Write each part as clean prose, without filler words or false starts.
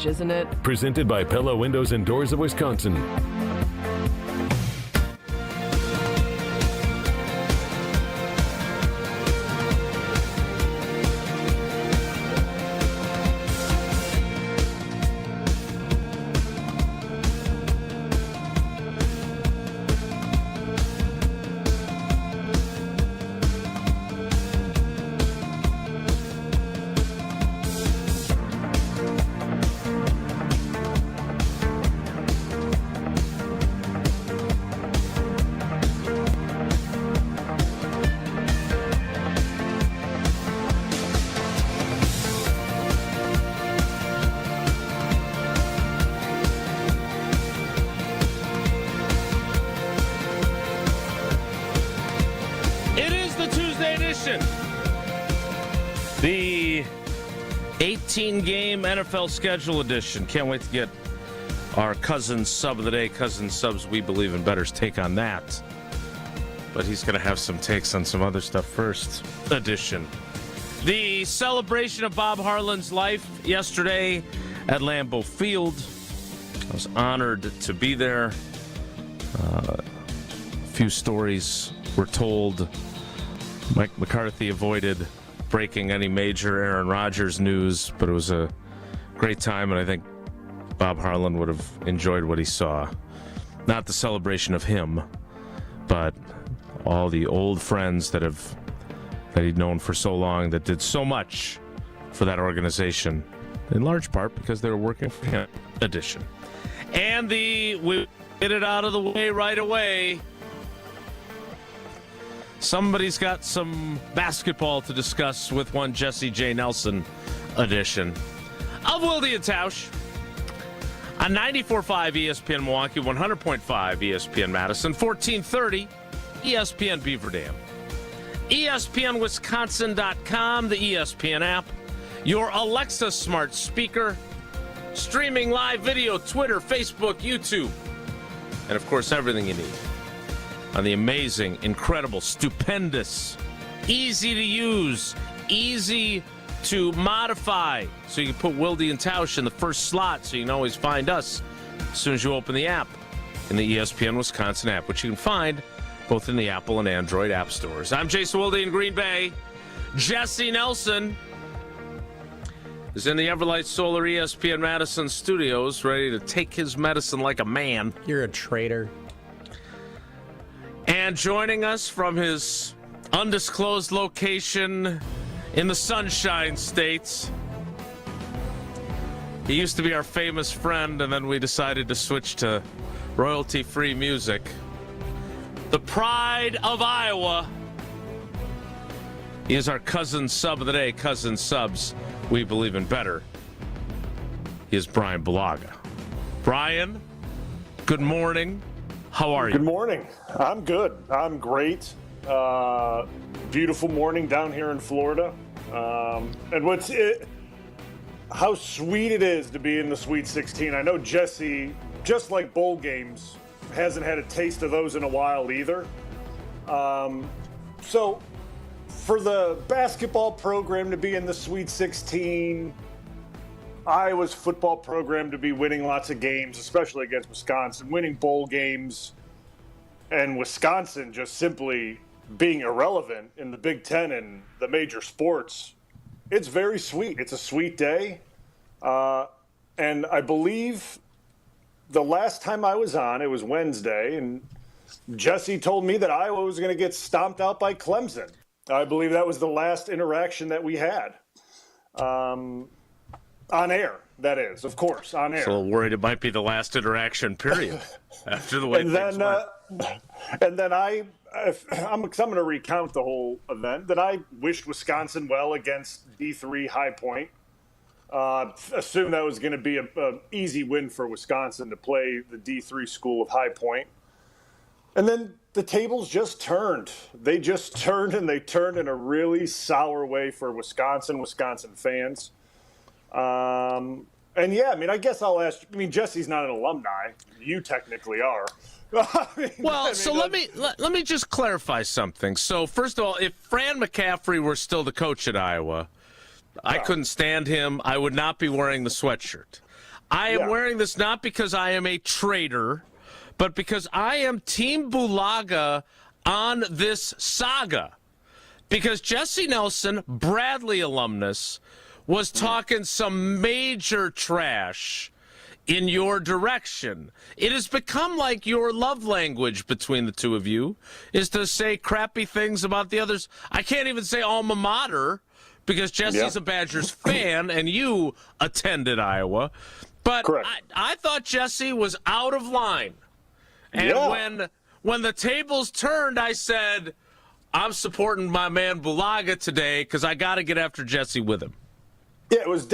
isn't it? Presented by Pella Windows and Doors of Wisconsin. The 18-game NFL schedule edition. Can't wait to get our cousin sub of the day, cousin subs We Believe in Better's take on that. But he's going to have some takes on some other stuff first. Edition. The celebration of Bob Harland's life yesterday at Lambeau Field. I was honored to be there. A few stories were told. Mike McCarthy avoided breaking any major Aaron Rodgers news, but it was a great time, and I think Bob Harland would have enjoyed what he saw. Not the celebration of him, but all the old friends that he'd known for so long that did so much for that organization, in large part because they were working for him. Edition. And we get it out of the way right away. Somebody's got some basketball to discuss with one Jesse J. Nelson edition of Wilde Tausch on 94.5 ESPN Milwaukee, 100.5 ESPN Madison, 1430 ESPN Beaver Dam, ESPNWisconsin.com, the ESPN app, your Alexa smart speaker, streaming live video, Twitter, Facebook, YouTube, and of course everything you need on the amazing, incredible, stupendous, easy to use, easy to modify. So you can put Wilde and Tausch in the first slot so you can always find us as soon as you open the app in the ESPN Wisconsin app, which you can find both in the Apple and Android app stores. I'm Jason Wilde in Green Bay. Jesse Nelson is in the Everlight Solar ESPN Madison studios, ready to take his medicine like a man. You're a traitor. And joining us from his undisclosed location in the Sunshine States, he used to be our famous friend, and then we decided to switch to royalty-free music. The pride of Iowa. He is our cousin sub of the day, cousin subs We Believe in Better. He is Brian Bulaga. Brian, good morning. How are you? Good morning. I'm good. I'm great. Beautiful morning down here in Florida. And how sweet it is to be in the Sweet 16. I know Jesse, just like bowl games, hasn't had a taste of those in a while either. So for the basketball program to be in the Sweet 16, Iowa's football program to be winning lots of games, especially against Wisconsin, winning bowl games, and Wisconsin just simply being irrelevant in the Big Ten and the major sports, it's very sweet. It's a sweet day. And I believe the last time I was on, it was Wednesday, and Jesse told me that Iowa was going to get stomped out by Clemson. I believe that was the last interaction that we had. On air, that is, of course, on air. So a little worried it might be the last interaction, period, after the way things went. And then I'm going to recount the whole event. That I wished Wisconsin well against D3 High Point. Assumed that was going to be an easy win for Wisconsin to play the D3 school of High Point. And then the tables just turned. They just turned, and they turned in a really sour way for Wisconsin fans. And yeah, I mean, I guess I'll ask. I mean, Jesse's not an alumni. You technically are. Let me just clarify something. So first of all, if Fran McCaffrey were still the coach at Iowa, I couldn't stand him. I would not be wearing the sweatshirt. I am wearing this not because I am a traitor, but because I am Team Bulaga on this saga. Because Jesse Nelson, Bradley alumnus, was talking some major trash in your direction. It has become like your love language between the two of you is to say crappy things about the others. I can't even say alma mater because Jesse's a Badgers fan and you attended Iowa. But I thought Jesse was out of line. And when the tables turned, I said, I'm supporting my man Bulaga today because I got to get after Jesse with him. Yeah, it was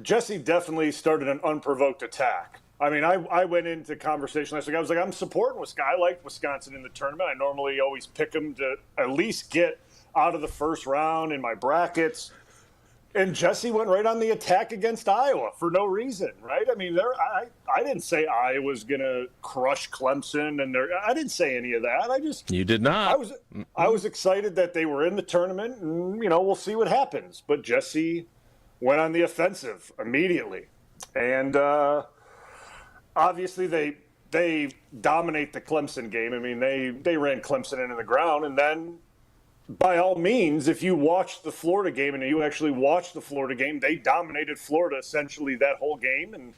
Jesse definitely started an unprovoked attack. I mean, I went into conversation last week. I was like, I'm supporting Wisconsin. I like Wisconsin in the tournament. I normally always pick them to at least get out of the first round in my brackets. And Jesse went right on the attack against Iowa for no reason, right? I mean, I didn't say Iowa was going to crush Clemson, and I didn't say any of that. You did not. I was excited that they were in the tournament, and we'll see what happens. But Jesse went on the offensive immediately, and obviously they dominate the Clemson game. I mean, they ran Clemson into the ground, and then by all means, if you watched the Florida game, and you actually watched the Florida game, they dominated Florida essentially that whole game, and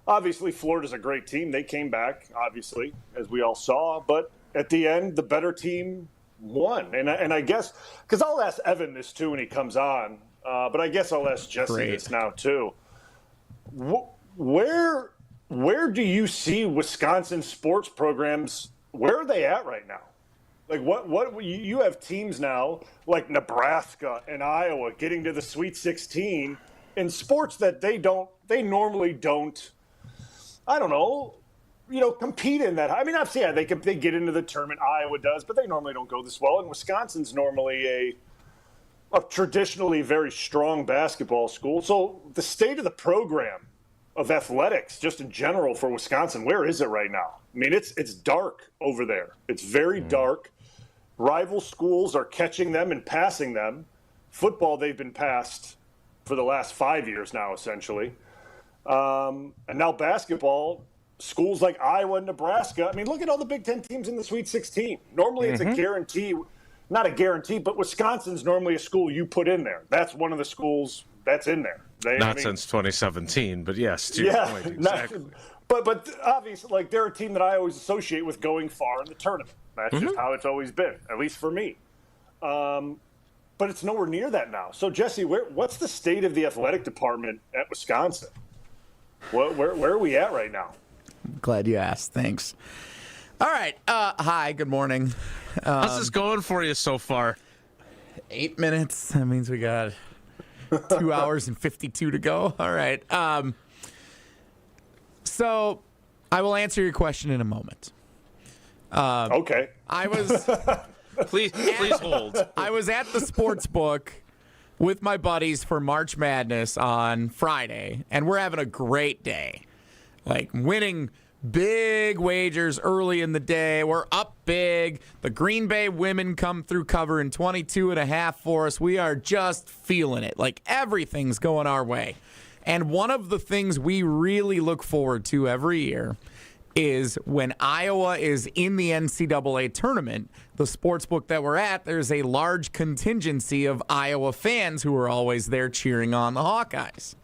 obviously Florida's a great team. They came back, obviously, as we all saw, but at the end, the better team won, and I guess because I'll ask Evan this too when he comes on. But I guess I'll ask Jesse this now too. Where do you see Wisconsin sports programs? Where are they at right now? Like what you have teams now like Nebraska and Iowa getting to the Sweet 16 in sports that they normally don't. I don't know. Compete in that. I mean, obviously, they get into the tournament. Iowa does, but they normally don't go this well. And Wisconsin's normally a traditionally very strong basketball school. So the state of the program of athletics, just in general for Wisconsin, where is it right now? I mean, it's dark over there. It's very dark. Rival schools are catching them and passing them. Football, they've been passed for the last 5 years now, essentially. And now basketball, schools like Iowa and Nebraska. I mean, look at all the Big Ten teams in the Sweet 16. Normally it's a guarantee. Not a guarantee, but Wisconsin's normally a school you put in there. That's one of the schools that's in there. Since 2017, but yes, to your point, exactly. But obviously, like, they're a team that I always associate with going far in the tournament. That's just how it's always been, at least for me. But it's nowhere near that now. So, Jesse, what's the state of the athletic department at Wisconsin? Where are we at right now? Glad you asked. Thanks. All right. Hi, good morning. How's this going for you so far? 8 minutes. That means we got 2 hours and 52 to go. All right. So I will answer your question in a moment. Okay. I was please hold. I was at the sports book with my buddies for March Madness on Friday, and we're having a great day. Like, winning big wagers early in the day. We're up big. The Green Bay women come through covering 22.5 for us. We are just feeling it. Like, everything's going our way. And one of the things we really look forward to every year is when Iowa is in the NCAA tournament, the sportsbook that we're at, there's a large contingency of Iowa fans who are always there cheering on the Hawkeyes.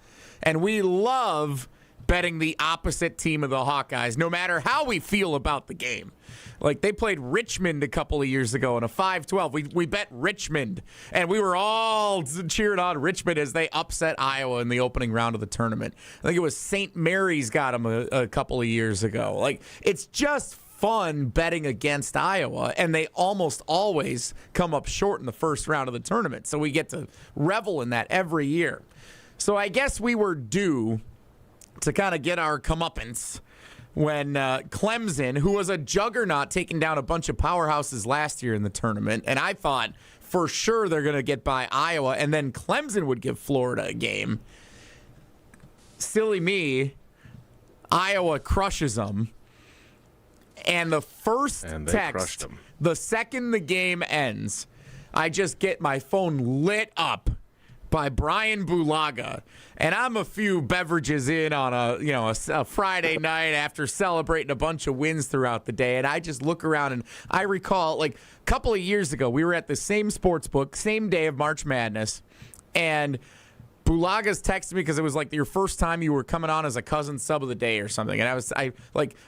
And we love betting the opposite team of the Hawkeyes, no matter how we feel about the game. Like, they played Richmond a couple of years ago in a 5-12. We bet Richmond, and we were all cheering on Richmond as they upset Iowa in the opening round of the tournament. I think it was St. Mary's got them a couple of years ago. Like, it's just fun betting against Iowa, and they almost always come up short in the first round of the tournament. So we get to revel in that every year. So I guess we were due to kind of get our comeuppance when Clemson, who was a juggernaut taking down a bunch of powerhouses last year in the tournament, and I thought for sure they're going to get by Iowa, and then Clemson would give Florida a game. Silly me, Iowa crushes them. And the first text, the second the game ends, I just get my phone lit up by Brian Bulaga. And I'm a few beverages in on a Friday night after celebrating a bunch of wins throughout the day. And I just look around and I recall, like, a couple of years ago, we were at the same sports book, same day of March Madness. And Bulaga's texted me because it was like your first time you were coming on as a cousin sub of the day or something. And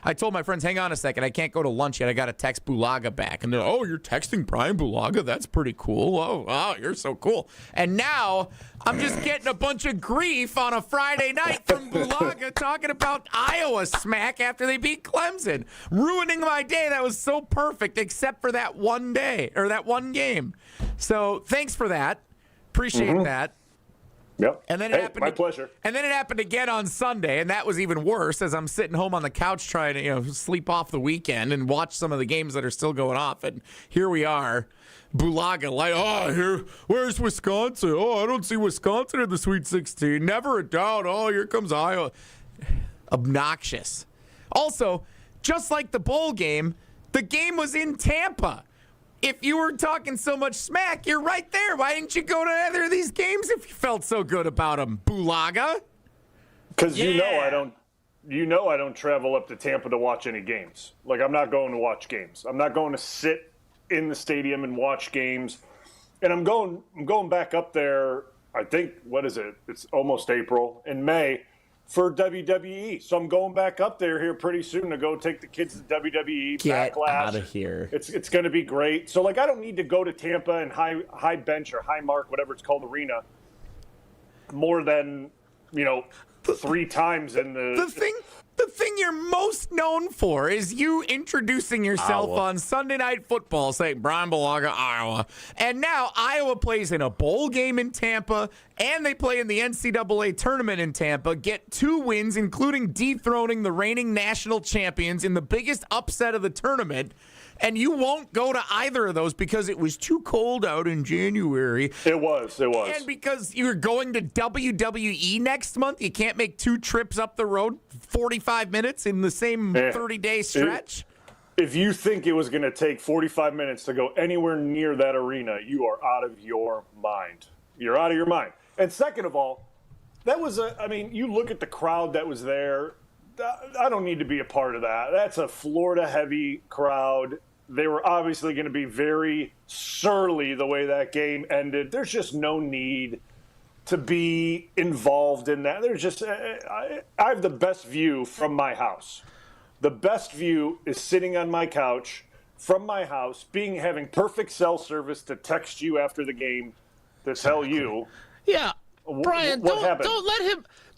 I told my friends, hang on a second, I can't go to lunch yet. I got to text Bulaga back. And they're like, oh, you're texting Brian Bulaga? That's pretty cool. Oh, wow, you're so cool. And now I'm just getting a bunch of grief on a Friday night from Bulaga talking about Iowa smack after they beat Clemson, ruining my day. That was so perfect, except for that one day or that one game. So thanks for that. Appreciate that. Yep. And then my pleasure. And then it happened again on Sunday, and that was even worse as I'm sitting home on the couch trying to, sleep off the weekend and watch some of the games that are still going off. And here we are, Bulaga, where's Wisconsin? Oh, I don't see Wisconsin in the Sweet 16. Never a doubt. Oh, here comes Iowa. Obnoxious. Also, just like the bowl game, the game was in Tampa. If you were talking so much smack, you're right there. Why didn't you go to either of these games if you felt so good about them, Bulaga? Because I don't travel up to Tampa to watch any games. Like, I'm not going to watch games. I'm not going to sit in the stadium and watch games. And I'm going back up there. I think, what is it? It's almost April, in May, for WWE. So I'm going back up there here pretty soon to go take the kids to WWE. Get Backlash. out of here. It's going to be great. So, I don't need to go to Tampa and high bench or high mark, whatever it's called, arena, more than, 3 times in the The thing you're most known for is you introducing yourself Iowa. on Sunday Night Football saying, Brian Bulaga, Iowa. And now Iowa plays in a bowl game in Tampa, and they play in the NCAA Tournament in Tampa, get 2 wins, including dethroning the reigning national champions in the biggest upset of the tournament. And you won't go to either of those because it was too cold out in January. It was. And because you're going to WWE next month, you can't make 2 trips up the road, 45 minutes in the same 30-day stretch. If you think it was going to take 45 minutes to go anywhere near that arena, you are out of your mind. You're out of your mind. And second of all, that was you look at the crowd that was there. I don't need to be a part of that. That's a Florida-heavy crowd. They were obviously going to be very surly the way that game ended. There's just no need to be involved in that. There's just I have the best view from my house. The best view is sitting on my couch from my house, having perfect cell service to text you after the game to tell you. Yeah, Brian, what happened.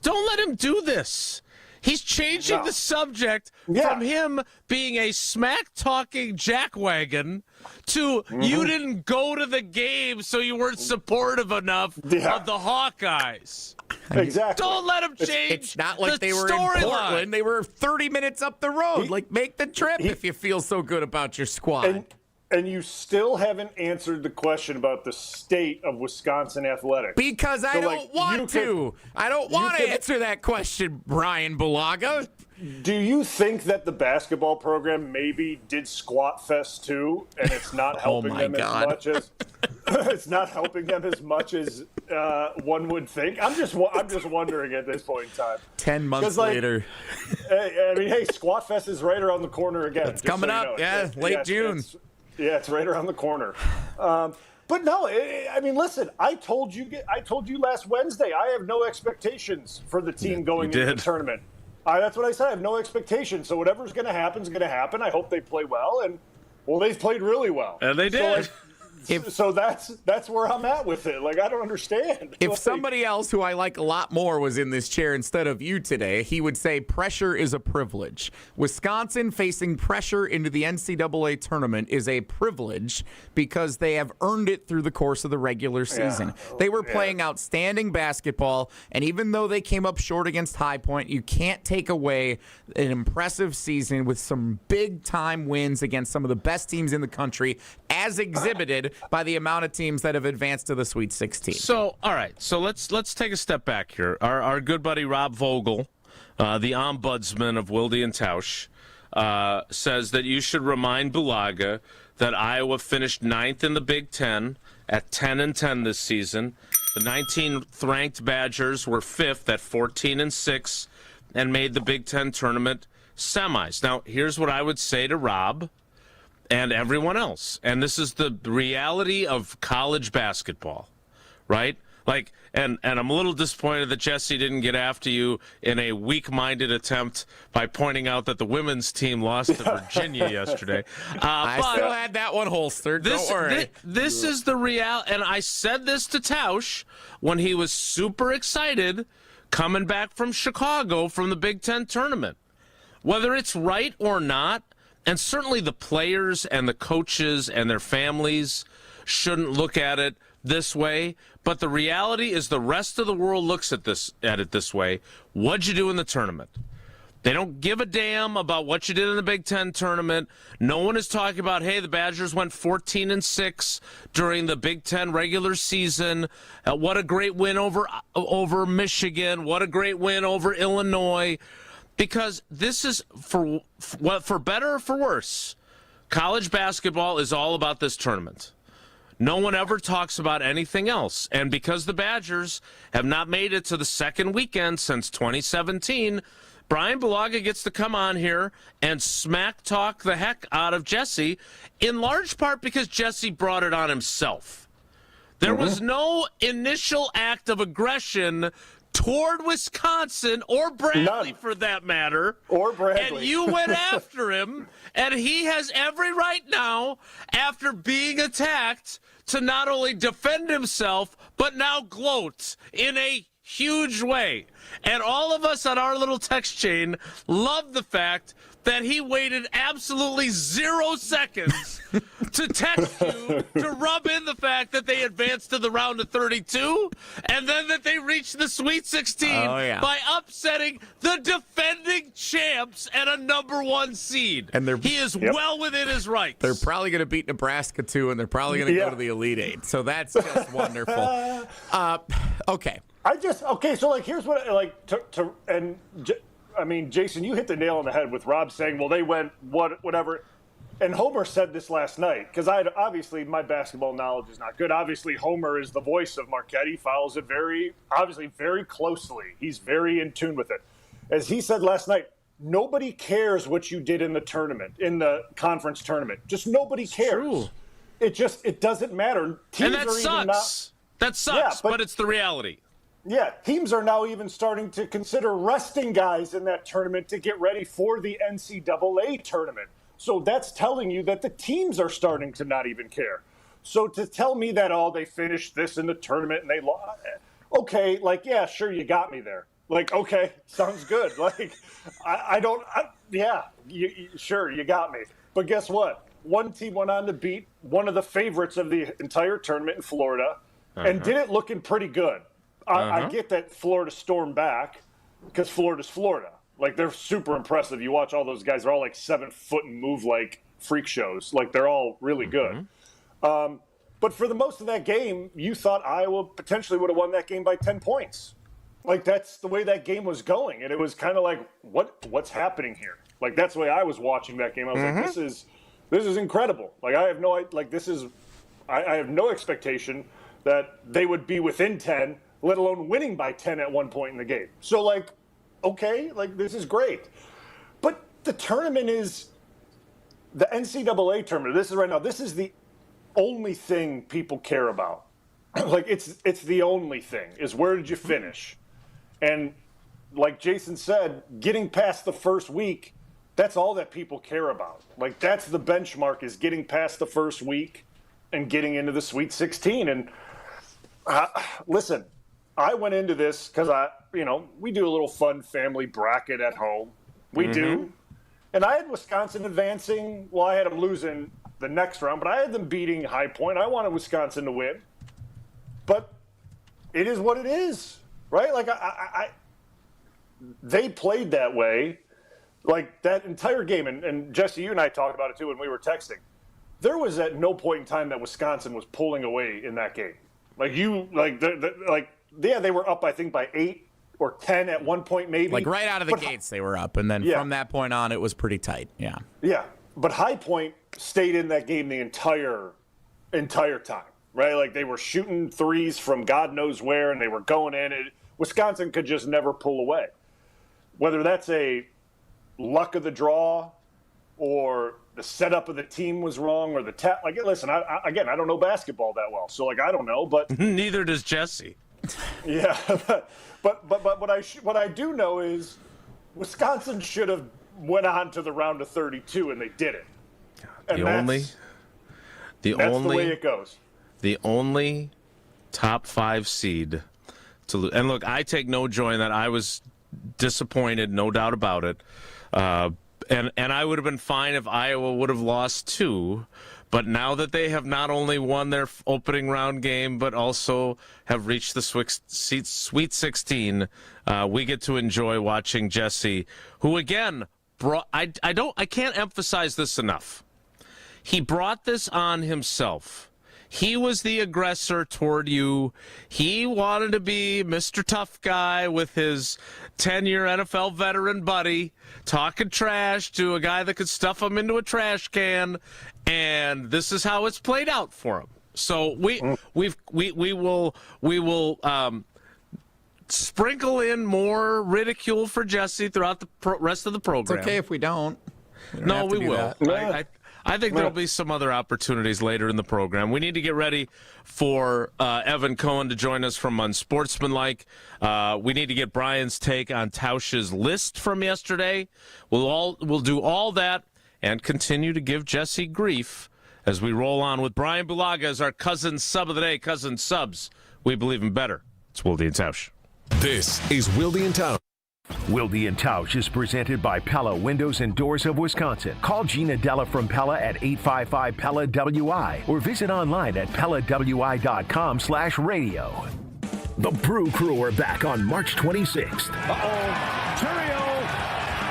Don't let him do this. He's changing the subject from him being a smack-talking jackwagon to you didn't go to the game so you weren't supportive enough of the Hawkeyes. Exactly. Don't let him change. It's not like they were in storyline. Portland. They were 30 minutes up the road. Make the trip if you feel so good about your squad. And you still haven't answered the question about the state of Wisconsin athletics. Because I don't want to. I don't want to answer that question, Brian Bulaga. Do you think that the basketball program maybe did Squat Fest too, and it's not helping them as much as it's not helping them as much as one would think? I'm just wondering at this point in time. 10 months later. Hey, Squat Fest is right around the corner again. It's coming up. Late June. It's right around the corner. But no, listen. I told you last Wednesday. I have no expectations for the team going into the tournament. That's what I said. I have no expectations. So whatever's going to happen is going to happen. I hope they play well, and they've played really well, and they did. So that's where I'm at with it. I don't understand. If somebody else who I like a lot more was in this chair instead of you today, he would say pressure is a privilege. Wisconsin facing pressure into the NCAA tournament is a privilege because they have earned it through the course of the regular season. They were playing outstanding basketball, and even though they came up short against High Point, you can't take away an impressive season with some big-time wins against some of the best teams in the country, as exhibited by the amount of teams that have advanced to the Sweet 16. So, all right. So let's take a step back here. Our good buddy Rob Vogel, the ombudsman of Wilde Tausch, says that you should remind Bulaga that Iowa finished 9th in the Big Ten at 10-10 this season, The 19th ranked Badgers were 5th at 14-6 and made the Big Ten tournament semis. Now, here's what I would say to Rob and everyone else, and this is the reality of college basketball, right? Like, and I'm a little disappointed that Jesse didn't get after you in a weak-minded attempt by pointing out that the women's team lost to Virginia yesterday. I still had that one holstered. Don't worry. This is the reality, and I said this to Tausch when he was super excited coming back from Chicago from the Big Ten tournament. Whether it's right or not, and certainly the players and the coaches and their families shouldn't look at it this way, but the reality is the rest of the world looks at it this way. What'd you do in the tournament? They don't give a damn about what you did in the Big Ten tournament. No one is talking about, hey, the Badgers went 14-6 during the Big Ten regular season. What a great win over Michigan. What a great win over Illinois. Because this is, for better or for worse, college basketball is all about this tournament. No one ever talks about anything else. And because the Badgers have not made it to the second weekend since 2017, Brian Bulaga gets to come on here and smack talk the heck out of Jesse, in large part because Jesse brought it on himself. There was no initial act of aggression toward Wisconsin or Bradley, for that matter. Or Bradley. And you went after him, and he has every right now, after being attacked, to not only defend himself, but now gloat in a huge way. And all of us on our little text chain love the fact that he waited absolutely 0 seconds to text you to rub in the fact that they advanced to the round of 32 and then that they reached the Sweet 16 by upsetting the defending champs and a number 1 seed. And he is well within his rights. They're probably going to beat Nebraska too, and they're probably going to go to the Elite Eight. So that's just wonderful. Okay. So like, here's what I mean, Jason, you hit the nail on the head with Rob saying, well, they went whatever. And Homer said this last night, because obviously my basketball knowledge is not good. Obviously, Homer is the voice of Marquette. He follows it very closely. He's very in tune with it. As he said last night, nobody cares what you did in the tournament, in the conference tournament. Just nobody cares. True. It doesn't matter. Teams and that sucks. That sucks, but it's the reality. Yeah, teams are now even starting to consider resting guys in that tournament to get ready for the NCAA tournament. So that's telling you that the teams are starting to not even care. So to tell me that, they finished this in the tournament and they lost, okay, like, yeah, sure, you got me there. Like, okay, sounds good. Like, sure, you got me. But guess what? One team went on to beat one of the favorites of the entire tournament in Florida and did it looking pretty good. I get that Florida stormed back because Florida's Florida. Like, they're super impressive. You watch all those guys, they're all like 7 foot and move like freak shows. Like, they're all really good. But for the most of that game, you thought Iowa potentially would have won that game by 10 points. Like, that's the way that game was going. And it was kind of like, what's happening here? Like, that's the way I was watching that game. I was like, this is incredible. Like, I have no expectation that they would be within 10, let alone winning by 10 at one point in the game. So, like, okay, like, this is great. But the tournament is the NCAA tournament. This is the only thing people care about. Like, it's the only thing is, where did you finish? And like Jason said, getting past the first week, that's all that people care about. Like, that's the benchmark, is getting past the first week and getting into the Sweet 16. And listen, I went into this because we do a little fun family bracket at home. We do. And I had Wisconsin advancing. Well, I had them losing the next round, but I had them beating High Point. I wanted Wisconsin to win. But it is what it is, right? Like, they played that way, like, that entire game. And Jesse, you and I talked about it too when we were texting. There was at no point in time that Wisconsin was pulling away in that game. They were up, I think, by 8 or 10 at one point, maybe. Like, right out of the gates, they were up. And then from that point on, it was pretty tight. Yeah. Yeah. But High Point stayed in that game the entire time. right? Like they were shooting threes from God knows where, and they were going in. Wisconsin could just never pull away. Whether that's a luck of the draw or the setup of the team was wrong or listen, I don't know basketball that well. So, I don't know, but. Neither does Jesse. Yeah. But what I do know is Wisconsin should have went on to the round of 32, and they didn't. And that's the way it goes. The only top 5 seed to lose. And look, I take no joy in that. I was disappointed, no doubt about it. And I would have been fine if Iowa would have lost 2. But now that they have not only won their opening round game, but also have reached the Sweet 16, we get to enjoy watching Jesse, who again brought. I can't emphasize this enough. He brought this on himself. He was the aggressor toward you. He wanted to be Mr. Tough Guy with his 10-year NFL veteran buddy, talking trash to a guy that could stuff him into a trash can, and this is how it's played out for him. So we will sprinkle in more ridicule for Jesse throughout the rest of the program. It's okay if we don't. No, we will. I think there'll be some other opportunities later in the program. We need to get ready for Evan Cohen to join us from Unsportsmanlike. We need to get Brian's take on Tausch's list from yesterday. We'll do all that and continue to give Jesse grief as we roll on with Brian Bulaga as our cousin sub of the day. Cousin subs, we believe in better. It's Wilde and Tausch. This is Wilde and Tausch. Wilde and Tausch is presented by Pella Windows and Doors of Wisconsin. Call Gina Della from Pella at 855-PELLA-WI or visit online at PellaWI.com/radio. The Brew Crew are back on March 26th. Turio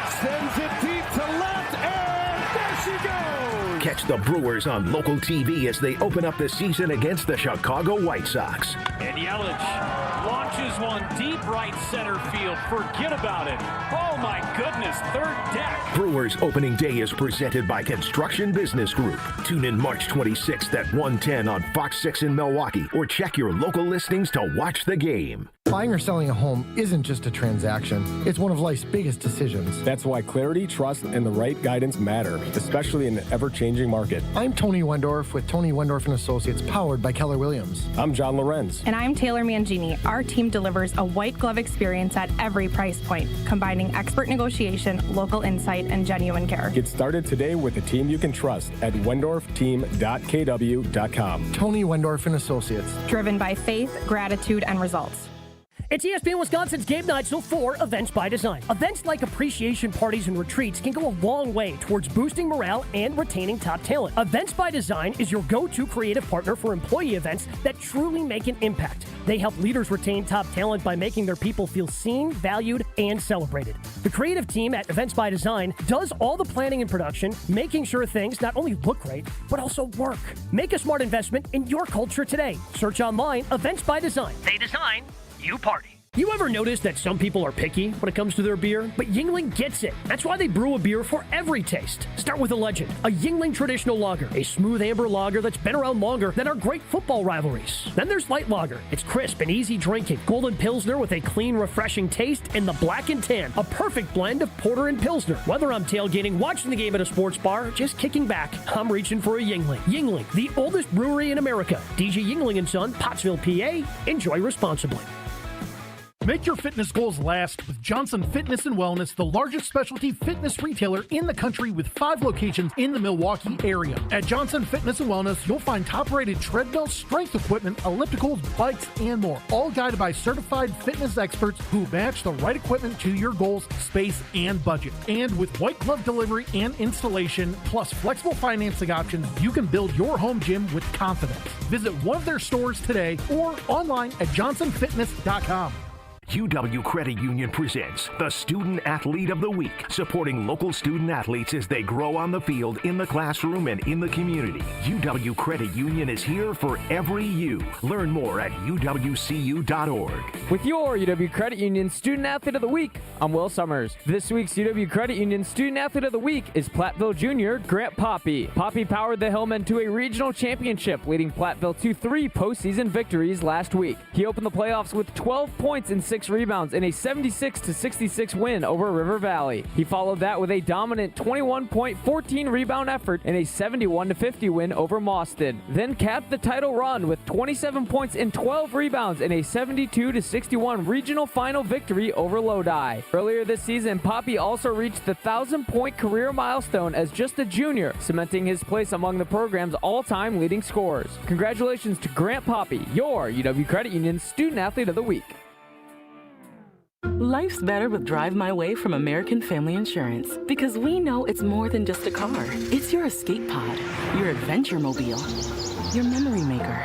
sends it deep to left, and there she goes! Catch the Brewers on local TV as they open up the season against the Chicago White Sox. And Yelich launches one deep right center field. Forget about it. Oh my goodness, third deck. Brewers opening day is presented by Construction Business Group. Tune in March 26th at 1:10 on Fox 6 in Milwaukee or check your local listings to watch the game. Buying or selling a home isn't just a transaction. It's one of life's biggest decisions. That's why clarity, trust, and the right guidance matter, especially in an ever-changing market. I'm Tony Wendorf with Tony Wendorf & Associates, powered by Keller Williams. I'm John Lorenz. And I'm Taylor Mangini. Our team delivers a white glove experience at every price point, combining expert negotiation, local insight, and genuine care. Get started today with a team you can trust at wendorfteam.kw.com. Tony Wendorf & Associates. Driven by faith, gratitude, and results. It's ESPN Wisconsin's Game Night, so for Events by Design. Events like appreciation parties and retreats can go a long way towards boosting morale and retaining top talent. Events by Design is your go-to creative partner for employee events that truly make an impact. They help leaders retain top talent by making their people feel seen, valued, and celebrated. The creative team at Events by Design does all the planning and production, making sure things not only look great, but also work. Make a smart investment in your culture today. Search online, Events by Design. They design, you party. You ever notice that some people are picky when it comes to their beer? But Yuengling gets it. That's why they brew a beer for every taste. Start with a legend, a Yuengling traditional lager, a smooth amber lager that's been around longer than our great football rivalries. Then there's light lager. It's crisp and easy drinking. Golden Pilsner with a clean, refreshing taste, and the Black and Tan, a perfect blend of porter and Pilsner. Whether I'm tailgating, watching the game at a sports bar, or just kicking back, I'm reaching for a Yuengling. Yuengling, the oldest brewery in America. DJ Yuengling & Son, Pottsville, PA. Enjoy responsibly. Make your fitness goals last with Johnson Fitness & Wellness, the largest specialty fitness retailer in the country with 5 locations in the Milwaukee area. At Johnson Fitness & Wellness, you'll find top-rated treadmills, strength equipment, ellipticals, bikes, and more, all guided by certified fitness experts who match the right equipment to your goals, space, and budget. And with white glove delivery and installation, plus flexible financing options, you can build your home gym with confidence. Visit one of their stores today or online at johnsonfitness.com. UW Credit Union presents the Student Athlete of the Week, supporting local student athletes as they grow on the field, in the classroom, and in the community. UW Credit Union is here for every you. Learn more at uwcu.org. With your UW Credit Union Student Athlete of the Week, I'm Will Summers. This week's UW Credit Union Student Athlete of the Week is Platteville Junior Grant Poppy. Poppy powered the Hillmen to a regional championship, leading Platteville to 3 postseason victories last week. He opened the playoffs with 12 points and 6 rebounds in a 76-66 win over River Valley. He followed that with a dominant 21-point, 14-rebound effort in a 71-50 win over Mauston. Then capped the title run with 27 points and 12 rebounds in a 72-61 regional final victory over Lodi. Earlier this season, Poppy also reached the 1,000-point career milestone as just a junior, cementing his place among the program's all-time leading scorers. Congratulations to Grant Poppy, your UW Credit Union Student Athlete of the Week. Life's better with Drive My Way from American Family Insurance, because we know it's more than just a car. It's your escape pod, your adventure mobile, your memory maker.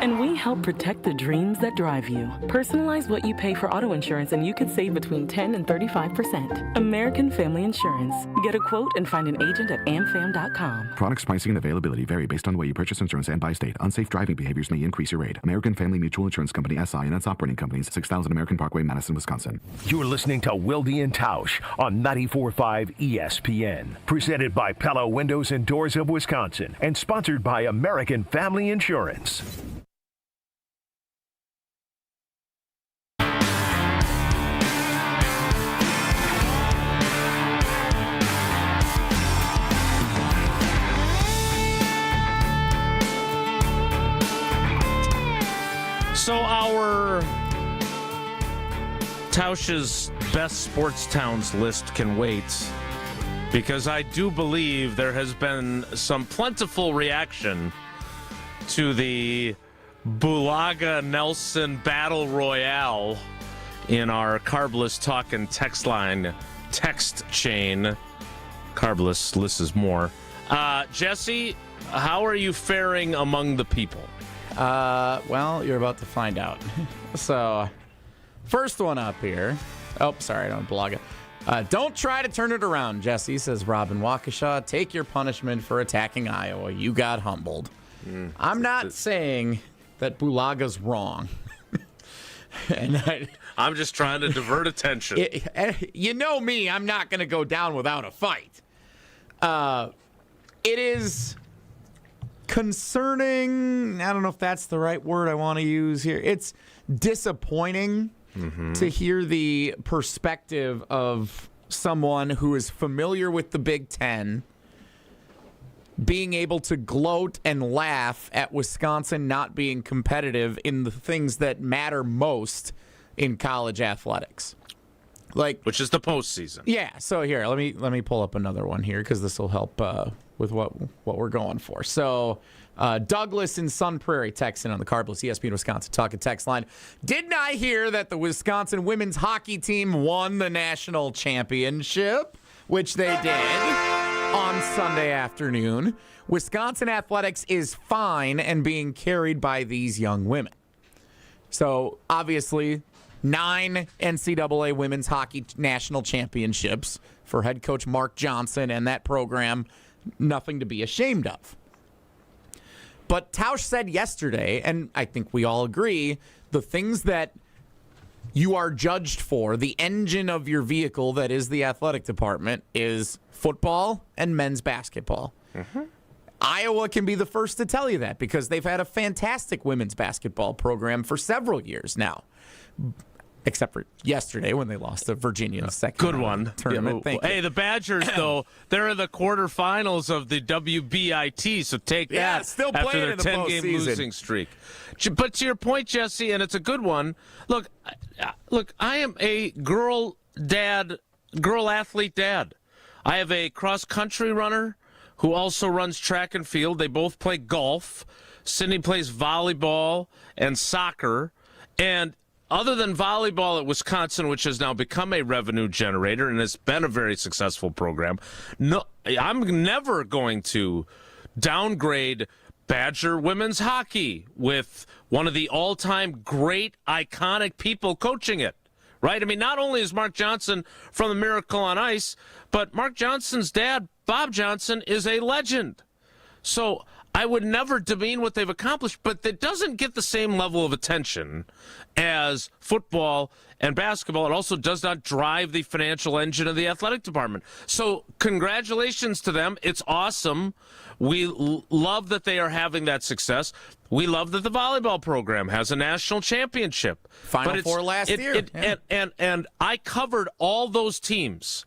And we help protect the dreams that drive you. Personalize what you pay for auto insurance and you could save between 10 and 35%. American Family Insurance. Get a quote and find an agent at amfam.com. Products, pricing, and availability vary based on the way you purchase insurance and by state. Unsafe driving behaviors may increase your rate. American Family Mutual Insurance Company, SI, and its operating companies, 6000 American Parkway, Madison, Wisconsin. You're listening to Wilde Tausch on 94.5 ESPN. Presented by Pella Windows and Doors of Wisconsin and sponsored by American Family Insurance. So our Tausch's best sports towns list can wait, because I do believe there has been some plentiful reaction to the Bulaga Nelson Battle Royale in our Carbless Talk and Text line text chain. Carbless lists is more. Jesse, how are you faring among the people? Well, you're about to find out. So, first one up here. Oh, sorry, I don't Bulaga. Don't try to turn it around, Jesse, says Robin Waukesha. Take your punishment for attacking Iowa. You got humbled. I'm not saying that Bulaga's wrong. And I'm just trying to divert attention. You know me, I'm not going to go down without a fight. It is concerning. I don't know if that's the right word I want to use here. It's disappointing to hear the perspective of someone who is familiar with the Big Ten being able to gloat and laugh at Wisconsin not being competitive in the things that matter most in college athletics. Which is the postseason. Yeah, so here, let me pull up another one here because this will help with what we're going for. So Douglas in Sun Prairie texts in on the Carbless ESPN Wisconsin Talk and Text line. Didn't I hear that the Wisconsin women's hockey team won the national championship? Which they did on Sunday afternoon. Wisconsin athletics is fine and being carried by these young women. So obviously 9 NCAA women's hockey national championships for head coach Mark Johnson and that program. Nothing to be ashamed of. But Tausch said yesterday, and I think we all agree, the things that you are judged for, the engine of your vehicle that is the athletic department, is football and men's basketball. Iowa can be the first to tell you that because they've had a fantastic women's basketball program for several years now. Except for yesterday when they lost to Virginia in the second good one tournament. Yeah, hey, the Badgers, though, they're in the quarterfinals of the WBIT, so take that still after their in the 10-game losing streak. But to your point, Jesse, and it's a good one, look, I am a girl athlete dad. I have a cross-country runner who also runs track and field. They both play golf. Sydney plays volleyball and soccer. And other than volleyball at Wisconsin, which has now become a revenue generator and has been a very successful program, no, I'm never going to downgrade Badger women's hockey with one of the all-time great, iconic people coaching it. right? I mean, not only is Mark Johnson from the Miracle on Ice, but Mark Johnson's dad, Bob Johnson, is a legend. So I would never demean what they've accomplished, but it doesn't get the same level of attention as football and basketball. It also does not drive the financial engine of the athletic department. So congratulations to them. It's awesome. We love that they are having that success. We love that the volleyball program has a national championship. Final Four last year. And I covered all those teams,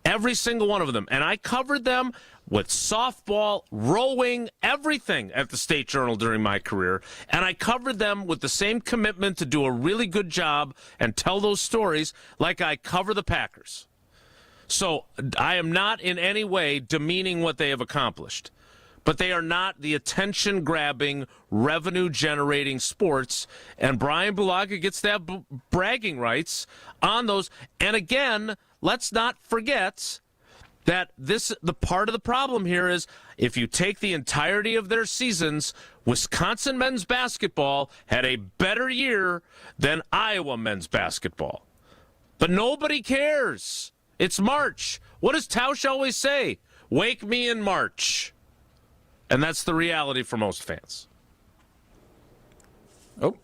every single one of them. And I covered them with softball, rowing, everything at the State Journal during my career. And I covered them with the same commitment to do a really good job and tell those stories like I cover the Packers. So I am not in any way demeaning what they have accomplished. But they are not the attention-grabbing, revenue-generating sports. And Brian Bulaga gets to have bragging rights on those. And again, let's not forget that the part of the problem here is if you take the entirety of their seasons, Wisconsin men's basketball had a better year than Iowa men's basketball. But nobody cares. It's March. What does Tausch always say? Wake me in March. And that's the reality for most fans. Oh.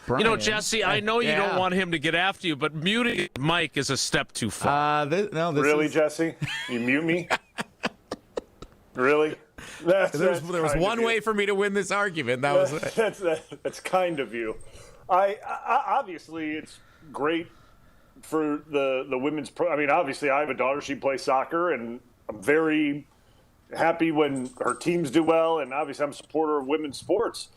Brian. You know, Jesse, I know you don't want him to get after you, but muting Mike is a step too far. Really, Jesse? You mute me? Really? There was one way for me to win this argument. That was it. That's kind of you. I obviously, it's great for the women's I mean, obviously, I have a daughter. She plays soccer, and I'm very happy when her teams do well, and obviously I'm a supporter of women's sports.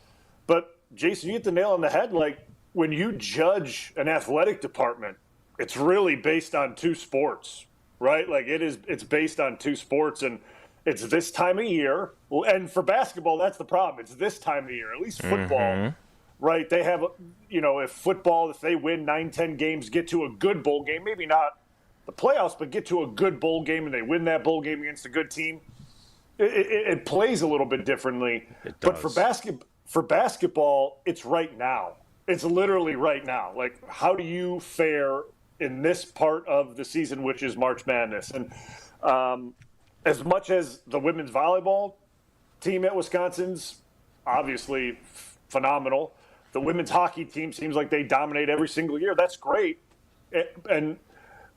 But Jason, you hit the nail on the head. Like, when you judge an athletic department, it's really based on two sports, right? Like, it's based on two sports, and it's this time of year. And for basketball, that's the problem. It's this time of year, at least football, right? They have, if they win 9-10 games, get to a good bowl game, maybe not the playoffs, but get to a good bowl game, and they win that bowl game against a good team, it plays a little bit differently. But for basketball, it's right now. It's literally right now. Like, how do you fare in this part of the season, which is March Madness? And as much as the women's volleyball team at Wisconsin's obviously phenomenal, the women's hockey team seems like they dominate every single year. That's great.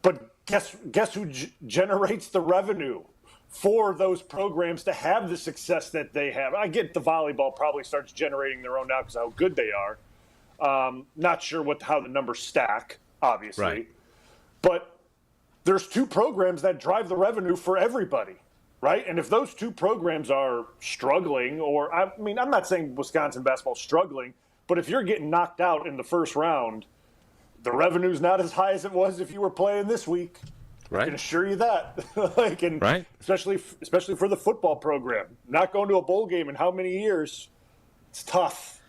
But guess who generates the revenue for those programs to have the success that they have? I get the volleyball probably starts generating their own now because how good they are. Not sure how the numbers stack, obviously. Right. But there's two programs that drive the revenue for everybody, right? And if those two programs are struggling, I'm not saying Wisconsin basketball is struggling, but if you're getting knocked out in the first round, the revenue's not as high as it was if you were playing this week. Right. I can assure you that. Right. Especially for the football program. Not going to a bowl game in how many years? It's tough.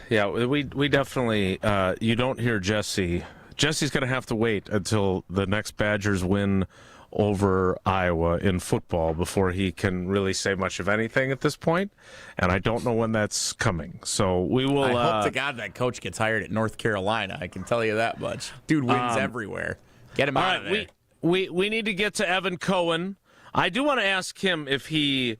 Yeah, we definitely you don't hear Jesse. Jesse's going to have to wait until the next Badgers win over Iowa in football before he can really say much of anything at this point, and I don't know when that's coming. So we will. I hope to God that coach gets hired at North Carolina. I can tell you that much. Dude wins everywhere. Get him out of there. We need to get to Evan Cohen. I do want to ask him if he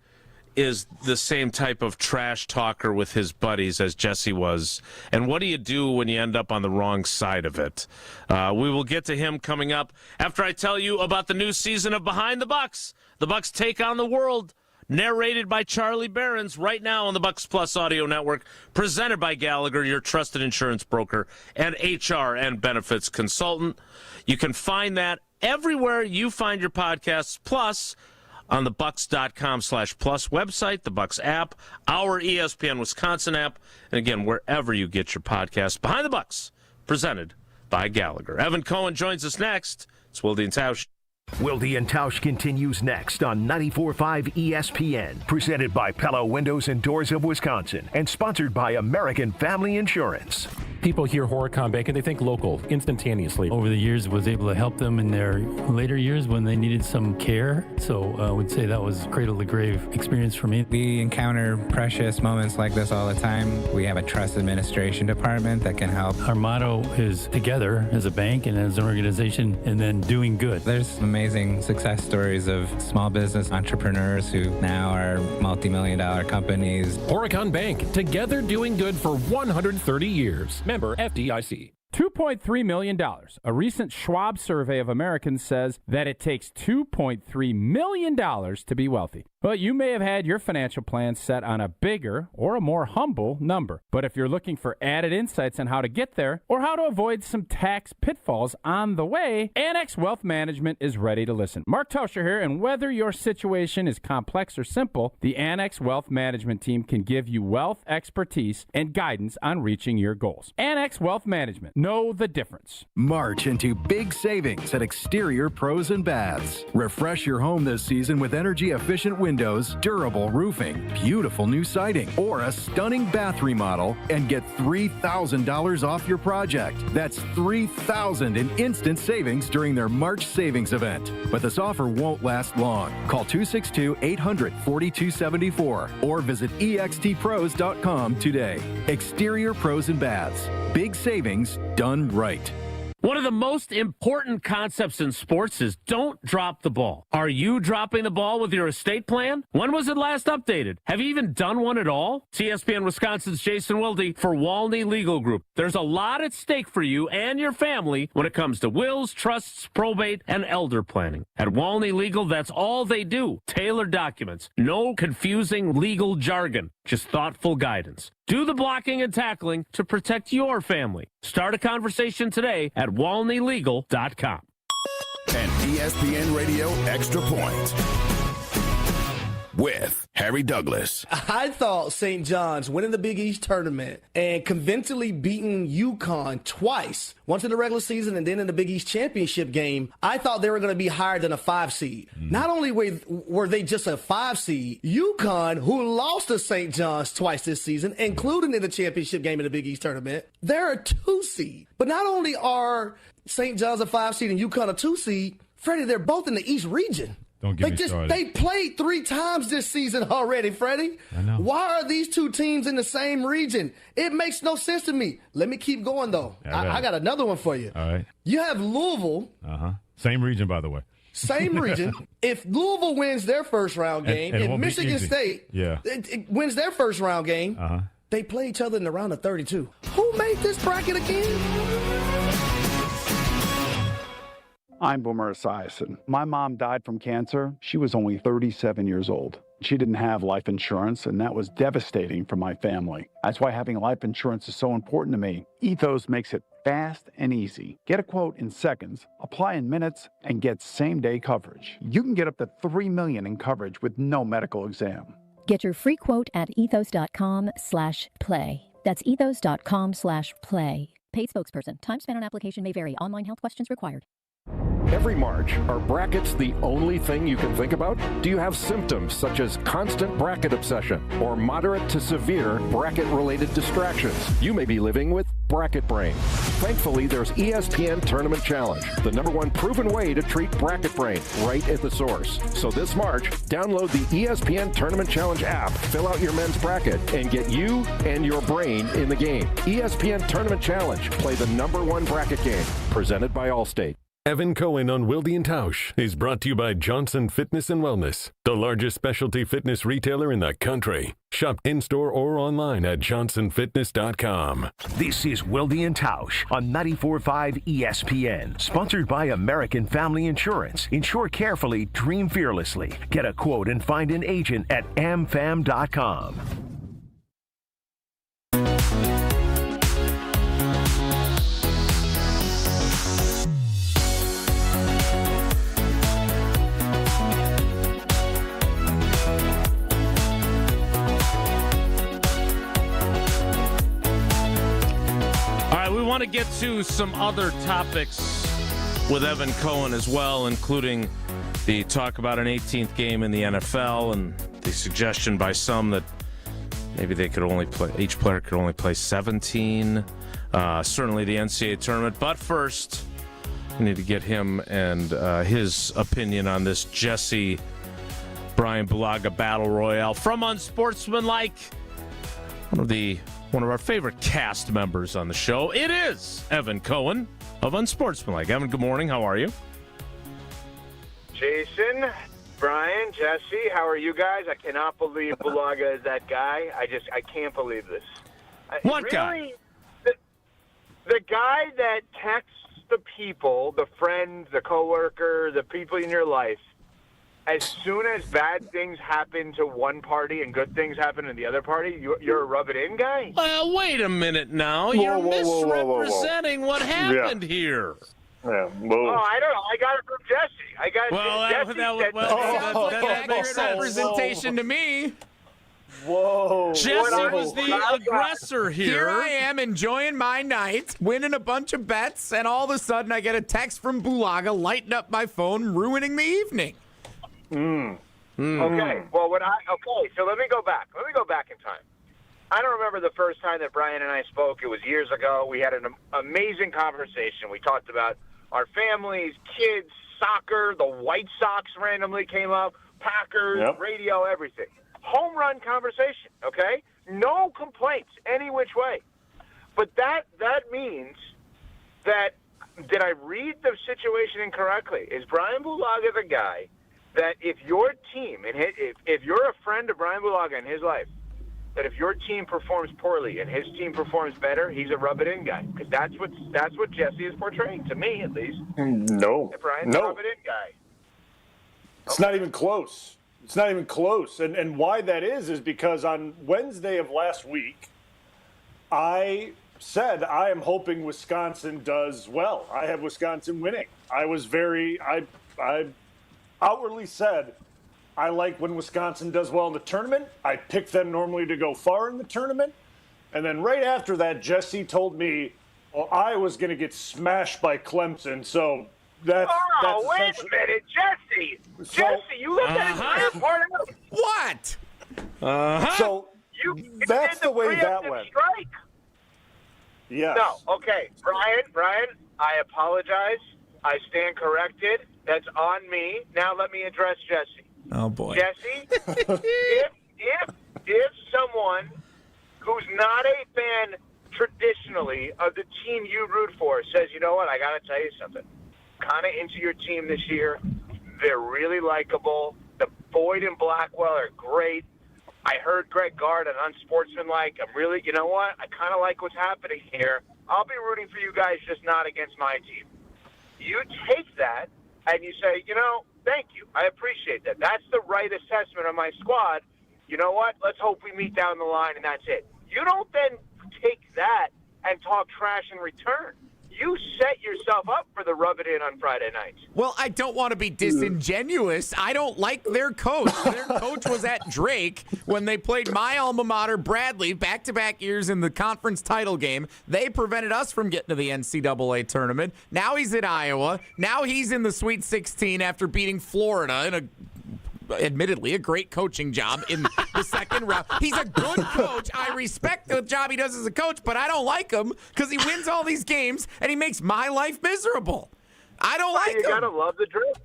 is the same type of trash talker with his buddies as Jesse was, and what do you do when you end up on the wrong side of it? We will get to him coming up after I tell you about the new season of Behind the Bucks. The Bucks take on the world, narrated by Charlie Behrens, right now on the Bucks Plus Audio Network, presented by Gallagher, your trusted insurance broker and HR and benefits consultant. You can find that everywhere you find your podcasts, plus on the Bucks.com/plus website, the Bucks app, our ESPN Wisconsin app, and again, wherever you get your podcasts. Behind the Bucks, presented by Gallagher. Evan Cohen joins us next. It's Wilde Tausch. Wilde and Tausch continues next on 94.5 ESPN, presented by Pella Windows and Doors of Wisconsin, and sponsored by American Family Insurance. People hear Horicon Bank and they think local instantaneously. Over the years, was able to help them in their later years when they needed some care. So I would say that was cradle to grave experience for me. We encounter precious moments like this all the time. We have a trust administration department that can help. Our motto is together as a bank and as an organization, and then doing good. There's amazing success stories of small business entrepreneurs who now are multi-million-dollar companies. Horicon Bank, together doing good for 130 years. Member FDIC. $2.3 million. A recent Schwab survey of Americans says that it takes $2.3 million to be wealthy. Well, you may have had your financial plan set on a bigger or a more humble number. But if you're looking for added insights on how to get there or how to avoid some tax pitfalls on the way, Annex Wealth Management is ready to listen. Mark Tauscher here, and whether your situation is complex or simple, the Annex Wealth Management team can give you wealth expertise and guidance on reaching your goals. Annex Wealth Management. Know the difference. March into big savings at Exterior Pros and Baths. Refresh your home this season with energy-efficient windows, durable roofing, beautiful new siding, or a stunning bath remodel and get $3,000 off your project. That's $3,000 in instant savings during their March savings event. But this offer won't last long. Call 262-800-4274 or visit extpros.com today. Exterior Pros and Baths. Big savings done right. One of the most important concepts in sports is don't drop the ball. Are you dropping the ball with your estate plan? When was it last updated? Have you even done one at all? It's ESPN Wisconsin's Jason Wilde for Walney Legal Group. There's a lot at stake for you and your family when it comes to wills, trusts, probate, and elder planning. At Walney Legal, that's all they do. Tailored documents. No confusing legal jargon. Just thoughtful guidance. Do the blocking and tackling to protect your family. Start a conversation today at WalneyLegal.com. An ESPN Radio Extra Point with Harry Douglas. I thought St. John's winning the Big East tournament and convincingly beating UConn twice, once in the regular season and then in the Big East championship game, I thought they were going to be higher than a 5 seed. Not only were they just a 5 seed, UConn, who lost to St. John's twice this season, including in the championship game in the Big East tournament, they're a 2 seed. But not only are St. John's a 5 seed and UConn a 2 seed, Freddie, they're both in the East region. Don't get me started. They played 3 times this season already, Freddie. I know. Why are these 2 teams in the same region? It makes no sense to me. Let me keep going, though. I got another one for you. All right. You have Louisville. Same region, by the way. Same region. If Louisville wins their first round game, and Michigan State it wins their first round game, they play each other in the round of 32. Who made this bracket again? I'm Boomer Esiason. My mom died from cancer. She was only 37 years old. She didn't have life insurance, and that was devastating for my family. That's why having life insurance is so important to me. Ethos makes it fast and easy. Get a quote in seconds, apply in minutes, and get same-day coverage. You can get up to $3 million in coverage with no medical exam. Get your free quote at ethos.com/play. That's ethos.com/play. Paid spokesperson. Time spent on application may vary. Online health questions required. Every March, are brackets the only thing you can think about? Do you have symptoms such as constant bracket obsession or moderate to severe bracket-related distractions? You may be living with bracket brain. Thankfully, there's ESPN Tournament Challenge, the #1 proven way to treat bracket brain right at the source. So this March, download the ESPN Tournament Challenge app, fill out your men's bracket, and get you and your brain in the game. ESPN Tournament Challenge. Play the #1 bracket game. Presented by Allstate. Evan Cohen on Wilde Tausch is brought to you by Johnson Fitness and Wellness, the largest specialty fitness retailer in the country. Shop in-store or online at johnsonfitness.com. This is Wilde Tausch on 94.5 ESPN, sponsored by American Family Insurance. Insure carefully, dream fearlessly. Get a quote and find an agent at amfam.com. We want to get to some other topics with Evan Cohen as well, including the talk about an 18th game in the NFL and the suggestion by some that maybe they could only play, each player could only play 17 certainly the NCAA tournament. But first, I need to get him and his opinion on this Jesse Brian Bulaga Battle Royale from Unsportsmanlike. One of our favorite cast members on the show. It is Evan Cohen of Unsportsmanlike. Evan, good morning. How are you? Jason, Brian, Jesse, how are you guys? I cannot believe Bulaga is that guy. I can't believe this. What really, guy? The guy that texts the people, the friends, the coworker, the people in your life, as soon as bad things happen to one party and good things happen to the other party, you're a rub-it-in guy? Well, wait a minute now. You're misrepresenting what happened here. Yeah. Oh, I don't know. I got it from Jesse. That makes representation to me. Whoa. Jesse was the aggressor here. Here I am enjoying my night, winning a bunch of bets, and all of a sudden I get a text from Bulaga lighting up my phone, ruining the evening. Okay. Well, so let me go back. Let me go back in time. I don't remember the first time that Brian and I spoke. It was years ago. We had an amazing conversation. We talked about our families, kids, soccer, the White Sox randomly came up, Packers, radio, everything. Home run conversation, okay? No complaints any which way. But that means that, did I read the situation incorrectly? Is Brian Bulaga the guy that if your team, and if you're a friend of Brian Bulaga in his life, that if your team performs poorly and his team performs better, he's a rub-it-in guy? Because that's what Jesse is portraying, to me at least. No. That Brian's a rub-it-in guy. It's not even close. It's not even close. And why that is because on Wednesday of last week, I said I am hoping Wisconsin does well. I have Wisconsin winning. I outwardly said I like when Wisconsin does well in the tournament. I pick them normally to go far in the tournament. And then right after that, Jesse told me, well, Iowa's going to get smashed by Clemson. So that's wait a minute, Jesse. Jesse, you looked at his entire part of it. What? So that's the way that went. Strike. Yes. No, okay. Brian, I apologize. I stand corrected. That's on me. Now let me address Jesse. Oh, boy. Jesse, if someone who's not a fan traditionally of the team you root for says, you know what, I got to tell you something. Kind of into your team this year. They're really likable. The Boyd and Blackwell are great. I heard Greg Gard on Unsportsmanlike. I'm really, you know what, I kind of like what's happening here. I'll be rooting for you guys, just not against my team. You take that and you say, you know, thank you. I appreciate that. That's the right assessment of my squad. You know what? Let's hope we meet down the line, and that's it. You don't then take that and talk trash in return. You set yourself up for the rub-it-in on Friday nights. Well, I don't want to be disingenuous. I don't like their coach. Their coach was at Drake when they played my alma mater, Bradley, back-to-back years in the conference title game. They prevented us from getting to the NCAA tournament. Now he's at Iowa. Now he's in the Sweet 16 after beating Florida in admittedly a great coaching job in the second round. He's a good coach. I respect the job he does as a coach, but I don't like him because he wins all these games and he makes my life miserable. I don't like him. You gotta love the Drake.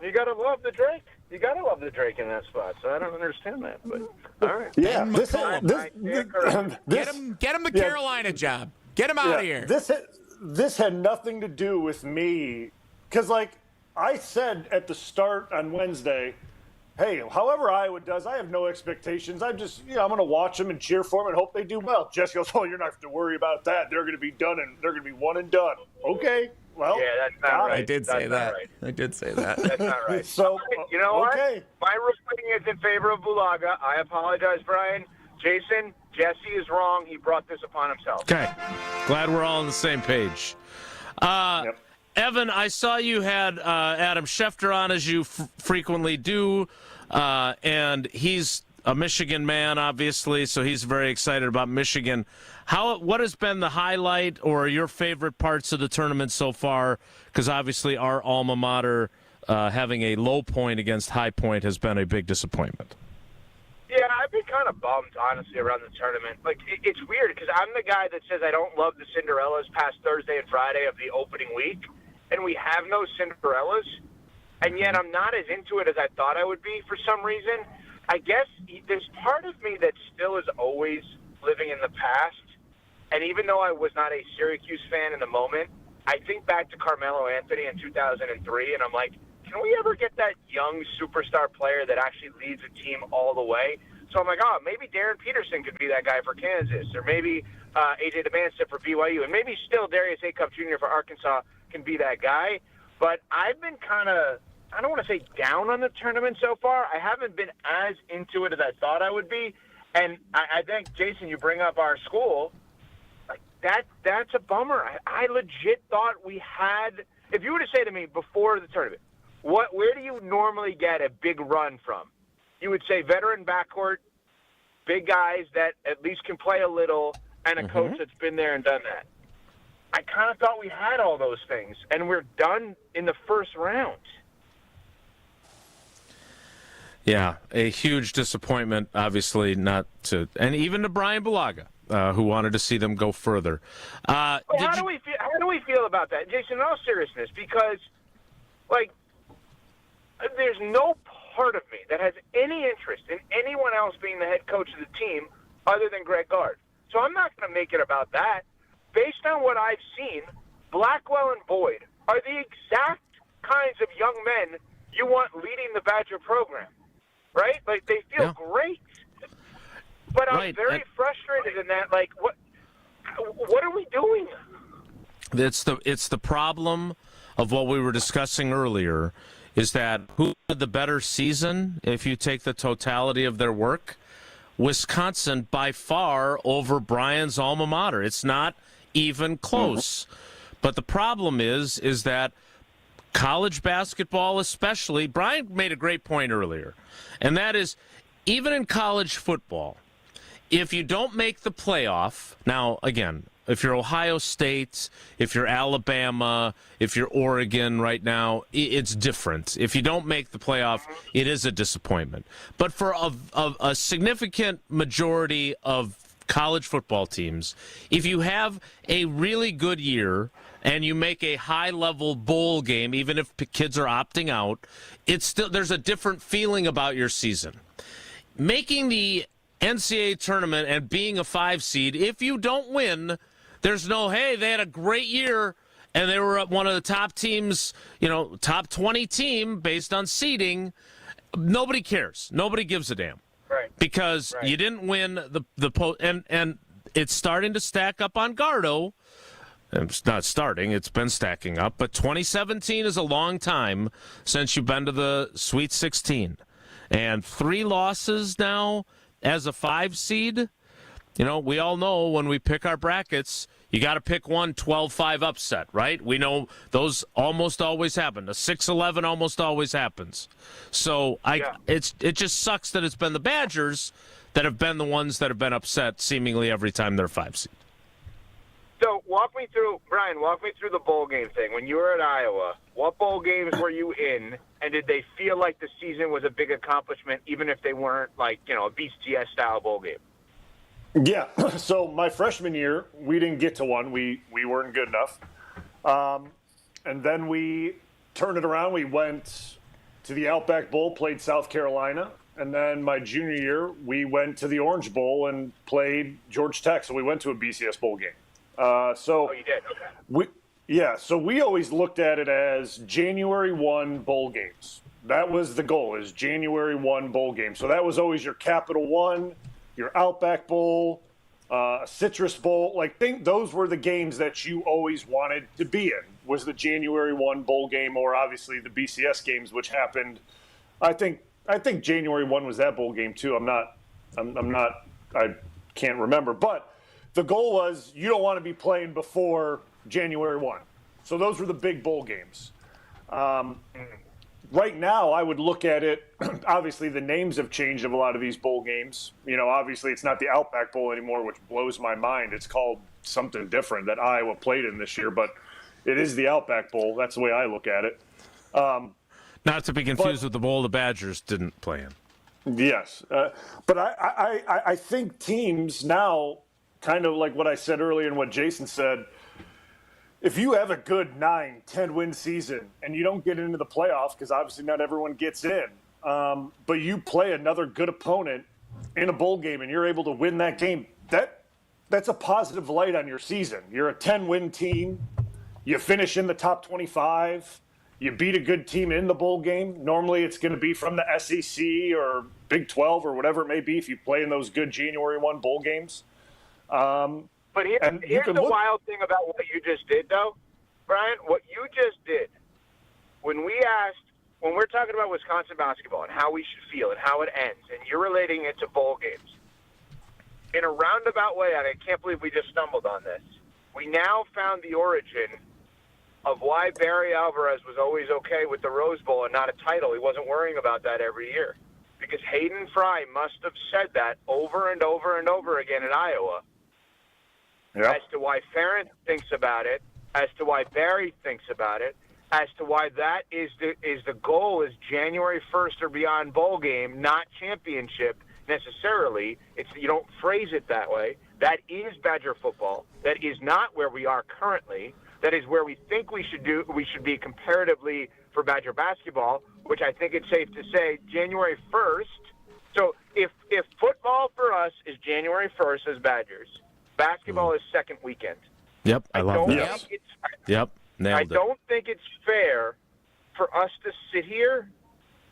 You gotta love the Drake. You gotta love the Drake in that spot. So I don't understand that, but all right. Yeah, get him the Carolina job. Get him out of here. This had nothing to do with me because, like I said at the start on Wednesday, hey, however Iowa does, I have no expectations. I'm just, I'm going to watch them and cheer for them and hope they do well. Jesse goes, oh, you're not have to worry about that. They're going to be done and they're going to be one and done. Okay, well. Yeah, that's not right. I did say that. Right. I did say that. That's not right. So, you know what? Okay. My ruling is in favor of Bulaga. I apologize, Brian. Jason, Jesse is wrong. He brought this upon himself. Okay. Glad we're all on the same page. Yep. Evan, I saw you had Adam Schefter on, as you frequently do, and he's a Michigan man, obviously, so he's very excited about Michigan. What has been the highlight or your favorite parts of the tournament so far? Because obviously our alma mater having a low point against High Point has been a big disappointment. Yeah, I've been kind of bummed, honestly, around the tournament. Like, it's weird because I'm the guy that says I don't love the Cinderellas past Thursday and Friday of the opening week, and we have no Cinderellas, and yet I'm not as into it as I thought I would be for some reason. I guess there's part of me that still is always living in the past, and even though I was not a Syracuse fan in the moment, I think back to Carmelo Anthony in 2003, and I'm like, can we ever get that young superstar player that actually leads a team all the way? So I'm like, oh, maybe Darren Peterson could be that guy for Kansas, or maybe A.J. DeManstead for BYU, and maybe still Darius Acuff Jr. for Arkansas can be that guy. But I've been kind of, I don't want to say down on the tournament so far. I haven't been as into it as I thought I would be. And I think, Jason, you bring up our school. Like that's a bummer. I legit thought we had, if you were to say to me before the tournament, where do you normally get a big run from? You would say veteran backcourt, big guys that at least can play a little, and a coach that's been there and done that. I kind of thought we had all those things, and we're done in the first round. Yeah, a huge disappointment, obviously, and even to Brian Bulaga, who wanted to see them go further. How do we feel about that, Jason, in all seriousness? Because, there's no part of me that has any interest in anyone else being the head coach of the team other than Greg Gard. So I'm not going to make it about that. Based on what I've seen, Blackwell and Boyd are the exact kinds of young men you want leading the Badger program, right? Like, they feel great. But I'm very frustrated in that, what are we doing? It's the problem of what we were discussing earlier, is that who had the better season if you take the totality of their work? Wisconsin by far over Brian's alma mater. It's not even close. But the problem is that college basketball especially, Brian made a great point earlier, and that is even in college football, if you don't make the playoff, now again, if you're Ohio State, if you're Alabama, if you're Oregon right now, it's different. If you don't make the playoff, it is a disappointment. But for a significant majority of college football teams, if you have a really good year and you make a high-level bowl game, even if kids are opting out, it's still there's a different feeling about your season. Making the NCAA tournament and being a 5 seed, if you don't win, there's no, hey, they had a great year and they were one of the top teams, top 20 team based on seeding. Nobody cares. Nobody gives a damn. Right. Because you didn't win the post, and it's starting to stack up on Gardo. It's not starting, it's been stacking up, but 2017 is a long time since you've been to the Sweet 16. And 3 losses now as a 5 seed. We all know when we pick our brackets, you got to pick one 12-5 upset, right? We know those almost always happen. A 6-11 almost always happens. So it just sucks that it's been the Badgers that have been the ones that have been upset seemingly every time they're 5 seed. So Brian, walk me through the bowl game thing. When you were at Iowa, what bowl games were you in, and did they feel like the season was a big accomplishment, even if they weren't a BCS-style bowl game? Yeah, so my freshman year, we didn't get to one. We weren't good enough. And then we turned it around. We went to the Outback Bowl, played South Carolina. And then my junior year, we went to the Orange Bowl and played Georgia Tech. So we went to a BCS bowl game. Oh, you did? Okay. So we always looked at it as January 1 bowl games. That was the goal, is January 1 bowl game. So that was always your Capital One, your Outback Bowl, Citrus Bowl. Those were the games that you always wanted to be in, was the January 1 bowl game, or obviously the BCS games, which happened. I think January 1 was that bowl game too. I can't remember, but the goal was you don't want to be playing before January 1. So those were the big bowl games. Right now, I would look at it, obviously the names have changed of a lot of these bowl games. Obviously it's not the Outback Bowl anymore, which blows my mind. It's called something different that Iowa played in this year, but it is the Outback Bowl. That's the way I look at it. Not to be confused with the bowl the Badgers didn't play in. Yes. But I think teams now, kind of like what I said earlier and what Jason said, if you have a good 9-10 win season and you don't get into the playoffs, because obviously not everyone gets in, but you play another good opponent in a bowl game and you're able to win that game, that's a positive light on your season. You're a 10-win team. You finish in the top 25. You beat a good team in the bowl game. Normally it's going to be from the SEC or Big 12 or whatever it may be if you play in those good January 1 bowl games. But here's the wild thing about what you just did, though, Brian. What you just did, when we're talking about Wisconsin basketball and how we should feel and how it ends, and you're relating it to bowl games, in a roundabout way, and I can't believe we just stumbled on this, we now found the origin of why Barry Alvarez was always okay with the Rose Bowl and not a title. He wasn't worrying about that every year. Because Hayden Fry must have said that over and over and over again in Iowa. As to why Ferentz thinks about it, as to why Barry thinks about it, as to why that is the goal is January 1st or beyond bowl game, not championship necessarily. You don't phrase it that way. That is Badger football. That is not where we are currently. That is where we think we should be comparatively for Badger basketball, which I think it's safe to say January 1st. So if football for us is January 1st as Badgers, basketball is second weekend. Yep, I love that. Yep, nailed it. I don't think it's fair for us to sit here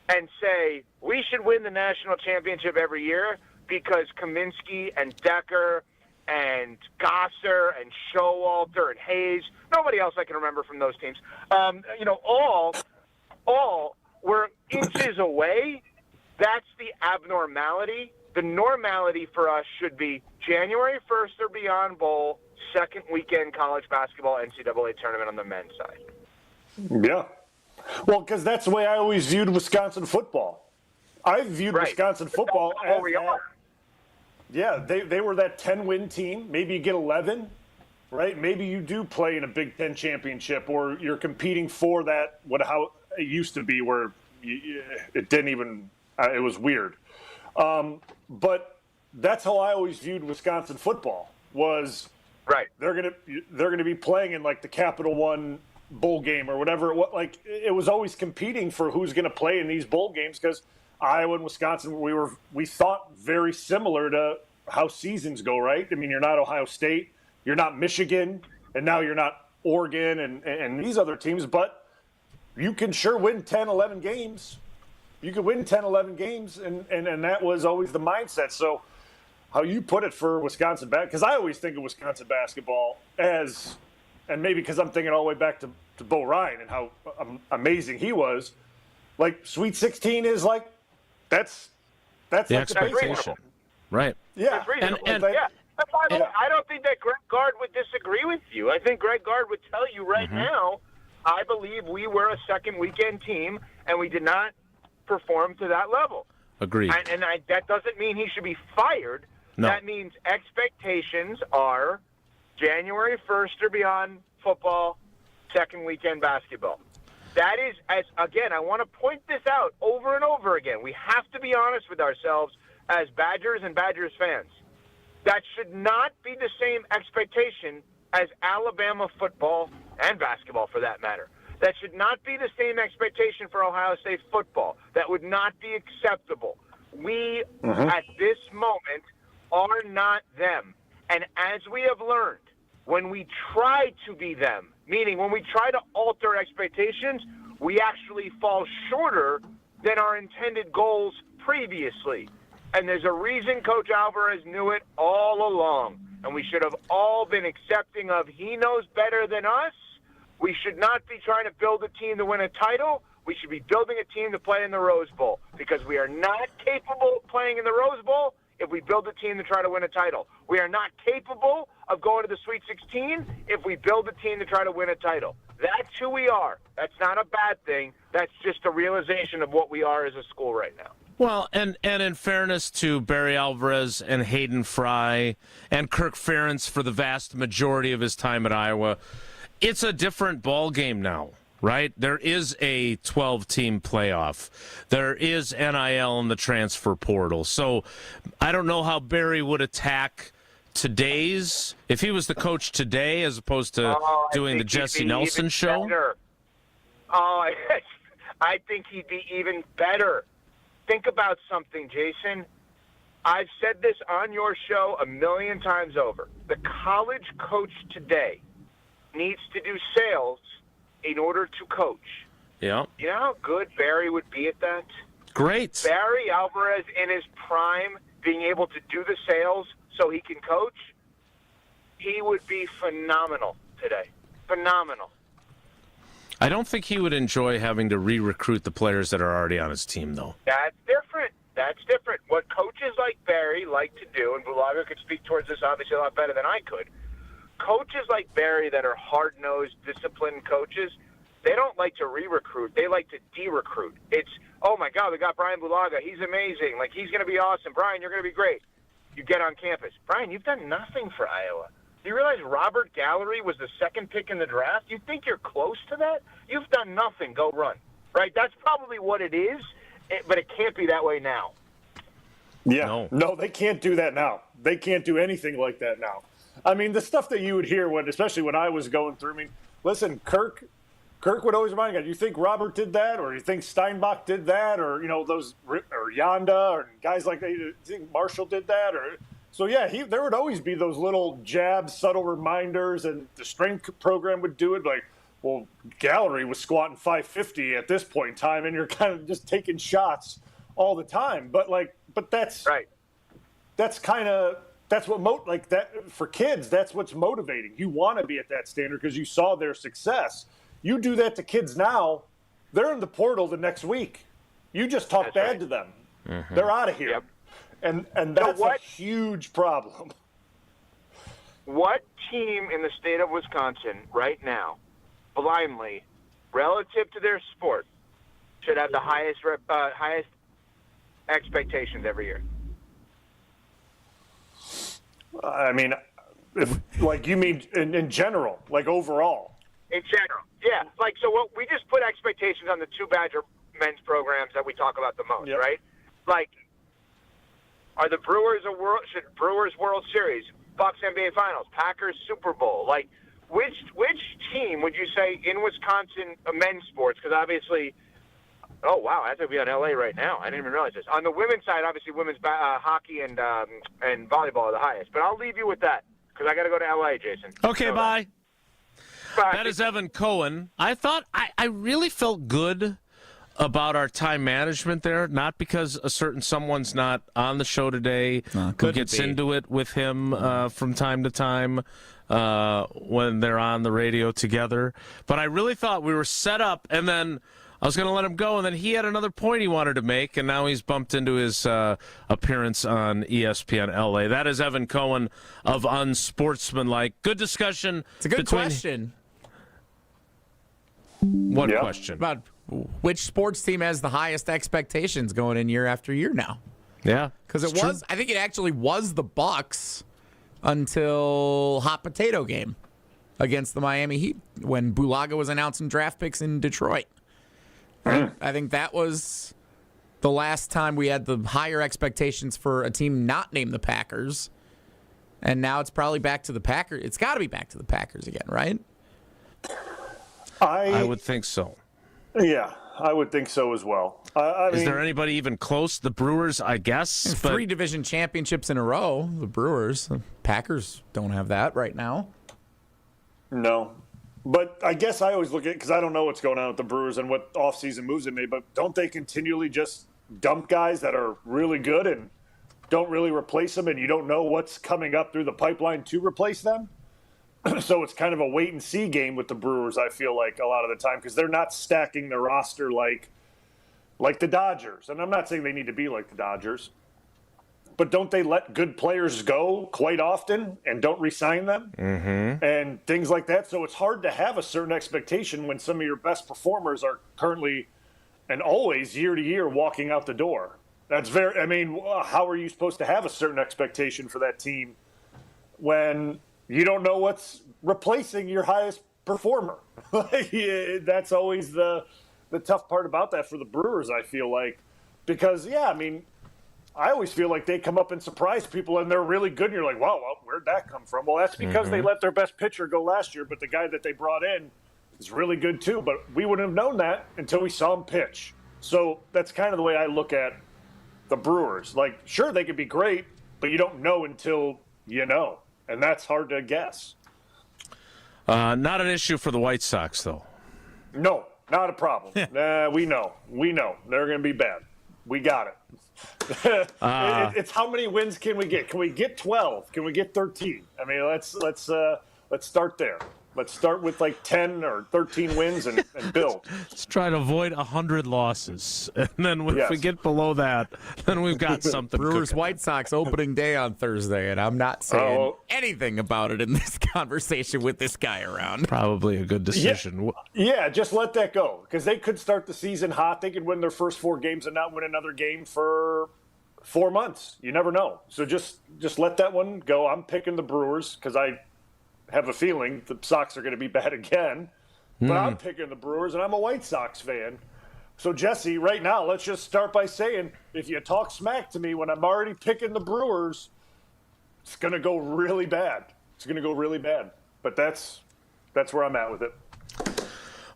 and say we should win the national championship every year because Kaminsky and Decker and Gosser and Showalter and Hayes, nobody else I can remember from those teams, all were inches away. That's the abnormality. The normality for us should be January 1st or beyond bowl, second weekend college basketball NCAA tournament on the men's side. Yeah. Well, because that's the way I always viewed Wisconsin football. I viewed Wisconsin football as they were that 10-win team. Maybe you get 11, right? Maybe you do play in a Big Ten championship, or you're competing for that. How it used to be, where it didn't even. It was weird. But that's how I always viewed Wisconsin football. Was they're gonna be playing in like the Capital One bowl game or whatever. It was always competing for who's going to play in these bowl games, because Iowa and Wisconsin, we thought very similar to how seasons go, right? I mean, you're not Ohio State, you're not Michigan, and now you're not Oregon and these other teams, but you can sure win 10, 11 games. You could win 10, 11 games, and that was always the mindset. So how you put it for Wisconsin because I always think of Wisconsin basketball as, and maybe because I'm thinking all the way back to Bo Ryan and how amazing he was, like Sweet 16 is like, that's the like expectation. Right. Yeah. I don't think that Greg Gard would disagree with you. I think Greg Gard would tell you now, I believe we were a second weekend team, and we did not perform to that level. Agreed. And that doesn't mean he should be fired. No. That means expectations are January 1st or beyond football, second weekend basketball. That is, I want to point this out over and over again. We have to be honest with ourselves as Badgers and Badgers fans. That should not be the same expectation as Alabama football and basketball, for that matter. That should not be the same expectation for Ohio State football. That would not be acceptable. We, at this moment, are not them. And as we have learned, when we try to be them, meaning when we try to alter expectations, we actually fall shorter than our intended goals previously. And there's a reason Coach Alvarez knew it all along. And we should have all been accepting of he knows better than us. We should not be trying to build a team to win a title. We should be building a team to play in the Rose Bowl, because we are not capable of playing in the Rose Bowl if we build a team to try to win a title. We are not capable of going to the Sweet 16 if we build a team to try to win a title. That's who we are. That's not a bad thing. That's just a realization of what we are as a school right now. Well, and in fairness to Barry Alvarez and Hayden Fry and Kirk Ferentz for the vast majority of his time at Iowa, it's a different ball game now. right? There is a 12-team playoff. There is NIL in the transfer portal. So I don't know how Barry would attack today's, if he was the coach today as opposed to doing the Jesse Nelson show. Better. Oh, I think he'd be even better. Think about something, Jason. I've said this on your show a million times over. The college coach today needs to do sales in order to coach. Yeah. You know how good Barry would be at that? Great. Barry Alvarez in his prime, being able to do the sales so he can coach, he would be phenomenal today. Phenomenal. I don't think he would enjoy having to re-recruit the players that are already on his team, though. That's different. That's different. What coaches like Barry like to do, and Bulaga could speak towards this obviously a lot better than I could, coaches like Barry that are hard-nosed, disciplined coaches, they don't like to re-recruit. They like to de-recruit. It's, oh, my God, we got Brian Bulaga. He's amazing. Like, he's going to be awesome. Brian, you're going to be great. You get on campus. Brian, you've done nothing for Iowa. Do you realize Robert Gallery was the second pick in the draft? You think you're close to that? You've done nothing. Go run. Right? That's probably what it is, but it can't be that way now. Yeah. No, they can't do that now. They can't do anything like that now. I mean, the stuff that you would hear, especially when I was going through, I mean, listen, Kirk would always remind you, you think Robert did that, or you think Steinbach did that, or, those, or Yonda, or guys like that, you think Marshall did that, or... So, yeah, there would always be those little jabs, subtle reminders, and the strength program would do it. Like, well, Gallery was squatting 550 at this point in time, and you're kind of just taking shots all the time. But that's right. That's what for kids. That's what's motivating. You want to be at that standard because you saw their success. You do that to kids now, they're in the portal the next week. You just talk bad to them. Mm-hmm. They're out of here. Yep. And that's a huge problem. What team in the state of Wisconsin right now, blindly, relative to their sport, should have the highest expectations every year? I mean, you mean in general, like overall? In general, yeah. So we just put expectations on the two Badger men's programs that we talk about the most, right? Are the Brewers Brewers World Series, Bucks NBA Finals, Packers Super Bowl? Which team would you say in Wisconsin men's sports? Because obviously, oh wow, I have to be on LA right now. I didn't even realize this. On the women's side, obviously women's hockey and volleyball are the highest. But I'll leave you with that because I got to go to LA, Jason. Okay, bye. That is Evan Cohen. I thought I really felt good about our time management there, not because a certain someone's not on the show today who gets into it with him from time to time when they're on the radio together. But I really thought we were set up, and then I was going to let him go, and then he had another point he wanted to make, and now he's bumped into his appearance on ESPN LA. That is Evan Cohen of Unsportsmanlike. Good discussion. It's a good question. What question? About which sports team has the highest expectations going in year after year now? Yeah. Because I think it actually was the Bucks until hot potato game against the Miami Heat when Bulaga was announcing draft picks in Detroit. I think that was the last time we had the higher expectations for a team not named the Packers. And now it's probably back to the Packers. It's got to be back to the Packers again, right? I would think so. Yeah, I would think so as well. Is there anybody even close? The Brewers, I guess. 3 division championships in a row, the Brewers. The Packers don't have that right now. No. But I guess I always look at it because I don't know what's going on with the Brewers and what offseason moves they made, but don't they continually just dump guys that are really good and don't really replace them, and you don't know what's coming up through the pipeline to replace them? So it's kind of a wait-and-see game with the Brewers, I feel like, a lot of the time, because they're not stacking their roster like the Dodgers. And I'm not saying they need to be like the Dodgers, but don't they let good players go quite often and don't re-sign them? Mm-hmm. And things like that. So it's hard to have a certain expectation when some of your best performers are currently and always year to year walking out the door. That's how are you supposed to have a certain expectation for that team when you don't know what's replacing your highest performer. That's always the tough part about that for the Brewers, I feel like. Because, I always feel like they come up and surprise people, and they're really good, and you're like, wow, where'd that come from? Well, that's because they let their best pitcher go last year, but the guy that they brought in is really good too. But we wouldn't have known that until we saw him pitch. So that's kind of the way I look at the Brewers. Like, sure, they could be great, but you don't know until you know, and that's hard to guess. Not an issue for the White Sox, though. No, not a problem. We know. They're going to be bad. We got it. It's how many wins can we get? Can we get 12? Can we get 13? I mean, let's start there. Let's start with like 10 or 13 wins and build. Let's try to avoid 100 losses. And then if we get below that, then we've got something. Brewers White Sox opening day on Thursday, and I'm not saying anything about it in this conversation with this guy around. Probably a good decision. Yeah, just let that go, because they could start the season hot. They could win their first 4 games and not win another game for 4 months. You never know. So just let that one go. I'm picking the Brewers because I have a feeling the Sox are going to be bad again. But I'm picking the Brewers, and I'm a White Sox fan. So, Jesse, right now, let's just start by saying, if you talk smack to me when I'm already picking the Brewers, it's going to go really bad. It's going to go really bad. But that's where I'm at with it.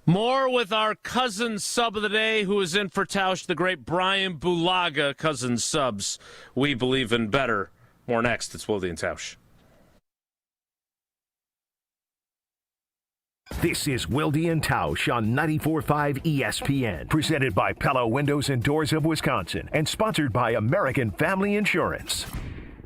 More with our cousin sub of the day, who is in for Tausch, the great Brian Bulaga. Cousin subs, we believe in better. More next. It's Wilde and Tausch. This is Wilde and Tausch on 94.5 ESPN, presented by Pella Windows and Doors of Wisconsin, and sponsored by American Family Insurance.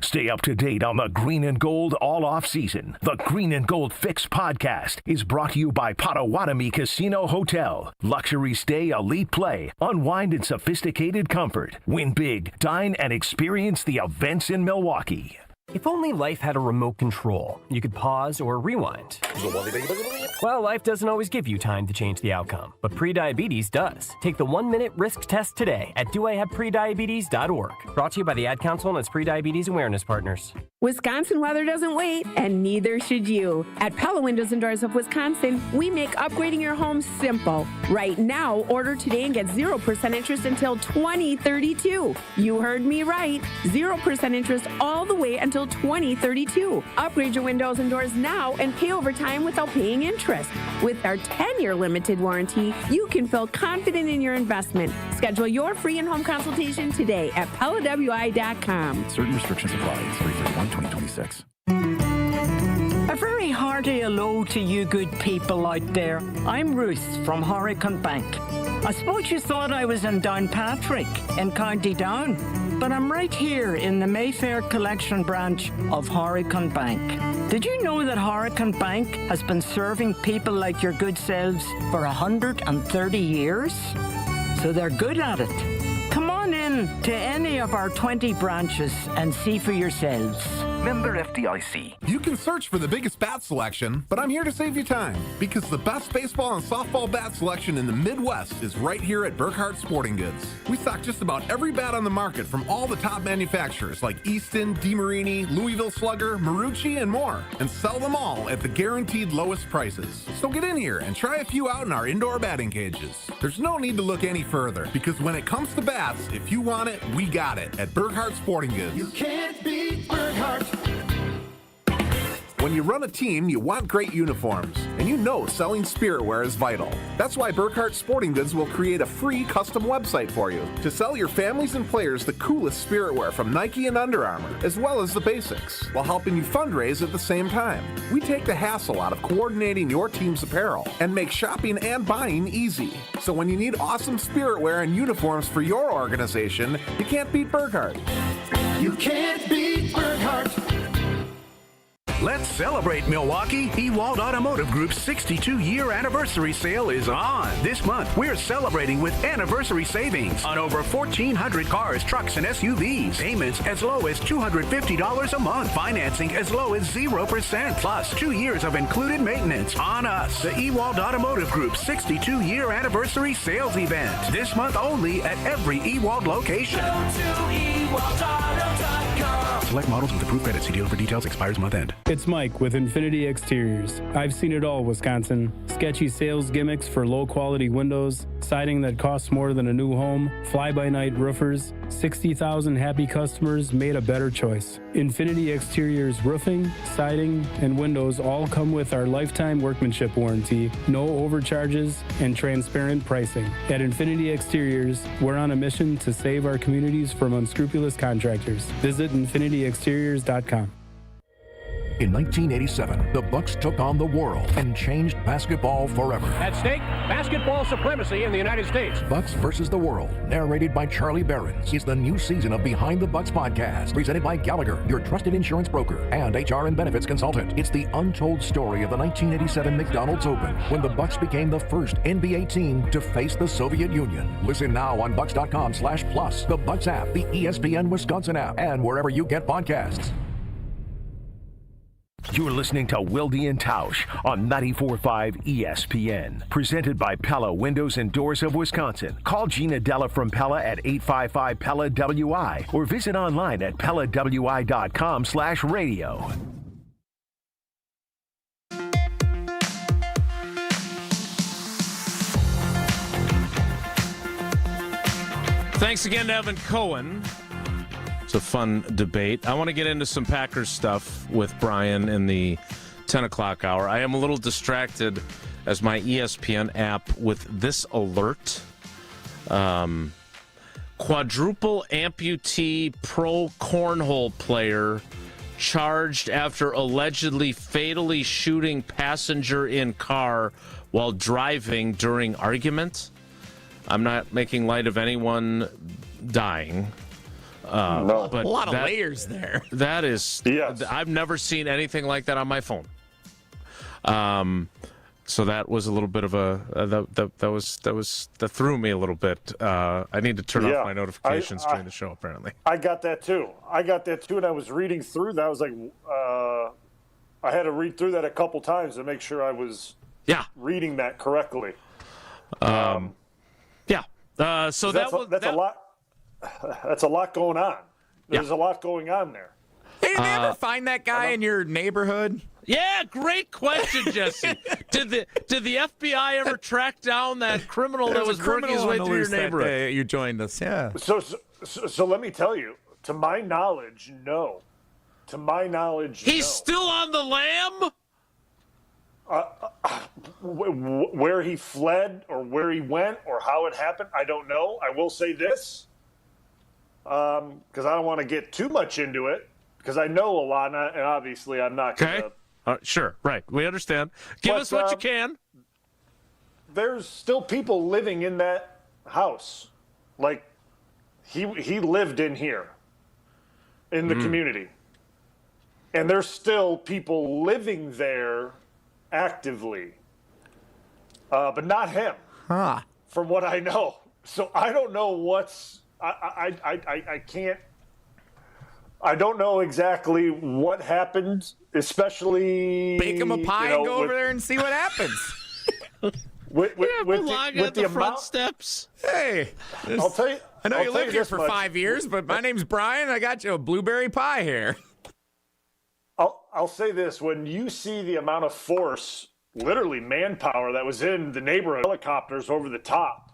Stay up to date on the Green and Gold all off season. The Green and Gold Fix podcast is brought to you by Potawatomi Casino Hotel. Luxury stay, elite play, unwind in sophisticated comfort. Win big, dine, and experience the events in Milwaukee. If only life had a remote control, you could pause or rewind. Well, life doesn't always give you time to change the outcome, but prediabetes does. Take the 1-minute risk test today at doihaveprediabetes.org. Brought to you by the Ad Council and its prediabetes awareness partners. Wisconsin weather doesn't wait, and neither should you. At Pella Windows and Doors of Wisconsin, we make upgrading your home simple. Right now, order today and get 0% interest until 2032. You heard me right. 0% interest all the way until 2032. Upgrade your windows and doors now and pay over time without paying interest. With our 10-year limited warranty, you can feel confident in your investment. Schedule your free in-home consultation today at PellaWI.com. Certain restrictions apply. 3/31/2026. A very hearty hello to you good people out there. I'm Ruth from Hurricane Bank. I suppose you thought I was in Downpatrick in County Down, but I'm right here in the Mayfair Collection branch of Hurricane Bank. Did you know that Hurricane Bank has been serving people like your good selves for 130 years? So they're good at it. Come on in to any of our 20 branches and see for yourselves. Member FDIC. You can search for the biggest bat selection, but I'm here to save you time because the best baseball and softball bat selection in the Midwest is right here at Burkhardt Sporting Goods. We stock just about every bat on the market from all the top manufacturers like Easton, DeMarini, Louisville Slugger, Marucci, and more, and sell them all at the guaranteed lowest prices. So get in here and try a few out in our indoor batting cages. There's no need to look any further because when it comes to bats, if you want it, we got it at Burkhardt Sporting Goods. You can't beat Burkhardt. When you run a team, you want great uniforms, and you know selling spiritware is vital. That's why Burkhardt Sporting Goods will create a free custom website for you to sell your families and players the coolest spiritware from Nike and Under Armour, as well as the basics, while helping you fundraise at the same time. We take the hassle out of coordinating your team's apparel and make shopping and buying easy. So when you need awesome spiritware and uniforms for your organization, you can't beat Burkhardt. You can't beat Burkhardt. Let's celebrate Milwaukee. Ewald Automotive Group's 62-year anniversary sale is on. This month, we're celebrating with anniversary savings on over 1,400 cars, trucks, and SUVs. Payments as low as $250 a month. Financing as low as 0%. Plus 2 years of included maintenance on us. The Ewald Automotive Group's 62-year anniversary sales event. This month only at every Ewald location. Go to EwaldAuto.com. select models with approved credit. See dealer for details. Expires month end. It's Mike with Infinity Exteriors. I've seen it all, Wisconsin. Sketchy sales gimmicks for low-quality windows, siding that costs more than a new home, fly-by-night roofers. 60,000 happy customers made a better choice. Infinity Exteriors roofing, siding, and windows all come with our lifetime workmanship warranty, no overcharges, and transparent pricing. At Infinity Exteriors, we're on a mission to save our communities from unscrupulous contractors. Visit infinityexteriors.com. In 1987, the Bucks took on the world and changed basketball forever. At stake, basketball supremacy in the United States. Bucks versus the World, narrated by Charlie Behrens, is the new season of Behind the Bucks podcast, presented by Gallagher, your trusted insurance broker and HR and benefits consultant. It's the untold story of the 1987 McDonald's Open, when the Bucks became the first NBA team to face the Soviet Union. Listen now on bucks.com/plus, the Bucks app, the ESPN Wisconsin app, and wherever you get podcasts. You're listening to Wilde Tausch on 94.5 ESPN. Presented by Pella Windows and Doors of Wisconsin. Call Gina Della from Pella at 855-PELLA-WI or visit online at PellaWI.com/radio. Thanks again to Evan Cohen. It's a fun debate. I want to get into some Packers stuff with Brian in the 10 o'clock hour. I am a little distracted as my ESPN app with this alert. Quadruple amputee pro cornhole player charged after allegedly fatally shooting passenger in car while driving during argument. I'm not making light of anyone dying. No. But a lot of layers there. That is, yes. I've never seen anything like that on my phone. So that was a little bit of that threw me a little bit. I need to turn off my notifications during the show. Apparently, I got that too. And I was reading through that. I was like, I had to read through that a couple times to make sure I was reading that correctly. So that's a lot. That's a lot going on. There's a lot going on there. Hey, did they ever find that guy in your neighborhood? Yeah, great question, Jesse. Did the FBI ever track down that criminal that was working his way through your neighborhood? You joined us, yeah. So let me tell you, to my knowledge, no. To my knowledge, he's still on the lam? Where he fled or where he went or how it happened, I don't know. I will say this, because I don't want to get too much into it, because I know a lot, and obviously I'm not going to. Sure, right. We understand. Give us what you can. There's still people living in that house. Like, he lived in here, in the community. And there's still people living there actively. But not him, from what I know. So I don't know what's... I can't... I don't know exactly what happened, especially... Bake him a pie and go over there and see what happens. with the front amount... steps. Hey, I'll tell you... I know you lived here for 5 years, but my name's Brian. I got you a blueberry pie here. I'll say this. When you see the amount of force, literally manpower, that was in the neighborhood, helicopters over the top,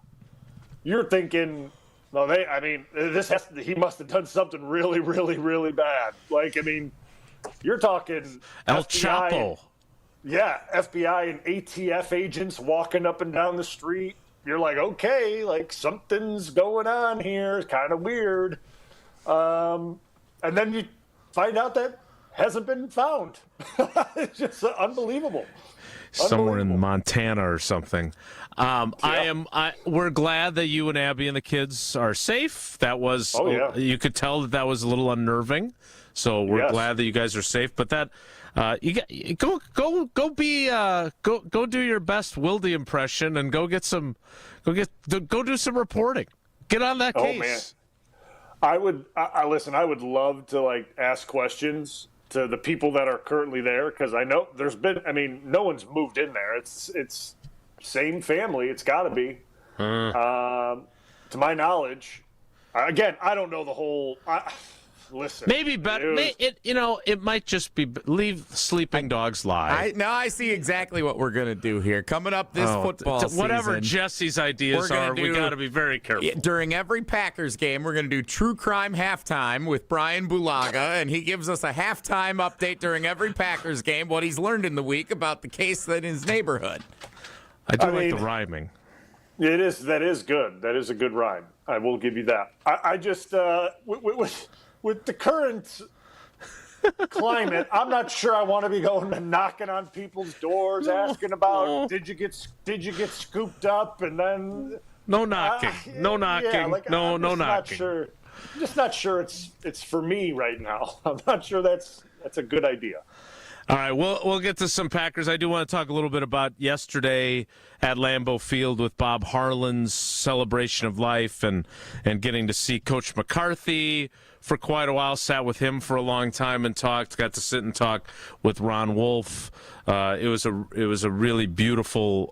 you're thinking... No, he must have done something really, really, really bad. Like, I mean, you're talking El FBI, Chapo. Yeah, FBI and ATF agents walking up and down the street. You're like, okay, like something's going on here. It's kind of weird. And then you find out that hasn't been found. It's just unbelievable. Somewhere in Montana or something. We're glad that you and Abby and the kids are safe. That was, you could tell that was a little unnerving. So we're glad that you guys are safe. But that, go do your best Wilde impression and go do some reporting. Get on that case. Man. I would love to ask questions to the people that are currently there, because I know no one's moved in there. It's same family. It's got to be. To my knowledge. Again, I don't know the whole. Listen, maybe better. It might just be leave sleeping dogs lie. I see exactly what we're going to do here. Coming up this football season. Whatever Jesse's ideas are, we got to be very careful. During every Packers game, we're going to do True Crime Halftime with Brian Bulaga, and he gives us a halftime update during every Packers game, what he's learned in the week about the case in his neighborhood. I mean, the rhyming. It is. That is good. That is a good rhyme. I will give you that. I just with the current climate, I'm not sure I want to be going and knocking on people's doors, asking about did you get scooped up, and then no knocking. I'm just not sure it's for me right now. I'm not sure that's a good idea. All right, we'll get to some Packers. I do want to talk a little bit about yesterday at Lambeau Field with Bob Harland's celebration of life and getting to see Coach McCarthy for quite a while. Sat with him for a long time and talked. Got to sit and talk with Ron Wolf. It was a really beautiful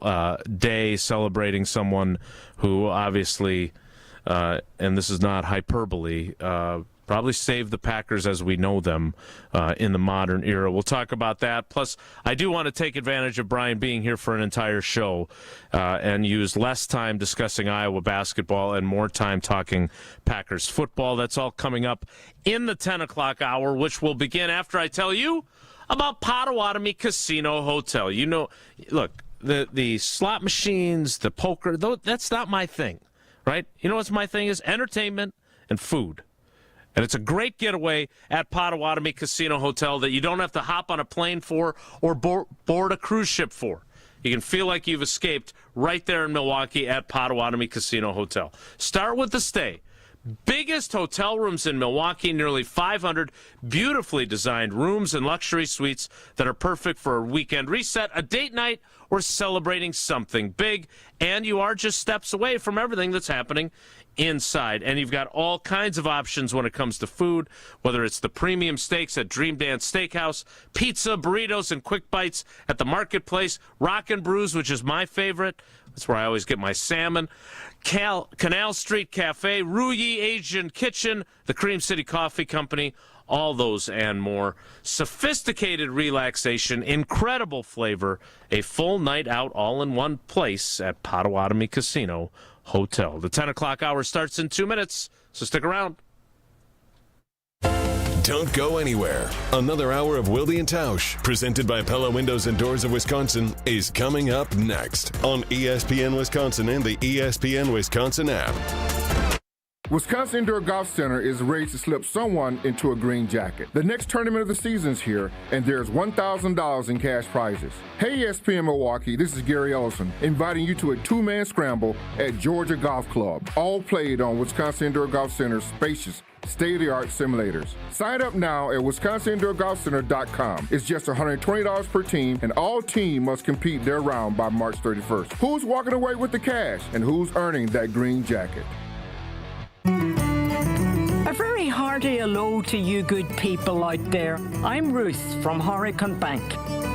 day celebrating someone who obviously, and this is not hyperbole, probably saved the Packers as we know them in the modern era. We'll talk about that. Plus, I do want to take advantage of Brian being here for an entire show and use less time discussing Iowa basketball and more time talking Packers football. That's all coming up in the 10 o'clock hour, which will begin after I tell you about Potawatomi Casino Hotel. You know, look, the slot machines, the poker, that's not my thing, right? You know what's my thing is? Entertainment and food. And it's a great getaway at Potawatomi Casino Hotel that you don't have to hop on a plane for or board a cruise ship for. You can feel like you've escaped right there in Milwaukee at Potawatomi Casino Hotel. Start with the stay. Biggest hotel rooms in Milwaukee, nearly 500 beautifully designed rooms and luxury suites that are perfect for a weekend reset, a date night, or celebrating something big. And you are just steps away from everything that's happening inside. And you've got all kinds of options when it comes to food, whether it's the premium steaks at Dream Dance Steakhouse, pizza, burritos, and quick bites at the Marketplace, Rockin' Brews, which is my favorite. That's where I always get my salmon. Canal Street Cafe, Ruyi Asian Kitchen, the Cream City Coffee Company, all those and more. Sophisticated relaxation, incredible flavor, a full night out all in one place at Potawatomi Casino Hotel. The 10 o'clock hour starts in 2 minutes, so stick around. Don't go anywhere. Another hour of Wilde and Tausch, presented by Pella Windows and Doors of Wisconsin, is coming up next on ESPN Wisconsin and the ESPN Wisconsin app. Wisconsin Indoor Golf Center is ready to slip someone into a green jacket. The next tournament of the season is here, and there's $1,000 in cash prizes. Hey ESPN Milwaukee, this is Gary Ellison, inviting you to a two-man scramble at Georgia Golf Club, all played on Wisconsin Indoor Golf Center's spacious state-of-the-art simulators. Sign up now at wisconsinindoorgolfcenter.com. It's just $120 per team, and all teams must compete their round by March 31st. Who's walking away with the cash, and who's earning that green jacket? A very hearty hello to you good people out there. I'm Ruth from Hurricane Bank.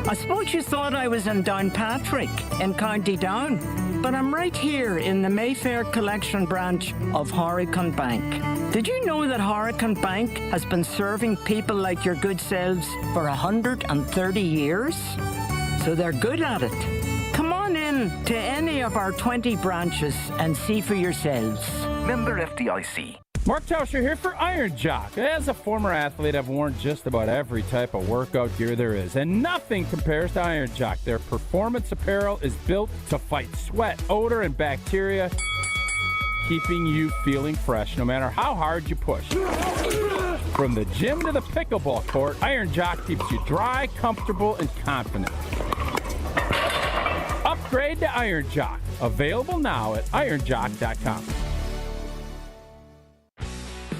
I suppose you thought I was in Downpatrick in County Down, but I'm right here in the Mayfair Collection branch of Hurricane Bank. Did you know that Hurricane Bank has been serving people like your good selves for 130 years? So they're good at it. Come on in to any of our 20 branches and see for yourselves. Member FDIC. Mark Tauscher here for Iron Jock. As a former athlete, I've worn just about every type of workout gear there is, and nothing compares to Iron Jock. Their performance apparel is built to fight sweat, odor, and bacteria, keeping you feeling fresh no matter how hard you push. From the gym to the pickleball court, Iron Jock keeps you dry, comfortable, and confident. Upgrade to Iron Jock. Available now at ironjock.com.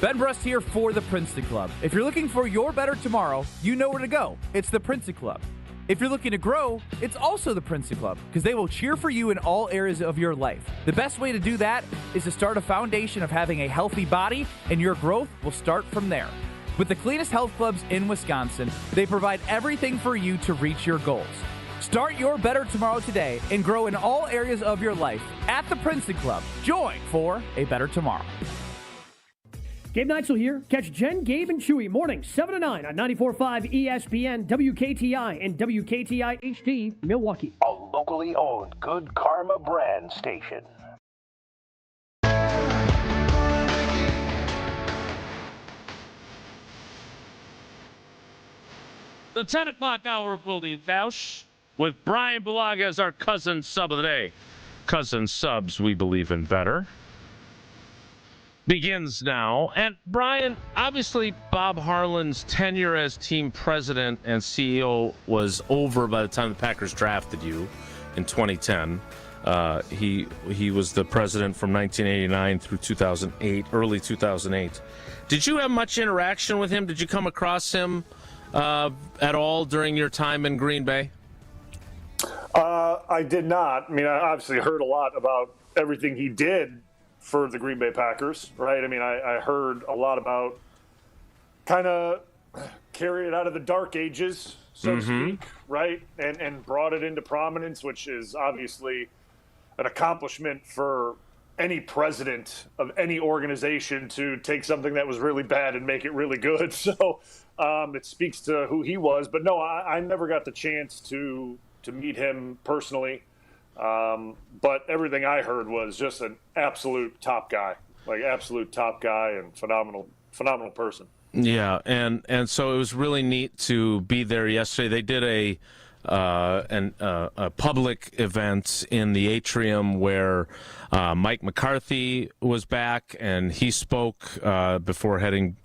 Ben Brust here for the Princeton Club. If you're looking for your better tomorrow, you know where to go. It's the Princeton Club. If you're looking to grow, it's also the Princeton Club, because they will cheer for you in all areas of your life. The best way to do that is to start a foundation of having a healthy body, and your growth will start from there. With the cleanest health clubs in Wisconsin, they provide everything for you to reach your goals. Start your better tomorrow today and grow in all areas of your life at the Princeton Club. Join for a better tomorrow. Gabe Neitzel here. Catch Jen, Gabe, and Chewy morning 7 to 9 on 94.5 ESPN, WKTI, and WKTI HD, Milwaukee. A locally owned Good Karma brand station. The 10 o'clock hour of Wilde Tausch with Brian Bulaga as our cousin sub of the day. Cousin subs, we believe in better. Begins now. And Brian, obviously Bob Harland's tenure as team president and CEO was over by the time the Packers drafted you in 2010. He was the president from 1989 through 2008, early 2008. Did you have much interaction with him? Did you come across him at all during your time in Green Bay? I did not. I mean, I obviously heard a lot about everything he did for the Green Bay Packers, right? I mean, I heard a lot about kind of carry it out of the dark ages, so to speak, right? And brought it into prominence, which is obviously an accomplishment for any president of any organization to take something that was really bad and make it really good. So it speaks to who he was. But no, I never got the chance to meet him personally. But everything I heard was just an absolute top guy, and phenomenal person. Yeah, and so it was really neat to be there yesterday. They did a public event in the atrium where Mike McCarthy was back, and he spoke before heading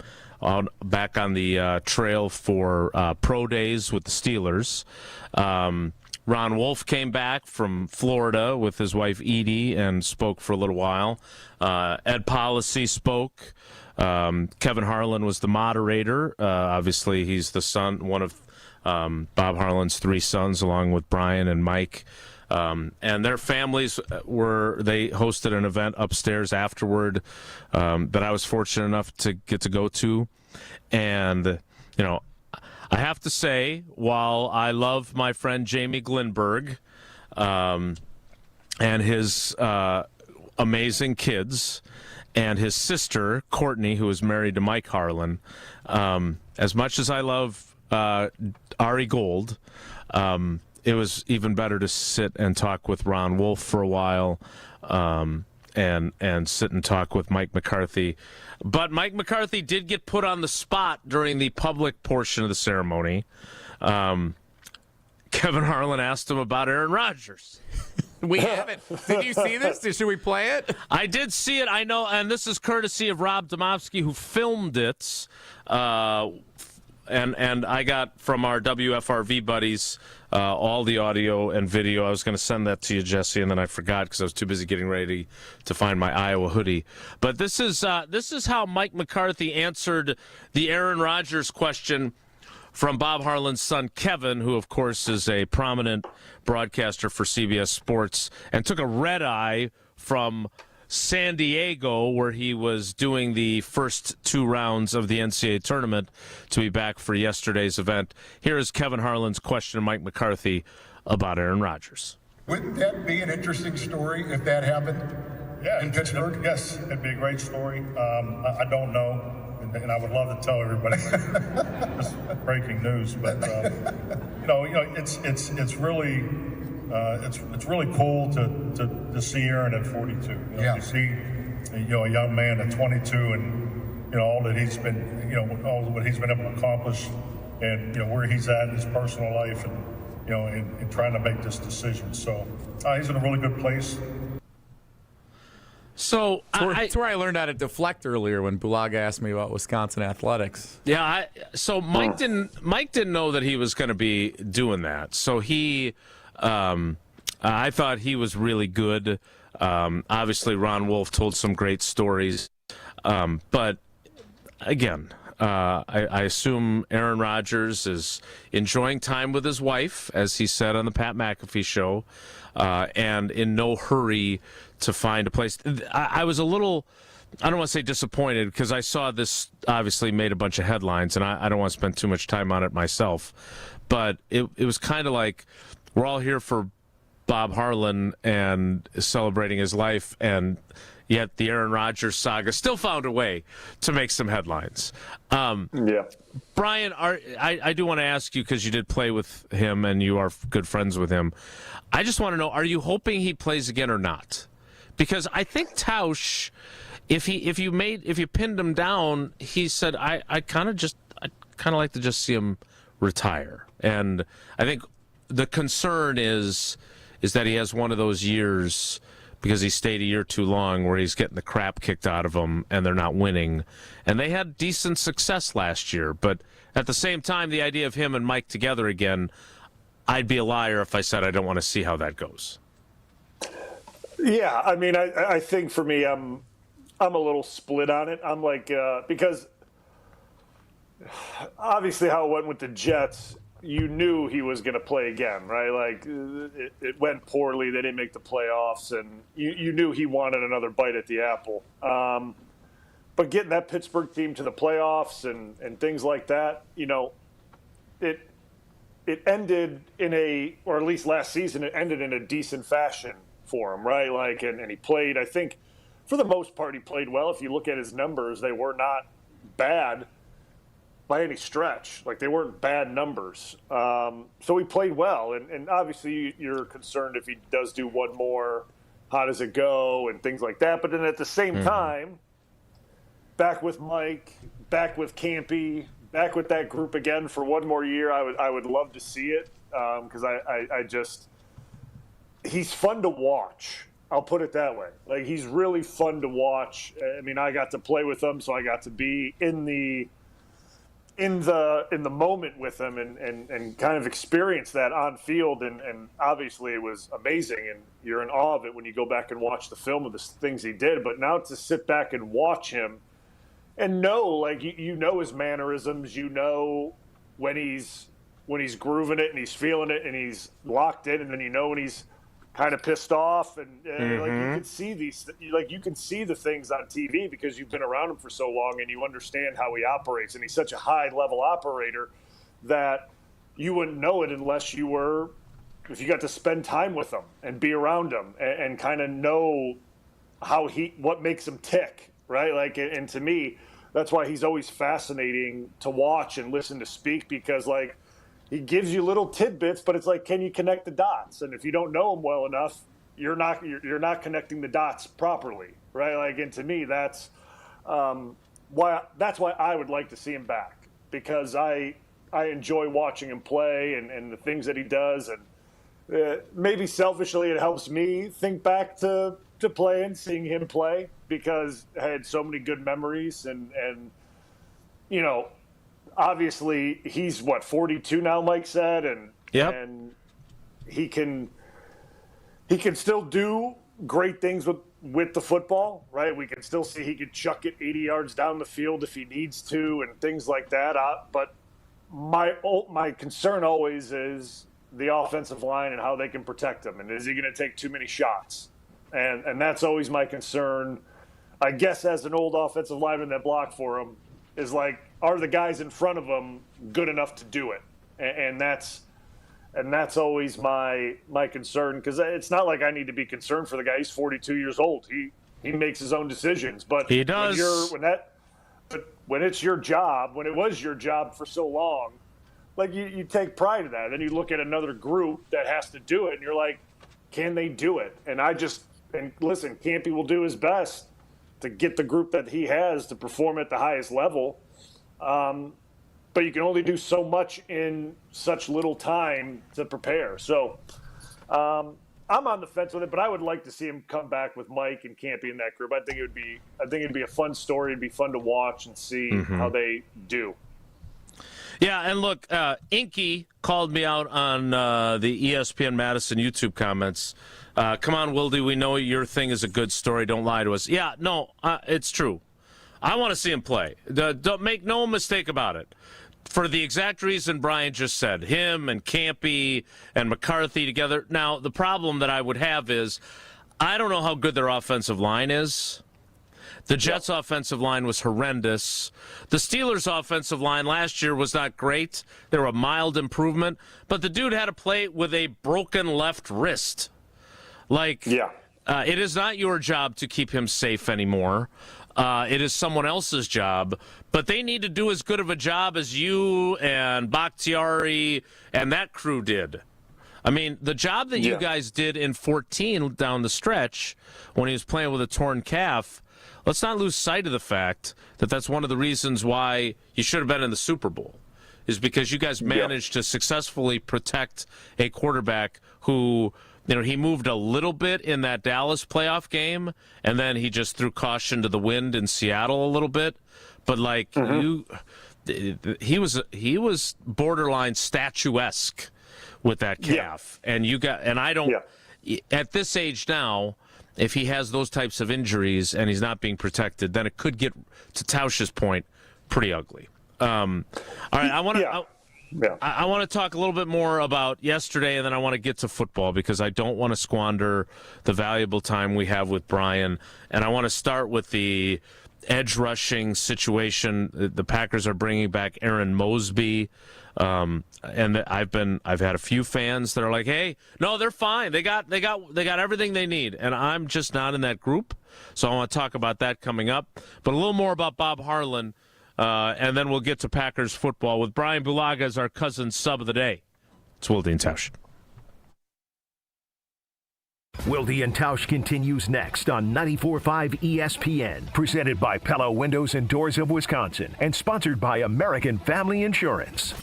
back on the trail for pro days with the Steelers. Ron Wolf came back from Florida with his wife Edie and spoke for a little while. Ed Policy spoke. Kevin Harlan was the moderator. Obviously, he's the son, one of Bob Harland's three sons, along with Brian and Mike. And their families they hosted an event upstairs afterward that I was fortunate enough to get to go to. And, I have to say, while I love my friend Jamie Glinberg and his amazing kids and his sister, Courtney, who is married to Mike Harlan, as much as I love Ari Gold, it was even better to sit and talk with Ron Wolf for a while and sit and talk with Mike McCarthy. But Mike McCarthy did get put on the spot during the public portion of the ceremony. Kevin Harlan asked him about Aaron Rodgers. We haven't. Did you see this? Should we play it? I did see it. I know, and this is courtesy of Rob Domofsky, who filmed it. And I got from our WFRV buddies all the audio and video. I was going to send that to you, Jesse, and then I forgot because I was too busy getting ready to find my Iowa hoodie. But this is how Mike McCarthy answered the Aaron Rodgers question from Bob Harland's son, Kevin, who, of course, is a prominent broadcaster for CBS Sports, and took a red eye from San Diego, where he was doing the first two rounds of the NCAA Tournament, to be back for yesterday's event. Here is Kevin Harlan's question to Mike McCarthy about Aaron Rodgers. Wouldn't that be an interesting story if that happened in Pittsburgh? Yes, it'd be a great story. I don't know, and I would love to tell everybody. It's breaking news, but it's really. It's really cool to see Aaron at 42. You see, a young man at 22, and all that he's been, all what he's been able to accomplish, and where he's at in his personal life, and in trying to make this decision. So he's in a really good place. So that's where I learned how to deflect earlier when Bulaga asked me about Wisconsin athletics. Yeah, Mike didn't know that he was going to be doing that. So he. I thought he was really good. Obviously, Ron Wolf told some great stories. But, again, I assume Aaron Rodgers is enjoying time with his wife, as he said on the Pat McAfee show, and in no hurry to find a place. I was a little, I don't want to say disappointed, because I saw this obviously made a bunch of headlines, and I don't want to spend too much time on it myself. But it was kind of like, we're all here for Bob Harlan and celebrating his life, and Yet the Aaron Rodgers saga still found a way to make some headlines. Brian, I do want to ask you, because you did play with him and you are good friends with him. I just want to know, are you hoping he plays again or not? Because I think Tausch, if you pinned him down, he said, I kind of like to just see him retire. And I think the concern is that he has one of those years, because he stayed a year too long, where he's getting the crap kicked out of him and they're not winning. And they had decent success last year. But at the same time, the idea of him and Mike together again, I'd be a liar if I said I don't want to see how that goes. Yeah, I mean, I think for me, I'm a little split on it. I'm like, because obviously how it went with the Jets, you knew he was going to play again, right? Like, it went poorly. They didn't make the playoffs, and you knew he wanted another bite at the apple. But getting that Pittsburgh team to the playoffs and things like that, it ended or at least last season, it ended in a decent fashion for him, right? Like, and he played, I think, for the most part, he played well. If you look at his numbers, they were not bad by any stretch. Like, they weren't bad numbers. So he played well. And obviously you're concerned if he does do one more, how does it go and things like that. But then at the same time, back with Mike, back with Campy, back with that group again for one more year, I would love to see it, because I just – he's fun to watch. I'll put it that way. Like, he's really fun to watch. I mean, I got to play with him, so I got to be in the moment with him and kind of experience that on field, and obviously it was amazing, and you're in awe of it when you go back and watch the film of the things he did. But now to sit back and watch him and know, like, you know his mannerisms, you know when he's grooving it and he's feeling it and he's locked in, and then you know when he's kind of pissed off, and like, you can see you can see the things on TV because you've been around him for so long and you understand how he operates, and he's such a high level operator that you wouldn't know it unless you got to spend time with him and be around him and kind of know what makes him tick, right? Like, and to me, that's why he's always fascinating to watch and listen to speak, because, like, he gives you little tidbits, but it's like, can you connect the dots? And if you don't know him well enough, you're not connecting the dots properly, right? Like, and to me, that's why I would like to see him back, because I enjoy watching him play and the things that he does, and maybe selfishly it helps me think back to playing, seeing him play, because I had so many good memories, and obviously he's 42 now, Mike said, and he can still do great things with the football, right? We can still see he could chuck it 80 yards down the field if he needs to and things like that. But my concern always is the offensive line and how they can protect him, and is he going to take too many shots? And that's always my concern, I guess, as an old offensive lineman that blocked for him, is like, are the guys in front of him good enough to do it? And that's always my concern, because it's not like I need to be concerned for the guy. He's 42 years old. He makes his own decisions. But he does. When it's your job, when it was your job for so long, like, you take pride in that. Then you look at another group that has to do it, and you're like, can they do it? And listen, Campy will do his best to get the group that he has to perform at the highest level. But you can only do so much in such little time to prepare. So I'm on the fence with it, but I would like to see him come back with Mike and Campy in that group. I think it'd be a fun story. It'd be fun to watch and see how they do. Yeah, and look, Inky called me out on the ESPN Madison YouTube comments. Come on, Wilde, we know your thing is a good story. Don't lie to us. Yeah, no, it's true. I want to see him play. Don't make no mistake about it. For the exact reason Brian just said, him and Campy and McCarthy together. Now, the problem that I would have is I don't know how good their offensive line is. The Jets' offensive line was horrendous. The Steelers' offensive line last year was not great. They were a mild improvement. But the dude had to play with a broken left wrist. Like, It is not your job to keep him safe anymore. It is someone else's job, but they need to do as good of a job as you and Bakhtiari and that crew did. I mean, the job that you guys did in 14 down the stretch when he was playing with a torn calf, let's not lose sight of the fact that that's one of the reasons why you should have been in the Super Bowl, is because you guys managed to successfully protect a quarterback who, he moved a little bit in that Dallas playoff game, and then he just threw caution to the wind in Seattle a little bit. But, he was borderline statuesque with that calf. And at this age now, if he has those types of injuries and he's not being protected, then it could get, to Tausch's point, pretty ugly. All right, I want to talk a little bit more about yesterday, and then I want to get to football because I don't want to squander the valuable time we have with Brian. And I want to start with the edge rushing situation. The Packers are bringing back Aaron Mosby. And I've had a few fans that are like, "Hey, no, they're fine. They got everything they need." And I'm just not in that group. So I want to talk about that coming up. But a little more about Bob Harland, and then we'll get to Packers football with Brian Bulaga as our cousin sub of the day. It's Wilde Tausch. Wilde and Tausch continues next on 94.5 ESPN, presented by Pella Windows and Doors of Wisconsin, and sponsored by American Family Insurance.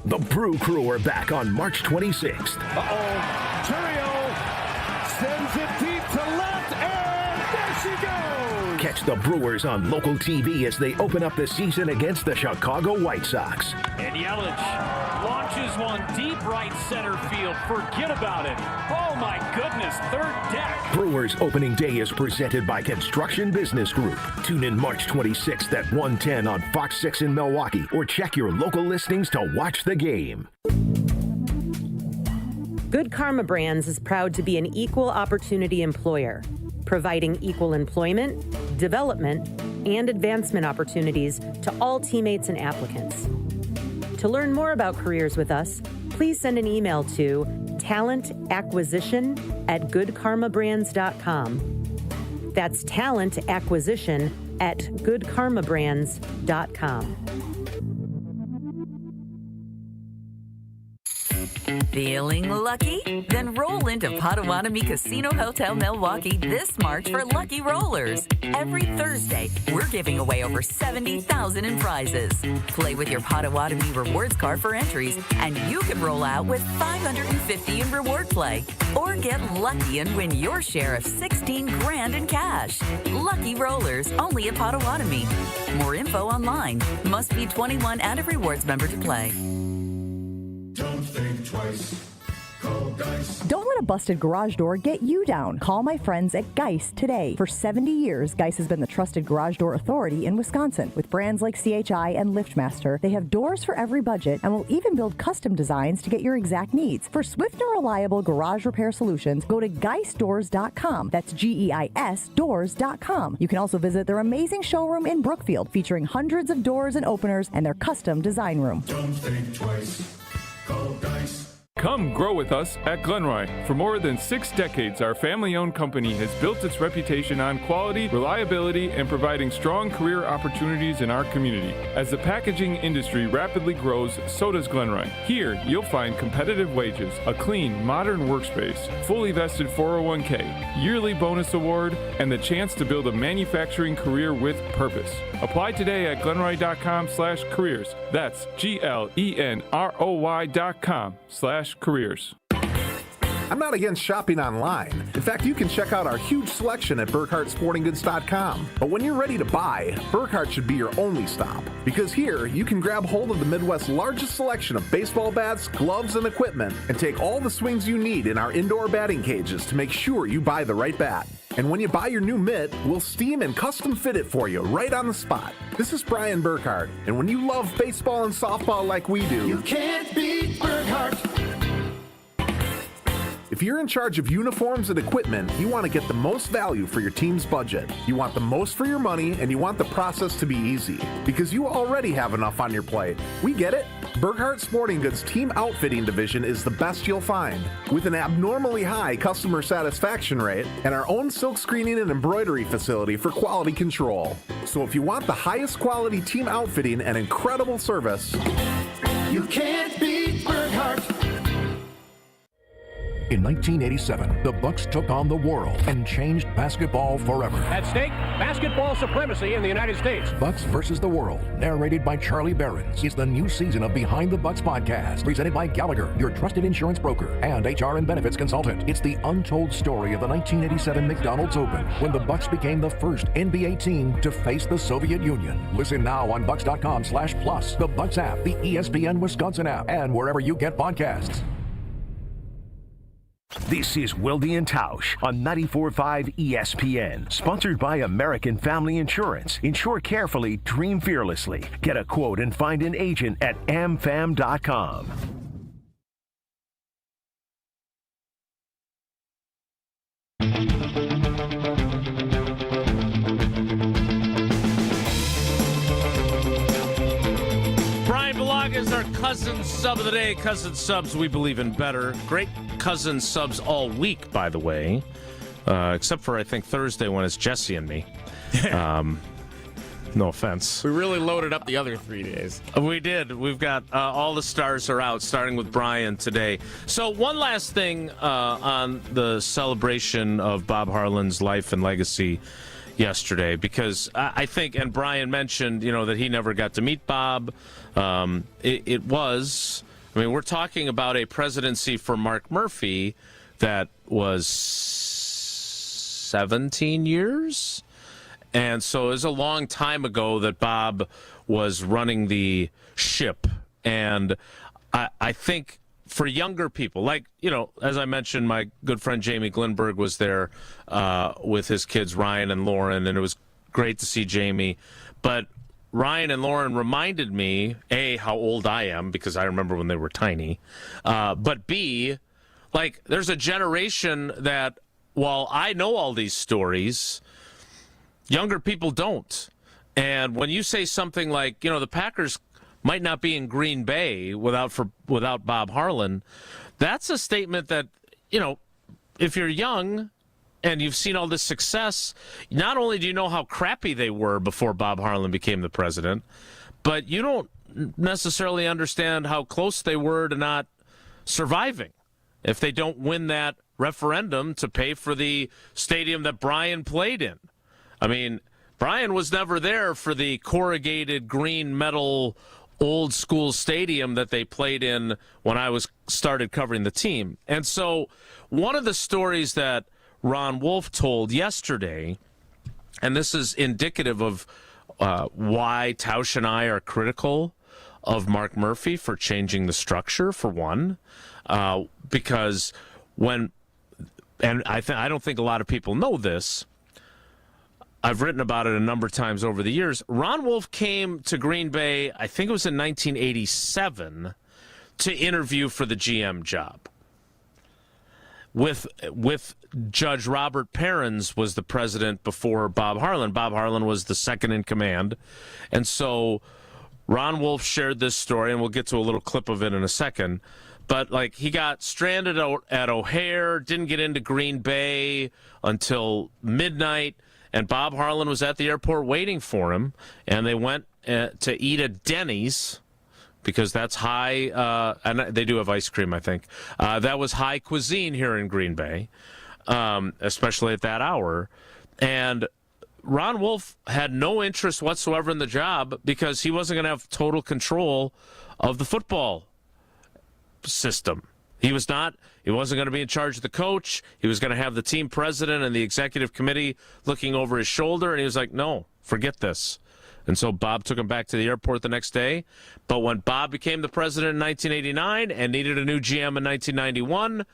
The Brew Crew are back on March 26th. Churio sends it deep to left, and there she goes! Catch the Brewers on local TV as they open up the season against the Chicago White Sox. And Yelich launches one deep right center field. Forget about it. Oh my goodness, third deck. Brewers opening day is presented by Construction Business Group. Tune in March 26th at 1:10 on Fox 6 in Milwaukee, or check your local listings to watch the game. Good Karma Brands is proud to be an equal opportunity employer, providing equal employment, development, and advancement opportunities to all teammates and applicants. To learn more about careers with us, please send an email to talentacquisition@goodkarmabrands.com. That's talentacquisition@goodkarmabrands.com. Feeling lucky? Then roll into Potawatomi Casino Hotel Milwaukee this March for Lucky Rollers. Every Thursday, we're giving away over $70,000 in prizes. Play with your Potawatomi rewards card for entries, and you can roll out with $550 in reward play. Or get lucky and win your share of $16 grand in cash. Lucky Rollers, only at Potawatomi. More info online. Must be 21 and a rewards member to play. Don't think twice. Call Geist. Don't let a busted garage door get you down. Call my friends at Geist today. For 70 years, Geist has been the trusted garage door authority in Wisconsin. With brands like CHI and LiftMaster, they have doors for every budget and will even build custom designs to get your exact needs. For swift and reliable garage repair solutions, go to geistdoors.com. That's GEIS doors.com. You can also visit their amazing showroom in Brookfield, featuring hundreds of doors and openers and their custom design room. Don't think twice. Call Geist. Come grow with us at Glenroy. For more than 6 decades, our family-owned company has built its reputation on quality, reliability, and providing strong career opportunities in our community. As the packaging industry rapidly grows, so does Glenroy. Here, you'll find competitive wages, a clean, modern workspace, fully vested 401k, yearly bonus award, and the chance to build a manufacturing career with purpose. Apply today at glenroy.com/careers. That's GLENROY.com/careers. I'm not against shopping online. In fact, you can check out our huge selection at BurkhartSportingGoods.com. But when you're ready to buy, Burkhart should be your only stop. Because here, you can grab hold of the Midwest's largest selection of baseball bats, gloves, and equipment, and take all the swings you need in our indoor batting cages to make sure you buy the right bat. And when you buy your new mitt, we'll steam and custom fit it for you right on the spot. This is Brian Burkhart, and when you love baseball and softball like we do, You can't beat Burkhart. If If you're in charge of uniforms and equipment, you want to get the most value for your team's budget. You want the most for your money, and you want the process to be easy. Because you already have enough on your plate. We get it. Burkhart Sporting Goods Team Outfitting Division is the best you'll find. With an abnormally high customer satisfaction rate and our own silk screening and embroidery facility for quality control. So if you want the highest quality team outfitting and incredible service, you can't beat Burkhart. In 1987, the Bucks took on the world and changed basketball forever. At stake, basketball supremacy in the United States. Bucks versus the World, narrated by Charlie Behrens, is the new season of Behind the Bucks podcast, presented by Gallagher, your trusted insurance broker and HR and benefits consultant. It's the untold story of the 1987 McDonald's Open, when the Bucks became the first NBA team to face the Soviet Union. Listen now on Bucks.com/plus, the Bucks app, the ESPN Wisconsin app, and wherever you get podcasts. This is Wilde Tausch on 94.5 ESPN. Sponsored by American Family Insurance. Insure carefully, dream fearlessly. Get a quote and find an agent at amfam.com. Bulaga is our cousin sub of the day. Cousin subs, we believe in better. Great cousin subs all week, by the way. Except for, I think, Thursday when it's Jesse and me. No offense. We really loaded up the other 3 days. We did. We've got all the stars are out, starting with Brian today. So one last thing on the celebration of Bob Harland's life and legacy yesterday, because I think, and Brian mentioned, that he never got to meet Bob. It was, we're talking about a presidency for Mark Murphy that was 17 years. And so it was a long time ago that Bob was running the ship. And I think for younger people, like, as I mentioned, my good friend Jamie Glenberg was there with his kids, Ryan and Lauren, and it was great to see Jamie. But Ryan and Lauren reminded me, A, how old I am, because I remember when they were tiny. But B, like, there's a generation that, while I know all these stories, younger people don't. And when you say something like, the Packers might not be in Green Bay without Bob Harland, that's a statement that, if you're young and you've seen all this success, not only do you know how crappy they were before Bob Harland became the president, but you don't necessarily understand how close they were to not surviving if they don't win that referendum to pay for the stadium that Brian played in. Brian was never there for the corrugated green metal old school stadium that they played in when I started covering the team. And so one of the stories that Ron Wolf told yesterday, and this is indicative of why Tausch and I are critical of Mark Murphy for changing the structure, for one, because I don't think a lot of people know this, I've written about it a number of times over the years. Ron Wolf came to Green Bay, I think it was in 1987, to interview for the GM job. With Judge Robert Perrins was the president before Bob Harland. Bob Harland was the second in command. And so Ron Wolf shared this story, and we'll get to a little clip of it in a second. But, he got stranded at O'Hare, didn't get into Green Bay until midnight, and Bob Harland was at the airport waiting for him, and they went to eat at Denny's, because that's high, and they do have ice cream, I think. That was high cuisine here in Green Bay, especially at that hour. And Ron Wolf had no interest whatsoever in the job because he wasn't going to have total control of the football system. He wasn't going to be in charge of the coach. He was going to have the team president and the executive committee looking over his shoulder, and he was like, no, forget this. And so Bob took him back to the airport the next day. But when Bob became the president in 1989 and needed a new GM in 1991,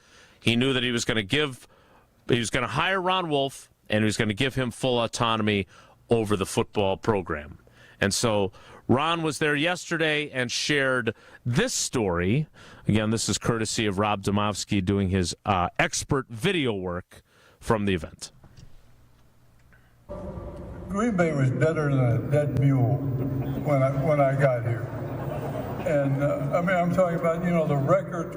he knew that he was going to hire Ron Wolf, and he was going to give him full autonomy over the football program. And so Ron was there yesterday and shared this story. Again, this is courtesy of Rob Domofsky doing his expert video work from the event. Green Bay was better than a dead mule when I got here. And, I'm talking about, the record,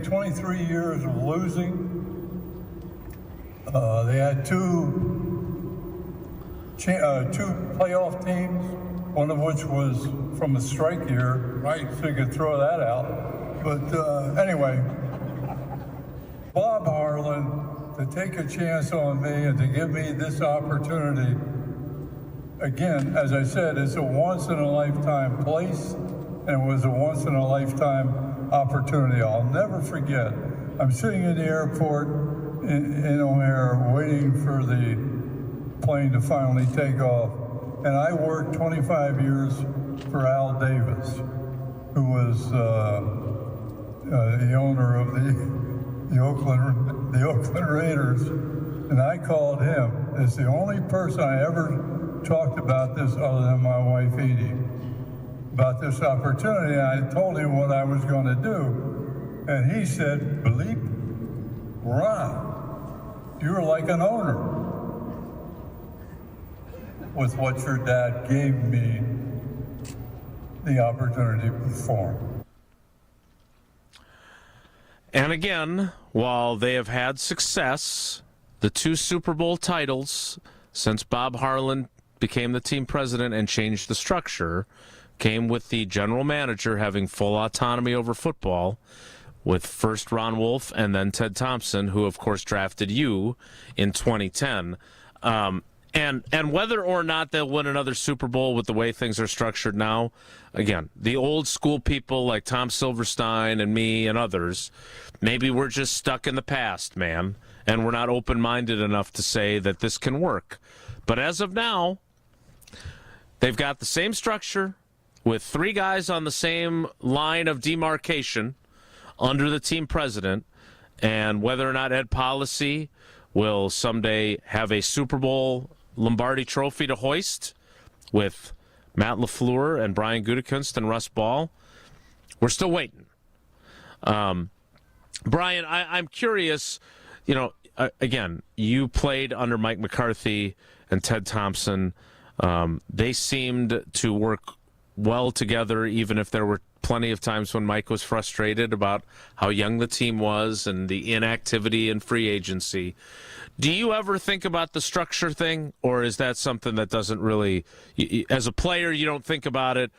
23 years of losing. They had two playoff teams, one of which was from a strike year, right? So you could throw that out. But anyway, Bob Harland, to take a chance on me and to give me this opportunity, again, as I said, it's a once-in-a-lifetime place, and it was a once-in-a-lifetime opportunity. I'll never forget. I'm sitting in the airport in O'Hare waiting for the plane to finally take off, and I worked 25 years for Al Davis, who was the owner of the Oakland Raiders, and I called him. It's the only person I ever talked about this other than my wife Edie, about this opportunity. I told him what I was going to do, and he said, "Bleep, Ron, you're like an owner with what your dad gave me the opportunity to perform." And again, while they have had success, the 2 Super Bowl titles since Bob Harland became the team president and changed the structure came with the general manager having full autonomy over football, with first Ron Wolf and then Ted Thompson, who of course drafted you in 2010. And whether or not they'll win another Super Bowl with the way things are structured now, again, the old school people like Tom Silverstein and me and others, maybe we're just stuck in the past, man, and we're not open-minded enough to say that this can work. But as of now, they've got the same structure with 3 guys on the same line of demarcation under the team president, and whether or not Ed Policy will someday have a Super Bowl Lombardi trophy to hoist with Matt LaFleur and Brian Gutekunst and Russ Ball, we're still waiting. Brian, I'm curious, again, you played under Mike McCarthy and Ted Thompson. They seemed to work well together, even if there were plenty of times when Mike was frustrated about how young the team was and the inactivity and free agency. Do you ever think about the structure thing, or is that something that doesn't really, as a player, you don't think about it?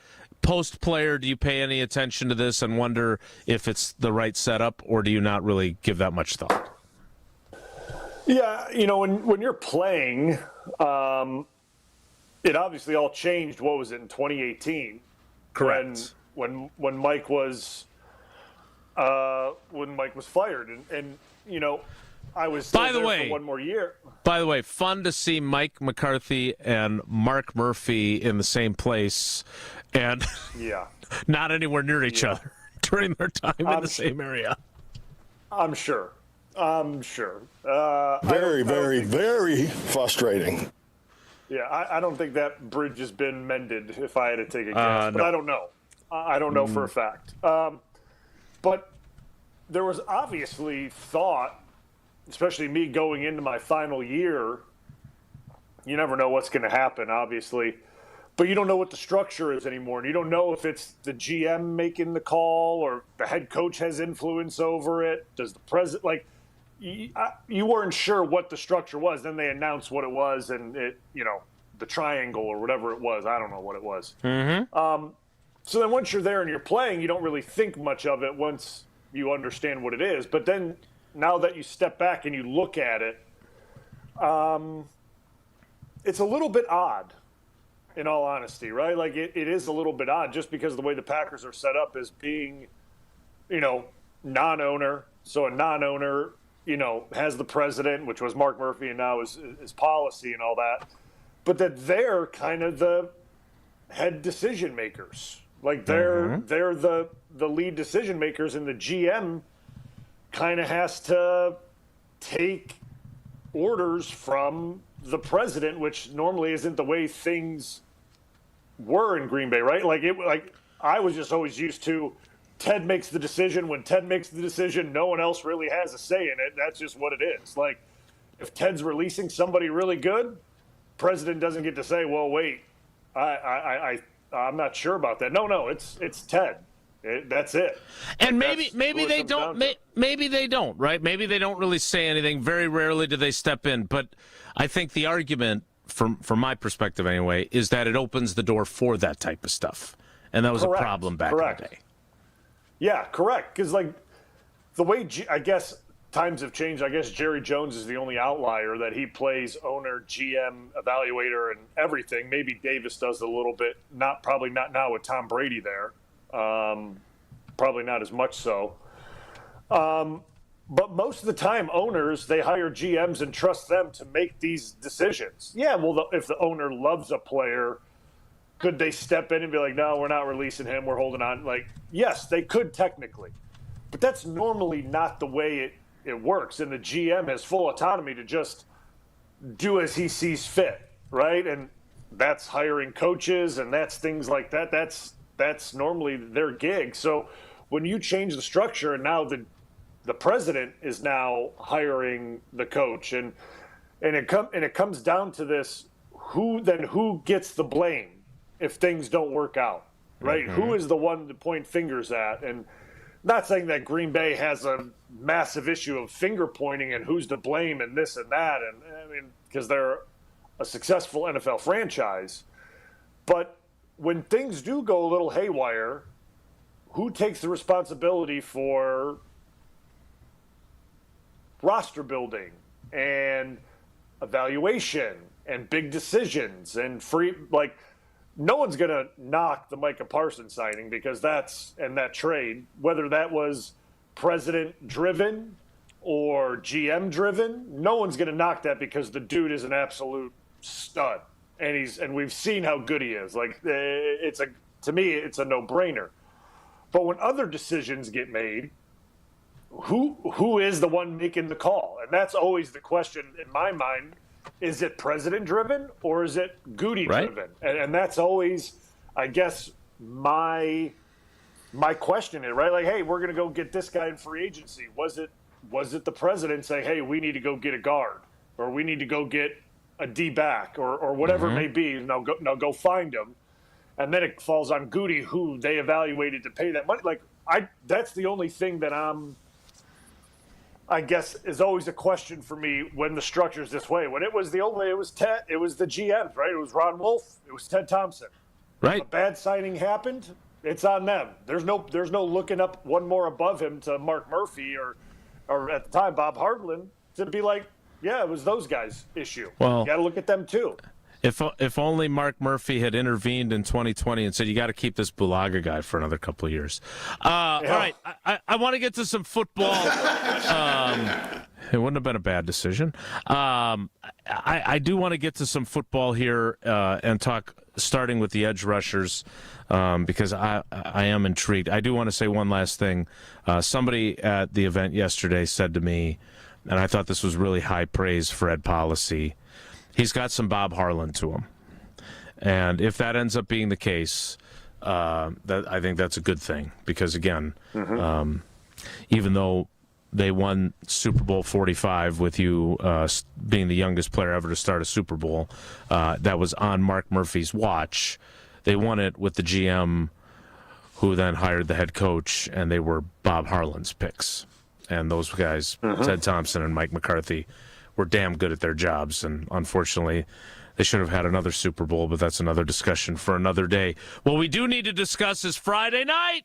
Post-player, do you pay any attention to this and wonder if it's the right setup, or do you not really give that much thought? Yeah, when you're playing, it obviously all changed. What was it, in 2018? Correct. When Mike was fired, and I was still there for one more year. By the way, fun to see Mike McCarthy and Mark Murphy in the same place, and not anywhere near each other during their time in the same area. I'm sure. Very, very frustrating. Yeah, I don't think that bridge has been mended, if I had to take a guess. But I don't know. I don't know for a fact. But there was obviously thought, especially me going into my final year, you never know what's going to happen, obviously. But you don't know what the structure is anymore. And you don't know if it's the GM making the call or the head coach has influence over it. Does the president, you weren't sure what the structure was. Then they announced what it was, and it, the triangle or whatever it was. I don't know what it was. Mm-hmm. So then once you're there and you're playing, you don't really think much of it once you understand what it is. But then now that you step back and you look at it, it's a little bit odd, in all honesty, right? Like it is a little bit odd just because of the way the Packers are set up as being, non-owner. So a non-owner, has the president, which was Mark Murphy, and now is policy and all that. But that they're kind of the head decision makers. Like they're the lead decision makers, and the GM kind of has to take orders from the president, which normally isn't the way things were in Green Bay, right? Like I was just always used to Ted makes the decision. When Ted makes the decision, no one else really has a say in it. That's just what it is. Like, if Ted's releasing somebody really good, president doesn't get to say, well, wait, I'm not sure about that. No, it's Ted. That's it. And maybe they don't. Maybe they don't, right? Maybe they don't really say anything. Very rarely do they step in. But I think the argument, from my perspective anyway, is that it opens the door for that type of stuff. And that was a problem back in the day. Yeah, correct. Because, like, the way, I guess, times have changed. I guess Jerry Jones is the only outlier that he plays owner, GM, evaluator, and everything. Maybe Davis does a little bit. Probably not now with Tom Brady there. Probably not as much so. But most of the time, owners, they hire GMs and trust them to make these decisions. Yeah, well, if the owner loves a player, could they step in and be like, no, we're not releasing him, we're holding on? Like, yes, they could technically. But that's normally not the way it works. And the GM has full autonomy to just do as he sees fit, right? And that's hiring coaches and that's things like that. That's normally their gig. So when you change the structure and now the president is now hiring the coach and it comes down to this, who gets the blame if things don't work out, right? Mm-hmm. Who is the one to point fingers at? And not saying that Green Bay has a massive issue of finger pointing and who's to blame and this and that. And I mean, because they're a successful NFL franchise. But when things do go a little haywire, who takes the responsibility for roster building and evaluation and big decisions and no one's going to knock the Micah Parsons signing because that trade, whether that was president driven or GM driven, no one's going to knock that because the dude is an absolute stud. And we've seen how good he is. Like, to me, it's a no-brainer. But when other decisions get made, who is the one making the call? And that's always the question in my mind. Is it president-driven or is it Goody-driven? Right. And that's always, I guess, my question is, right? Like, hey, we're going to go get this guy in free agency. Was it the president saying, hey, we need to go get a guard or we need to go get a D-back or whatever it may be. Now go find him. And then it falls on Goody, who they evaluated to pay that money. Like, that's the only thing that I guess is always a question for me when the structure's this way. When it was the GMs, right? It was Ron Wolf. It was Ted Thompson. Right. A bad signing happened. It's on them. There's no looking up one more above him to Mark Murphy or at the time Bob Harland to be like, yeah, it was those guys' issue. Well, you got to look at them too. If only Mark Murphy had intervened in 2020 and said, you got to keep this Bulaga guy for another couple of years. All right, I want to get to some football. It wouldn't have been a bad decision. I do want to get to some football here and talk, starting with the edge rushers, because I am intrigued. I do want to say one last thing. Somebody at the event yesterday said to me, and I thought this was really high praise for Ed Policy, he's got some Bob Harland to him. And if that ends up being the case, I think that's a good thing. Because, again, even though they won Super Bowl 45 with you being the youngest player ever to start a Super Bowl, that was on Mark Murphy's watch, they won it with the GM who then hired the head coach, and they were Bob Harland's picks. And those guys, Ted Thompson and Mike McCarthy, were damn good at their jobs. And unfortunately, they should have had another Super Bowl, but that's another discussion for another day. What we do need to discuss is Friday night.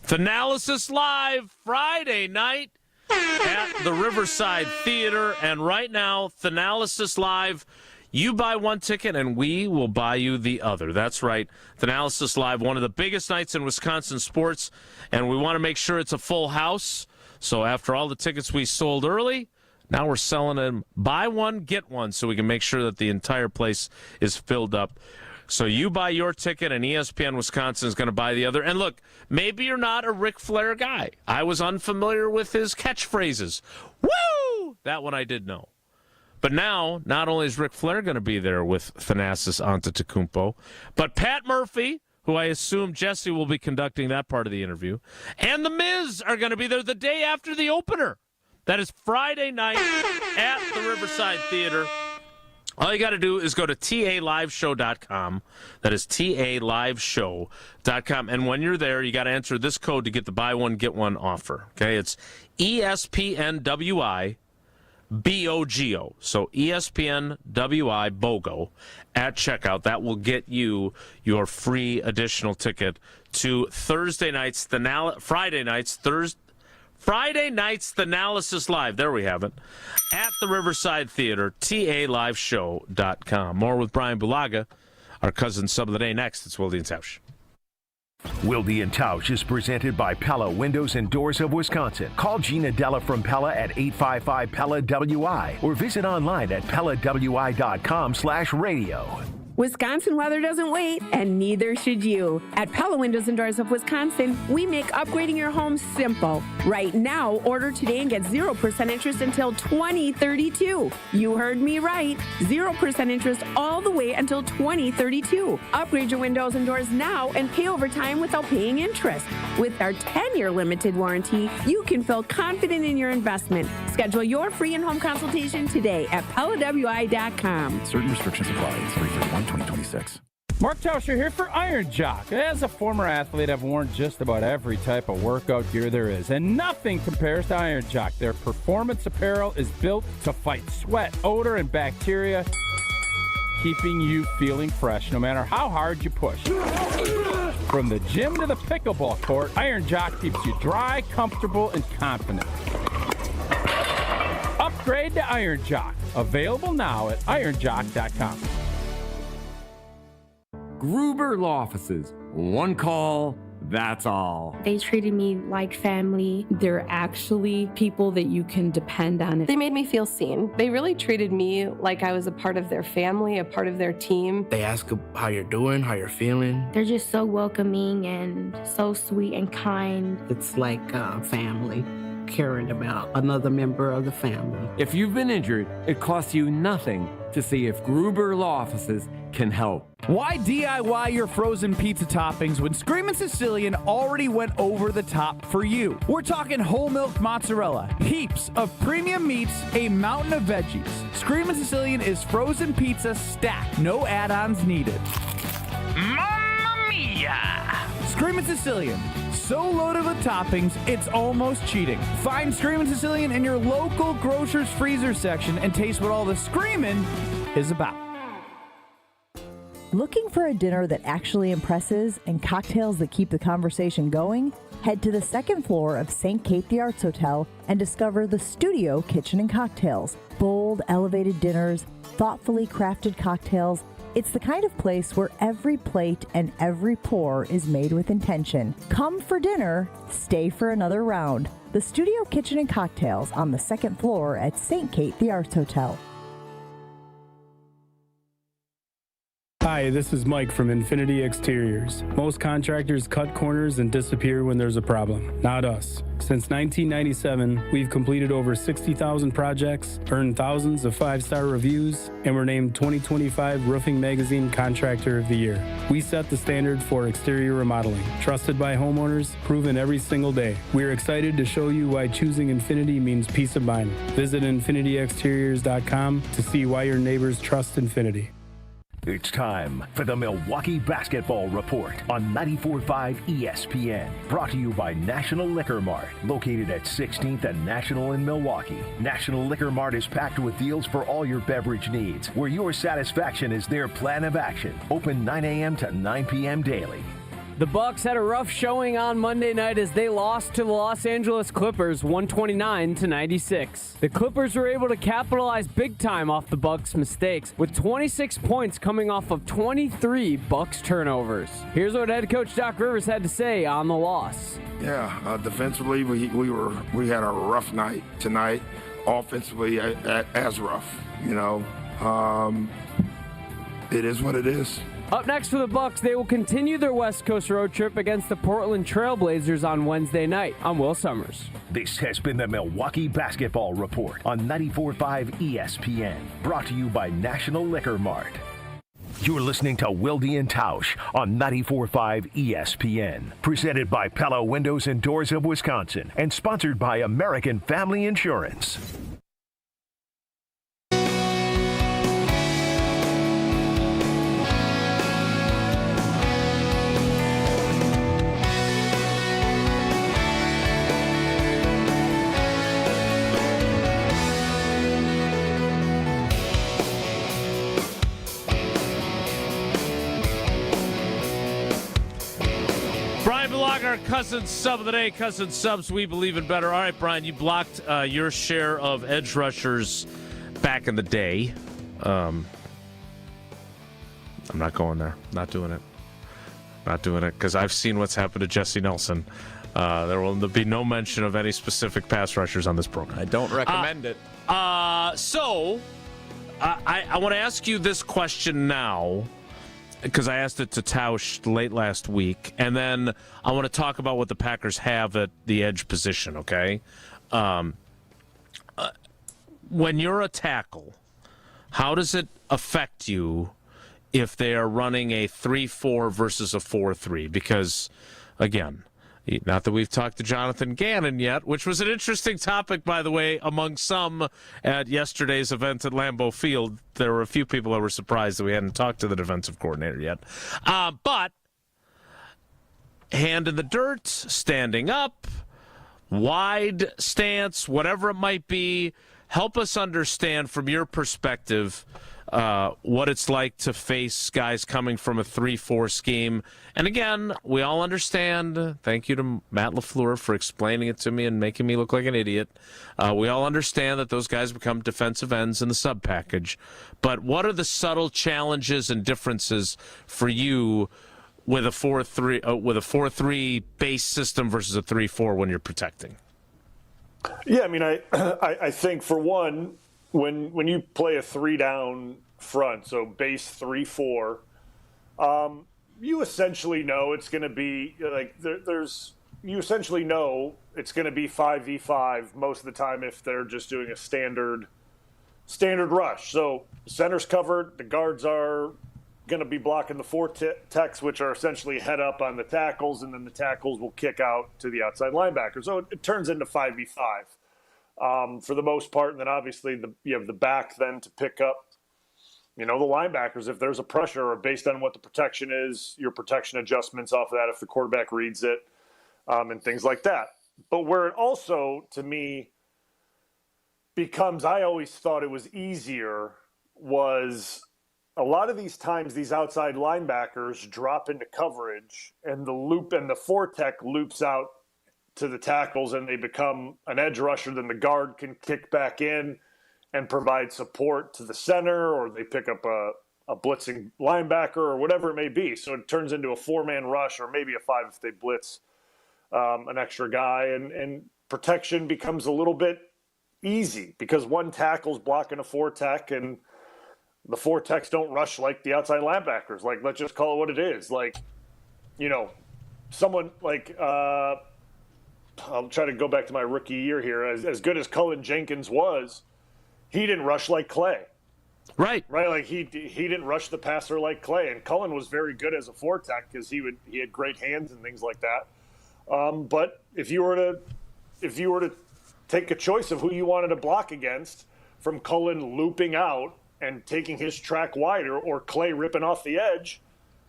Thanalysis Live, Friday night at the Riverside Theater. And right now, Thanalysis Live, you buy one ticket and we will buy you the other. That's right. Thanalysis Live, one of the biggest nights in Wisconsin sports, and we want to make sure it's a full house. So after all the tickets we sold early, now we're selling them buy one, get one, so we can make sure that the entire place is filled up. So you buy your ticket, and ESPN Wisconsin is going to buy the other. And look, maybe you're not a Ric Flair guy. I was unfamiliar with his catchphrases. Woo! That one I did know. But now, not only is Ric Flair going to be there with Thanasis Antetokounmpo, but Pat Murphy, who I assume Jesse will be conducting that part of the interview, and The Miz are going to be there the day after the opener. That is Friday night at the Riverside Theater. All you got to do is go to taliveshow.com. That is taliveshow.com. And when you're there, you got to enter this code to get the buy one, get one offer. Okay, it's ESPNWI BOGO. So ESPNWI BOGO at checkout. That will get you your free additional ticket to Friday night's Thanalysis Live. There we have it. At the Riverside Theater, taliveshow.com. More with Brian Bulaga, our cousin sub of the day. Next, it's Wilde Tausch. Wilde and Tausch is presented by Pella Windows and Doors of Wisconsin. Call Gina Della from Pella at 855-PELLA-WI or visit online at PellaWI.com/radio. Wisconsin weather doesn't wait, and neither should you. At Pella Windows and Doors of Wisconsin, we make upgrading your home simple. Right now, order today and get 0% interest until 2032. You heard me right. 0% interest all the way until 2032. Upgrade your windows and doors now and pay over time without paying interest. With our 10-year limited warranty, you can feel confident in your investment. Schedule your free in-home consultation today at PellaWI.com. Certain restrictions apply. 3/31/2026. Mark Tauscher here for Iron Jock. As a former athlete, I've worn just about every type of workout gear there is, and nothing compares to Iron Jock. Their performance apparel is built to fight sweat, odor, and bacteria, keeping you feeling fresh no matter how hard you push. From the gym to the pickleball court, Iron Jock keeps you dry, comfortable, and confident. Upgrade to Iron Jock. Available now at ironjock.com. Gruber Law Offices. One call, that's all. They treated me like family. They're actually people that you can depend on. They made me feel seen. They really treated me like I was a part of their family, a part of their team. They ask how you're doing, how you're feeling. They're just so welcoming and so sweet and kind. It's like family. Caring about another member of the family. If you've been injured, it costs you nothing to see if Gruber Law Offices can help. Why DIY your frozen pizza toppings when Screamin' Sicilian already went over the top for you? We're talking whole milk mozzarella, heaps of premium meats, a mountain of veggies. Screamin' Sicilian is frozen pizza stacked, no add-ons needed. Mamma mia! Screamin' Sicilian. So loaded with toppings, it's almost cheating. Find Screamin' Sicilian in your local grocer's freezer section and taste what all the screamin' is about. Looking for a dinner that actually impresses and cocktails that keep the conversation going? Head to the second floor of St. Kate the Arts Hotel and discover the Studio Kitchen and Cocktails. Bold, elevated dinners, thoughtfully crafted cocktails. It's the kind of place where every plate and every pour is made with intention. Come for dinner, stay for another round. The Studio Kitchen and Cocktails on the second floor at St. Kate the Arts Hotel. Hi, this is Mike from Infinity Exteriors. Most contractors cut corners and disappear when there's a problem. Not us. Since 1997, we've completed over 60,000 projects, earned thousands of 5-star reviews, and were named 2025 Roofing Magazine Contractor of the Year. We set the standard for exterior remodeling. Trusted by homeowners, proven every single day. We're excited to show you why choosing Infinity means peace of mind. Visit infinityexteriors.com to see why your neighbors trust Infinity. It's time for the Milwaukee Basketball Report on 94.5 ESPN. Brought to you by National Liquor Mart, located at 16th and National in Milwaukee. National Liquor Mart is packed with deals for all your beverage needs, where your satisfaction is their plan of action. Open 9 a.m. to 9 p.m. daily. The Bucks had a rough showing on Monday night as they lost to the Los Angeles Clippers 129-96. The Clippers were able to capitalize big time off the Bucks' mistakes with 26 points coming off of 23 Bucks turnovers. Here's what head coach Doc Rivers had to say on the loss. Yeah, defensively we had a rough night tonight. Offensively as rough, you know. It is what it is. Up next for the Bucks, they will continue their West Coast road trip against the Portland Trailblazers on Wednesday night. I'm Will Summers. This has been the Milwaukee Basketball Report on 94.5 ESPN, brought to you by National Liquor Mart. You're listening to Wilde Tausch on 94.5 ESPN, presented by Pella Windows and Doors of Wisconsin, and sponsored by American Family Insurance. Our cousin sub of the day, cousin subs, we believe in better. All right, Brian, you blocked your share of edge rushers back in the day. I'm not going there. Not doing it. Not doing it because I've seen what's happened to Jesse Nelson. There will be no mention of any specific pass rushers on this program. I don't recommend it. So I want to ask you this question now, because I asked it to Tausch late last week, and then I want to talk about what the Packers have at the edge position, okay? When you're a tackle, how does it affect you if they are running a 3-4 versus a 4-3? Because, again, not that we've talked to Jonathan Gannon yet, which was an interesting topic, by the way, among some at yesterday's event at Lambeau Field. There were a few people that were surprised that we hadn't talked to the defensive coordinator yet. But hand in the dirt, standing up, wide stance, whatever it might be, help us understand from your perspective what it's like to face guys coming from a 3-4 scheme. And again, we all understand. Thank you to Matt LaFleur for explaining it to me and making me look like an idiot. We all understand that those guys become defensive ends in the sub package. But what are the subtle challenges and differences for you with a 4-3 base system versus a 3-4 when you're protecting? Yeah, I mean, I think for one, when you play a 3-down front, so base 3-4, you essentially know it's going to be like you essentially know it's going to be 5v5 most of the time if they're just doing a standard rush. So the center's covered, the guards are going to be blocking the four techs, which are essentially head up on the tackles, and then the tackles will kick out to the outside linebacker. So it turns into 5v5 for the most part, and then obviously you have the back then to pick up, the linebackers if there's a pressure, or based on what the protection is, your protection adjustments off of that if the quarterback reads it, and things like that. But where it also, to me, becomes, I always thought it was easier, was a lot of these times these outside linebackers drop into coverage and the four tech loops out to the tackles and they become an edge rusher. Then the guard can kick back in and provide support to the center, or they pick up a blitzing linebacker or whatever it may be. So it turns into a 4-man rush, or maybe a 5 if they blitz an extra guy, and protection becomes a little bit easy because one tackle's blocking a 4 tech, and the 4 techs don't rush like the outside linebackers. Like, let's just call it what it is. Like, someone like I'll try to go back to my rookie year here. As good as Cohen Jenkins was, he didn't rush like Clay. Right. Like he didn't rush the passer like Clay, and Cohen was very good as a 4 tech because he had great hands and things like that. But if you were to take a choice of who you wanted to block against, from Cullen looping out and taking his track wider, or Clay ripping off the edge,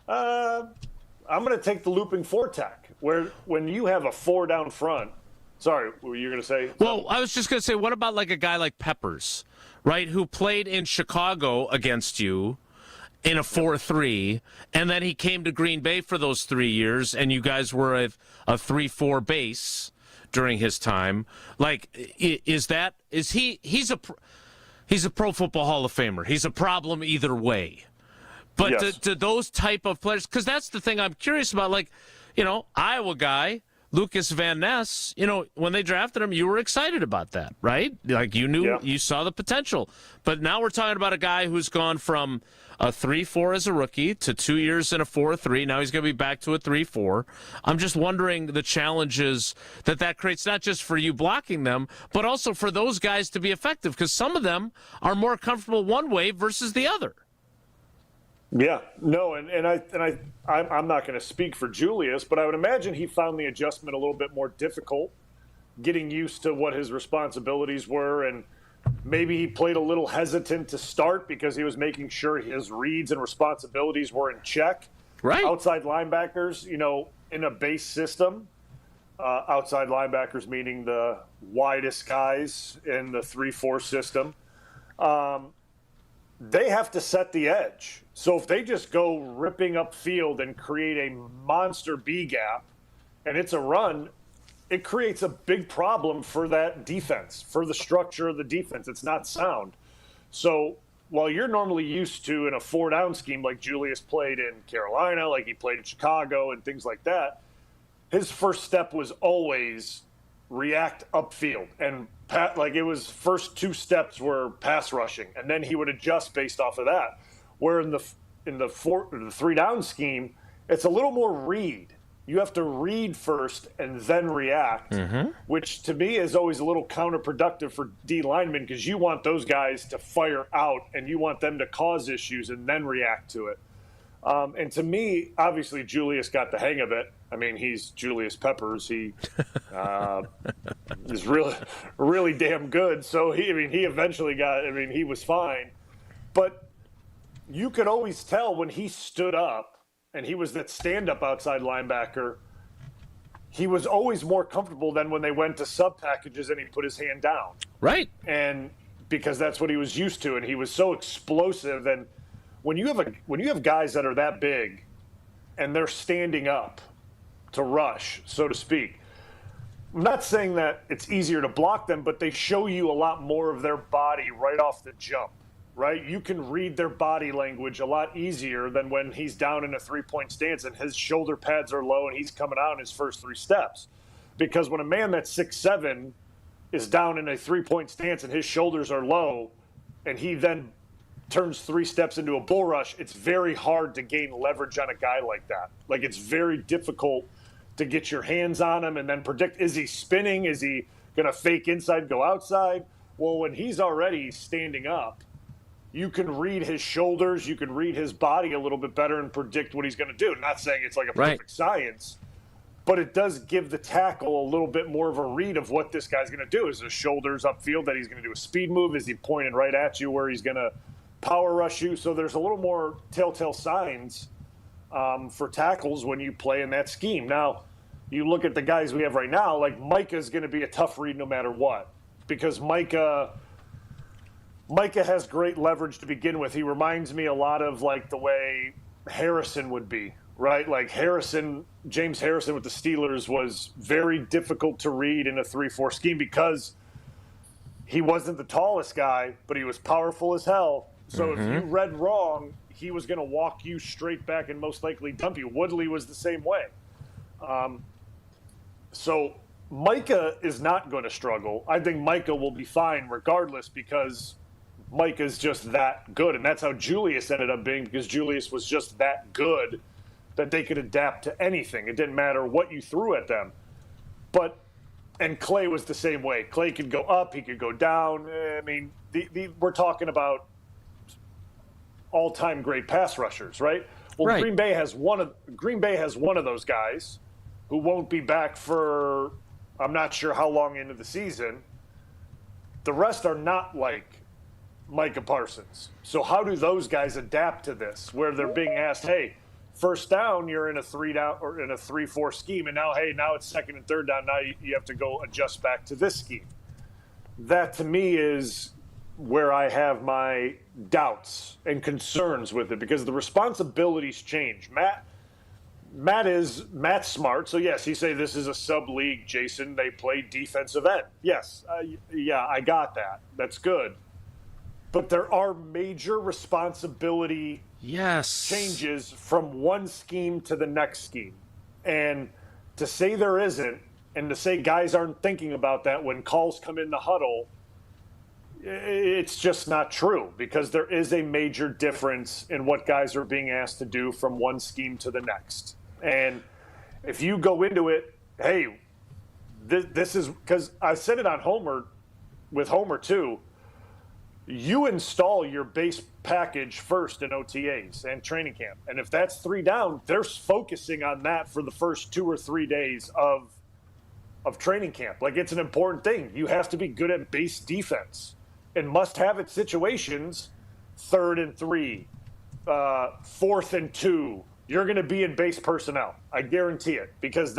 I'm going to take the looping 4 tech. Where when you have a 4 down front, sorry, what were you going to say? Well, I was just going to say, what about like a guy like Peppers, right, who played in Chicago against you in a 4-3, and then he came to Green Bay for those 3 years, and you guys were a 3-4 base during his time. Like, he's a Pro Football Hall of Famer. He's a problem either way. But yes. to those type of players, because that's the thing I'm curious about. Like, Iowa guy, Lucas Van Ness, when they drafted him, you were excited about that, right? Like you knew, you saw the potential. But now we're talking about a guy who's gone from a 3-4 as a rookie to 2 years in a 4-3. Now he's going to be back to a 3-4. I'm just wondering the challenges that creates, not just for you blocking them, but also for those guys to be effective, because some of them are more comfortable one way versus the other. Yeah, no, and I'm not going to speak for Julius, but I would imagine he found the adjustment a little bit more difficult, getting used to what his responsibilities were, and maybe he played a little hesitant to start because he was making sure his reads and responsibilities were in check. Right. Outside linebackers, in a base system, outside linebackers meaning the widest guys in the 3-4 system, they have to set the edge. So if they just go ripping upfield and create a monster B gap and it's a run, it creates a big problem for that defense, for the structure of the defense. It's not sound. So while you're normally used to in a 4-down scheme like Julius played in Carolina, like he played in Chicago and things like that, his first step was always react upfield. And it was first 2 steps were pass rushing, and then he would adjust based off of that. Where in the 3-down scheme, it's a little more read. You have to read first and then react, which to me is always a little counterproductive for D linemen, because you want those guys to fire out and you want them to cause issues and then react to it. And to me, obviously, Julius got the hang of it. I mean, he's Julius Peppers. He is really, really damn good. So he eventually he was fine. But you could always tell when he stood up and he was that stand-up outside linebacker, he was always more comfortable than when they went to sub packages and he put his hand down. Right. And because that's what he was used to, and he was so explosive. And when you have guys that are that big and they're standing up to rush, so to speak, I'm not saying that it's easier to block them, but they show you a lot more of their body right off the jump, right? You can read their body language a lot easier than when he's down in a 3-point stance and his shoulder pads are low and he's coming out in his first 3 steps. Because when a man that's 6'7" is down in a 3-point stance and his shoulders are low and he then turns 3 steps into a bull rush, it's very hard to gain leverage on a guy like that. Like, it's very difficult to get your hands on him and then predict, is he spinning? Is he going to fake inside, go outside? Well, when he's already standing up, you can read his shoulders, you can read his body a little bit better and predict what he's going to do. Not saying it's like a perfect science, but it does give the tackle a little bit more of a read of what this guy's going to do. Is his shoulders upfield that he's going to do a speed move? Is he pointing right at you where he's going to power rush you? So there's a little more telltale signs for tackles when you play in that scheme. Now, you look at the guys we have right now, like Micah's going to be a tough read no matter what, because Micah has great leverage to begin with. He reminds me a lot of like the way Harrison would be, right? Like James Harrison with the Steelers was very difficult to read in a 3-4 scheme because he wasn't the tallest guy, but he was powerful as hell. So if you read wrong, he was going to walk you straight back and most likely dump you. Woodley was the same way. So Micah is not going to struggle. I think Micah will be fine regardless, because Micah's just that good. And that's how Julius ended up being, because Julius was just that good that they could adapt to anything. It didn't matter what you threw at them. And Clay was the same way. Clay could go up, he could go down. I mean, we're talking about all-time great pass rushers, right? Well, right. Green Bay has one of those guys who won't be back for, I'm not sure how long into the season. The rest are not like Micah Parsons. So how do those guys adapt to this, where they're being asked, hey, first down, you're in a 3-down or in a 3-4 scheme, and now it's second and third down. Now you have to go adjust back to this scheme. That to me is where I have my doubts and concerns with it, because the responsibilities change. Matt's smart, so yes, he say this is a sub-league, Jason. They play defensive end. Yes, I got that. That's good. But there are major responsibility changes from one scheme to the next scheme. And to say there isn't, and to say guys aren't thinking about that when calls come in the huddle, it's just not true, because there is a major difference in what guys are being asked to do from one scheme to the next. And if you go into it, hey, this is, because I said it on Homer, with Homer too, you install your base package first in OTAs and training camp. And if that's 3 down, they're focusing on that for the first 2 or 3 days of training camp. Like, it's an important thing. You have to be good at base defense and must-have-it situations, 3rd and 3, 4th and 2. You're going to be in base personnel. I guarantee it, because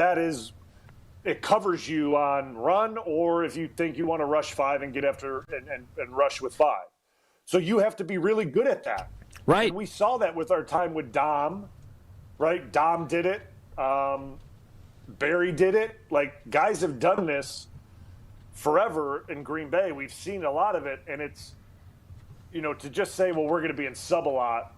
it covers you on run, or if you think you want to rush 5 and get after and rush with 5. So you have to be really good at that. Right. And we saw that with our time with Dom, right? Dom did it. Barry did it. Like, guys have done this forever in Green Bay. We've seen a lot of it, and it's, to just say, well, we're going to be in sub a lot.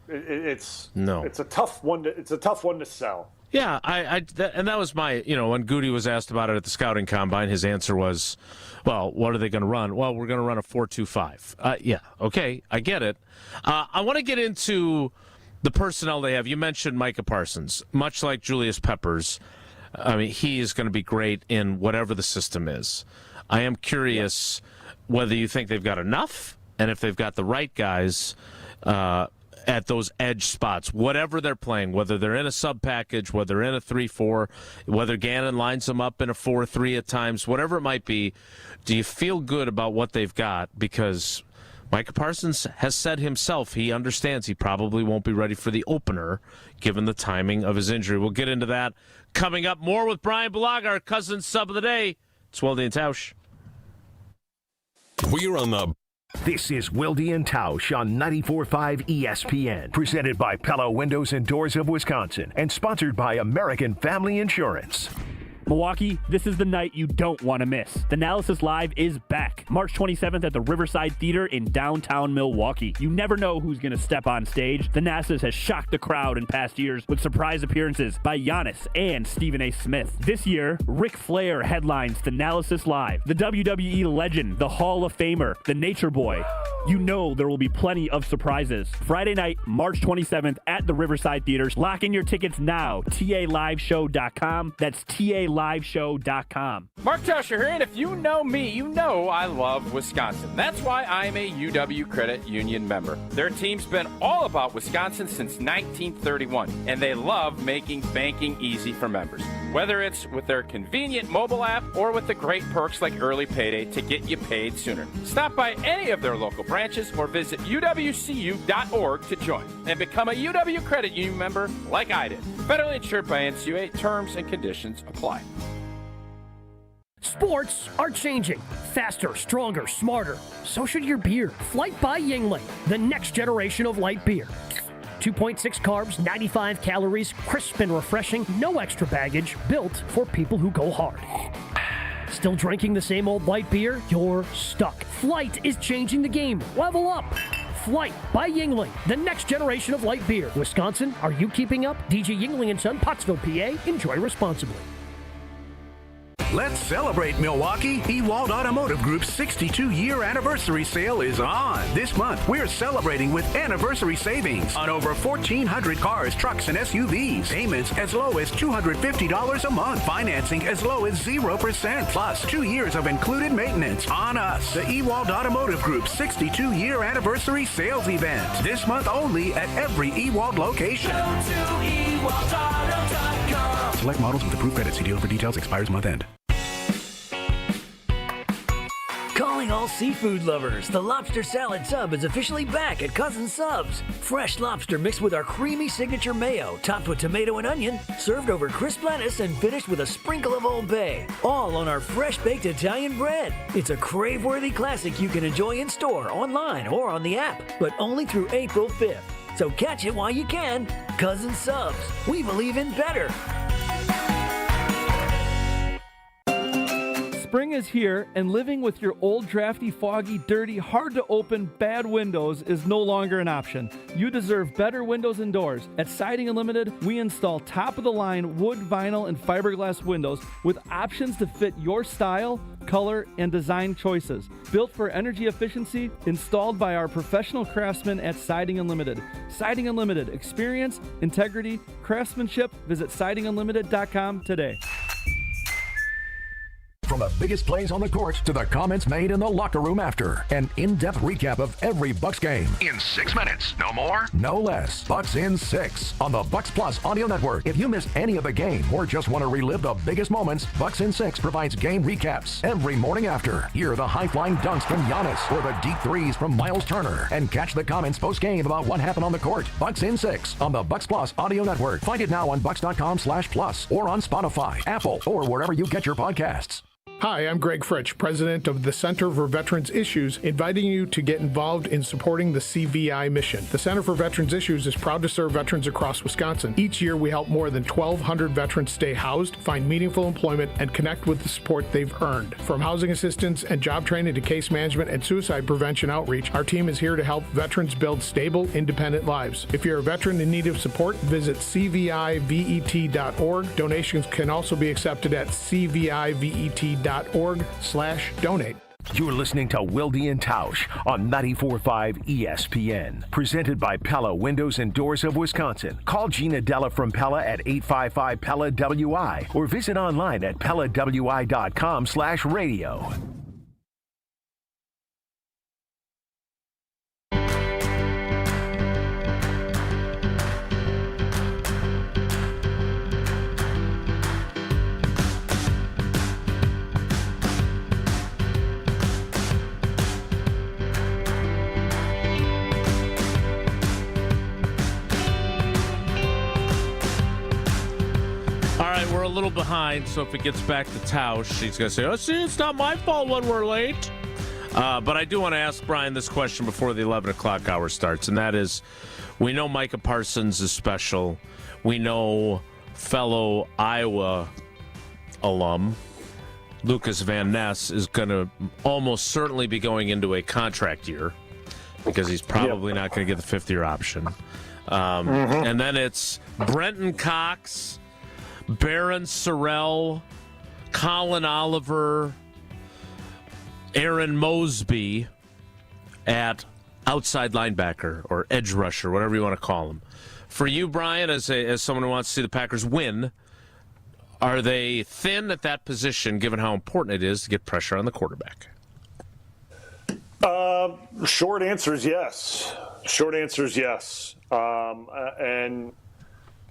It's a tough one to sell. Yeah, and that was my, when Goody was asked about it at the scouting combine, his answer was, well, what are they going to run? Well, we're going to run a 4-2-5. Yeah, okay, I get it. I want to get into the personnel they have. You mentioned Micah Parsons. Much like Julius Peppers, I mean, he is going to be great in whatever the system is. I am curious whether you think they've got enough, and if they've got the right guys at those edge spots, whatever they're playing, whether they're in a sub package, whether they're in a 3-4, whether Gannon lines them up in a 4-3 at times, whatever it might be. Do you feel good about what they've got? Because Micah Parsons has said himself he understands he probably won't be ready for the opener given the timing of his injury. We'll get into that coming up. More with Brian Bulaga, our cousin sub of the day. It's Wilde Tausch. We're on the... This is Wilde Tausch on 94.5 ESPN, presented by Pella Windows and Doors of Wisconsin, and sponsored by American Family Insurance. Milwaukee, this is the night you don't want to miss. The Analysis Live is back, March 27th at the Riverside Theater in downtown Milwaukee. You never know who's going to step on stage. The Nassas has shocked the crowd in past years with surprise appearances by Giannis and Stephen A. Smith. This year, Ric Flair headlines the Analysis Live. The WWE legend, the Hall of Famer, the Nature Boy. You know there will be plenty of surprises. Friday night, March 27th at the Riverside Theater. Lock in your tickets now. TALiveshow.com. That's TALiveshow.com. Mark Tausch here, and if you know me, you know I love Wisconsin. That's why I'm a UW Credit Union member. Their team's been all about Wisconsin since 1931, and they love making banking easy for members. Whether it's with their convenient mobile app or with the great perks like early payday to get you paid sooner. Stop by any of their local branches or visit uwcu.org to join and become a UW Credit Union member like I did. Federally insured by NCAA. Terms and conditions apply. Sports are changing. Faster, stronger, smarter. So should your beer. Flight by Yuengling, the next generation of light beer. 2.6 carbs, 95 calories, crisp and refreshing, no extra baggage, built for people who go hard. Still drinking the same old light beer? You're stuck. Flight is changing the game. Level up. Flight by Yuengling, the next generation of light beer. Wisconsin, are you keeping up? DJ Yuengling & Son, Pottsville, PA. Enjoy responsibly. Let's celebrate Milwaukee. Ewald Automotive Group's 62-year anniversary sale is on. This month, we're celebrating with anniversary savings on over 1,400 cars, trucks, and SUVs. Payments as low as $250 a month. Financing as low as 0%. Plus, 2 years of included maintenance on us. The Ewald Automotive Group's 62-year anniversary sales event. This month only at every Ewald location. Go to EwaldAuto.com. Select models with approved credit. See dealer for details. Expires month end. Calling all seafood lovers, the lobster salad sub is officially back at Cousin Subs. Fresh lobster mixed with our creamy signature mayo, topped with tomato and onion, served over crisp lettuce, and finished with a sprinkle of Old Bay. All on our fresh-baked Italian bread. It's a crave-worthy classic you can enjoy in store, online, or on the app, but only through April 5th. So catch it while you can. Cousin Subs. We believe in better. Spring is here, and living with your old, drafty, foggy, dirty, hard-to-open, bad windows is no longer an option. You deserve better windows and doors. At Siding Unlimited, we install top-of-the-line wood, vinyl, and fiberglass windows with options to fit your style, color, and design choices. Built for energy efficiency, installed by our professional craftsmen at Siding Unlimited. Siding Unlimited. Experience, integrity, craftsmanship. Visit sidingunlimited.com today. From the biggest plays on the court to the comments made in the locker room after. An in-depth recap of every Bucks game. In 6 minutes. No more? No less. Bucks in 6 on the Bucks Plus audio network. If you missed any of the game or just want to relive the biggest moments, Bucks in 6 provides game recaps every morning after. Hear the high-flying dunks from Giannis or the deep threes from Miles Turner. And catch the comments post-game about what happened on the court. Bucks in 6 on the Bucks Plus audio network. Find it now on bucks.com/plus or on Spotify, Apple, or wherever you get your podcasts. Hi, I'm Greg Fritsch, president of the Center for Veterans Issues, inviting you to get involved in supporting the CVI mission. The Center for Veterans Issues is proud to serve veterans across Wisconsin. Each year, we help more than 1,200 veterans stay housed, find meaningful employment, and connect with the support they've earned. From housing assistance and job training to case management and suicide prevention outreach, our team is here to help veterans build stable, independent lives. If you're a veteran in need of support, visit cvivet.org. Donations can also be accepted at cvivet.org/donate. You're listening to Wilde and Tausch on 94.5 ESPN. Presented by Pella Windows and Doors of Wisconsin. Call Gina Della from Pella at 855-PELLA-WI or visit online at PellaWI.com/radio. We're a little behind, so if it gets back to Tausch, she's going to say, oh, see, it's not my fault when we're late. But I do want to ask Brian this question before the 11 o'clock hour starts, and that is, we know Micah Parsons is special. We know fellow Iowa alum Lucas Van Ness is going to almost certainly be going into a contract year because he's probably not going to get the fifth-year option. And then it's Brenton Cox, Barron Sorrell, Colin Oliver, Aaron Mosby at outside linebacker or edge rusher, whatever you want to call him. For you, Brian, as someone who wants to see the Packers win, are they thin at that position given how important it is to get pressure on the quarterback? Short answer is yes. Short answer is yes. And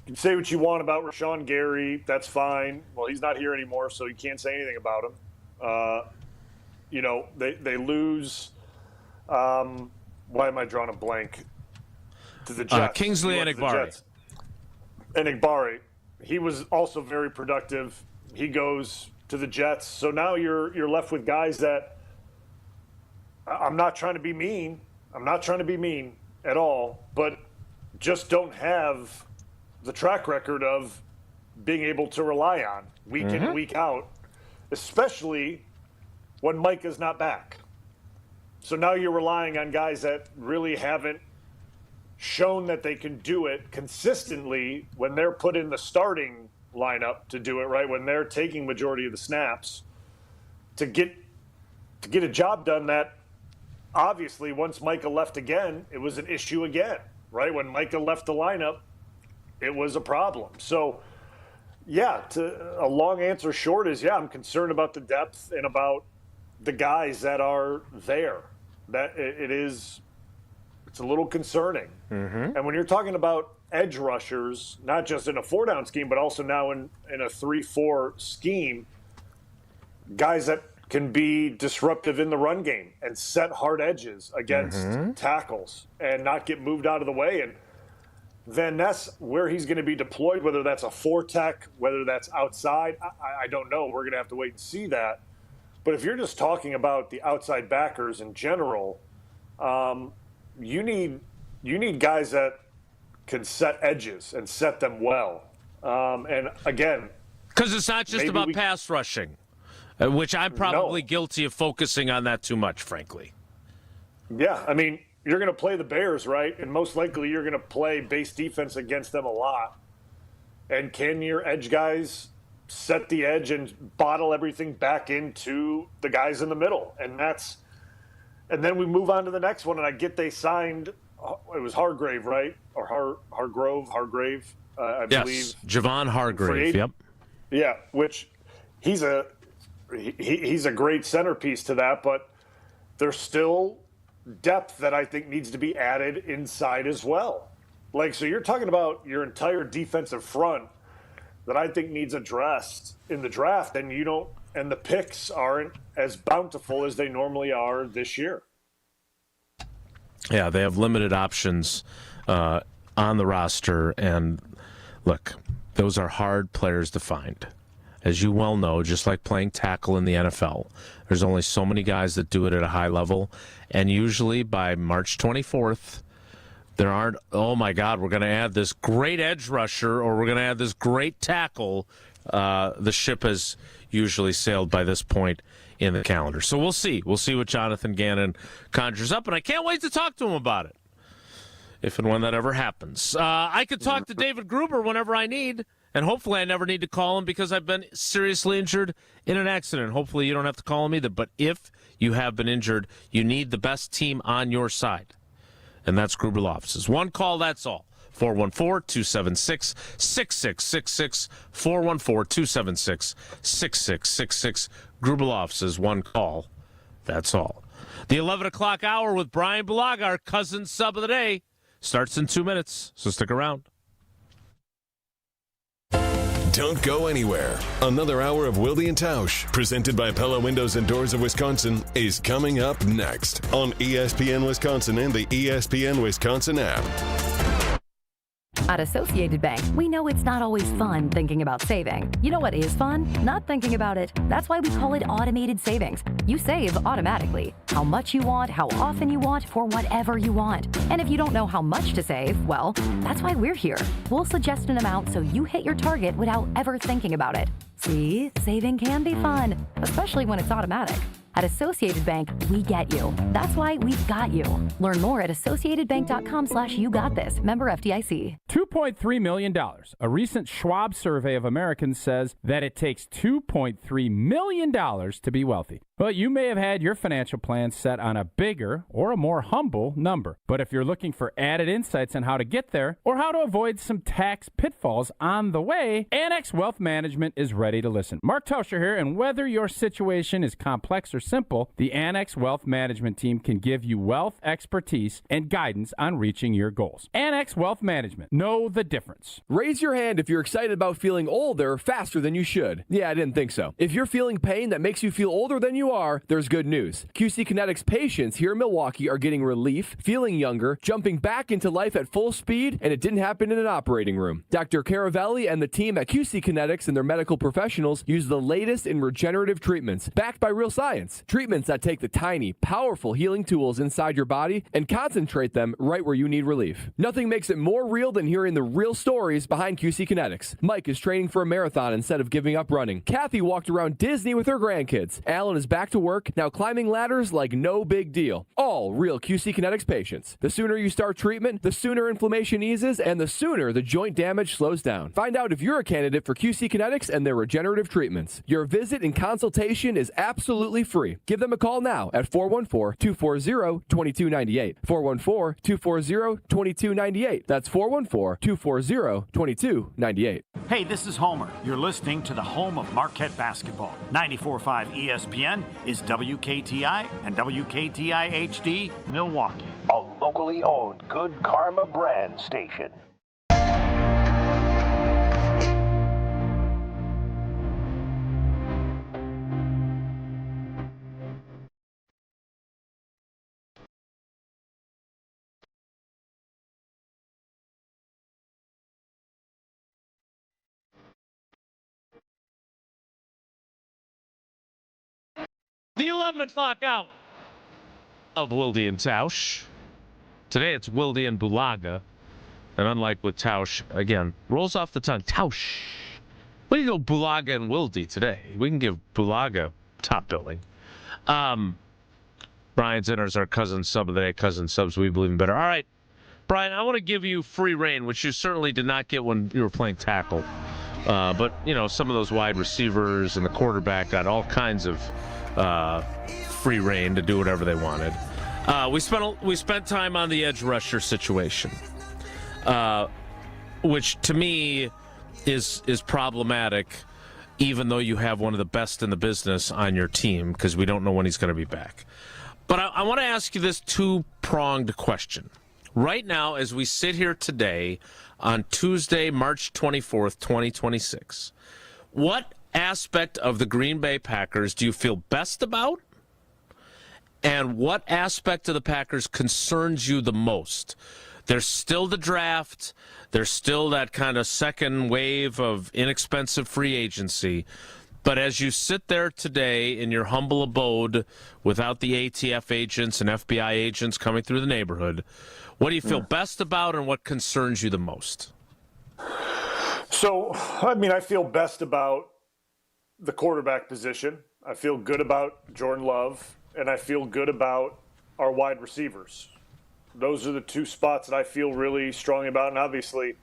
you can say what you want about Rashawn Gary. That's fine. Well, he's not here anymore, so you can't say anything about him. You know, they lose. Why am I drawing a blank? To the Jets. Kingsley Enagbare. Enagbare. He was also very productive. He goes to the Jets. So now you're left with guys that I'm not trying to be mean. I'm not trying to be mean at all, but just don't have the track record of being able to rely on week in and week out, especially when Micah's not back. So now you're relying on guys that really haven't shown that they can do it consistently when they're put in the starting lineup to do it, right? When they're taking majority of the snaps to get a job done that obviously once Micah left again, it was an issue again, right? When Micah left the lineup, it was a problem. So, yeah, a long answer short is, yeah, I'm concerned about the depth and about the guys that are there. That it's a little concerning. And when you're talking about edge rushers, not just in a 4-down scheme, but also now in a 3-4 scheme, guys that can be disruptive in the run game and set hard edges against tackles and not get moved out of the way. And Van Ness, where he's going to be deployed, whether that's a 4-tech, whether that's outside, I don't know. We're going to have to wait and see that. But if you're just talking about the outside backers in general, you need guys that can set edges and set them well. And again, because it's not just about pass rushing. which I'm probably guilty of focusing on that too much, frankly. Yeah, I mean, you're going to play the Bears, right? And most likely you're going to play base defense against them a lot. And can your edge guys set the edge and bottle everything back into the guys in the middle? And then we move on to the next one, and I get they signed, it was Hargrave, right? Or Hargrave, I believe. Javon Hargrave, yep. Yeah, which he's a great centerpiece to that, but there's still depth that I think needs to be added inside as well. Like, so you're talking about your entire defensive front that I think needs addressed in the draft, and the picks aren't as bountiful as they normally are this year. Yeah, they have limited options on the roster, and look, those are hard players to find. As you well know, just like playing tackle in the NFL, there's only so many guys that do it at a high level, and usually by March 24th, there aren't, oh my God, we're going to add this great edge rusher or we're going to add this great tackle. The ship has usually sailed by this point in the calendar. So we'll see. We'll see what Jonathan Gannon conjures up, and I can't wait to talk to him about it, if and when that ever happens. I could talk to David Gruber whenever I need, and hopefully I never need to call him because I've been seriously injured in an accident. Hopefully you don't have to call him either. But if you have been injured, you need the best team on your side. And that's Gruber Law Offices. One call, that's all. 414-276-6666. 414-276-6666. Gruber Law Offices. One call, that's all. The 11 o'clock hour with Brian Bulaga, our cousin sub of the day, starts in 2 minutes, so stick around. Don't go anywhere. Another hour of Wilde and Tausch, presented by Pella Windows and Doors of Wisconsin, is coming up next on ESPN Wisconsin and the ESPN Wisconsin app. At Associated Bank, we know it's not always fun thinking about saving. You know what is fun? Not thinking about it. That's why we call it automated savings. You save automatically. How much you want, how often you want, for whatever you want. And if you don't know how much to save, well, that's why we're here. We'll suggest an amount so you hit your target without ever thinking about it. See, saving can be fun, especially when it's automatic. At Associated Bank, we get you. That's why we've got you. Learn more at associatedbank.com/YouGotThis. Member FDIC. $2.3 million. A recent Schwab survey of Americans says that it takes $2.3 million to be wealthy. Well, you may have had your financial plan set on a bigger or a more humble number. But if you're looking for added insights on how to get there or how to avoid some tax pitfalls on the way, Annex Wealth Management is ready to listen. Mark Tauscher here, and whether your situation is complex or simple, the Annex Wealth Management team can give you wealth expertise and guidance on reaching your goals. Annex Wealth Management. Know the difference. Raise your hand if you're excited about feeling older faster than you should. Yeah, I didn't think so. If you're feeling pain that makes you feel older than you are, there's good news. QC Kinetics patients here in Milwaukee are getting relief, feeling younger, jumping back into life at full speed, and it didn't happen in an operating room. Dr. Caravelli and the team at QC Kinetics and their medical professionals use the latest in regenerative treatments, backed by real science. Treatments that take the tiny, powerful healing tools inside your body and concentrate them right where you need relief. Nothing makes it more real than hearing the real stories behind QC Kinetics. Mike is training for a marathon instead of giving up running. Kathy walked around Disney with her grandkids. Alan is back to work, now climbing ladders like no big deal. All real QC Kinetics patients. The sooner you start treatment, the sooner inflammation eases, and the sooner the joint damage slows down. Find out if you're a candidate for QC Kinetics and their regenerative treatments. Your visit and consultation is absolutely free. Give them a call now at 414-240-2298. 414-240-2298. That's 414-240-2298. Hey, this is Homer. You're listening to the home of Marquette basketball. 94.5 ESPN is WKTI and WKTI HD Milwaukee. A locally owned Good Karma brand station. The 11 o'clock hour of Wilde and Tausch. Today it's Wilde and Bulaga. And unlike with Tausch, again, rolls off the tongue. Tausch. We can go Bulaga and Wilde today. We can give Bulaga top billing. Brian Zinner's our cousin sub of the day. Cousin subs, we believe in better. All right, Brian, I want to give you free reign, which you certainly did not get when you were playing tackle. But, some of those wide receivers and the quarterback got all kinds of free reign to do whatever they wanted. We spent time on the edge rusher situation, which to me is problematic, even though you have one of the best in the business on your team, because we don't know when he's going to be back. But I want to ask you this two-pronged question. Right now, as we sit here today on Tuesday, March 24th, 2026, what aspect of the Green Bay Packers do you feel best about? And what aspect of the Packers concerns you the most? There's still the draft. There's still that kind of second wave of inexpensive free agency. But as you sit there today in your humble abode without the ATF agents and FBI agents coming through the neighborhood, what do you feel best about and what concerns you the most? So, I feel best about the quarterback position. I feel good about Jordan Love, and I feel good about our wide receivers. Those are the two spots that I feel really strong about. And obviously,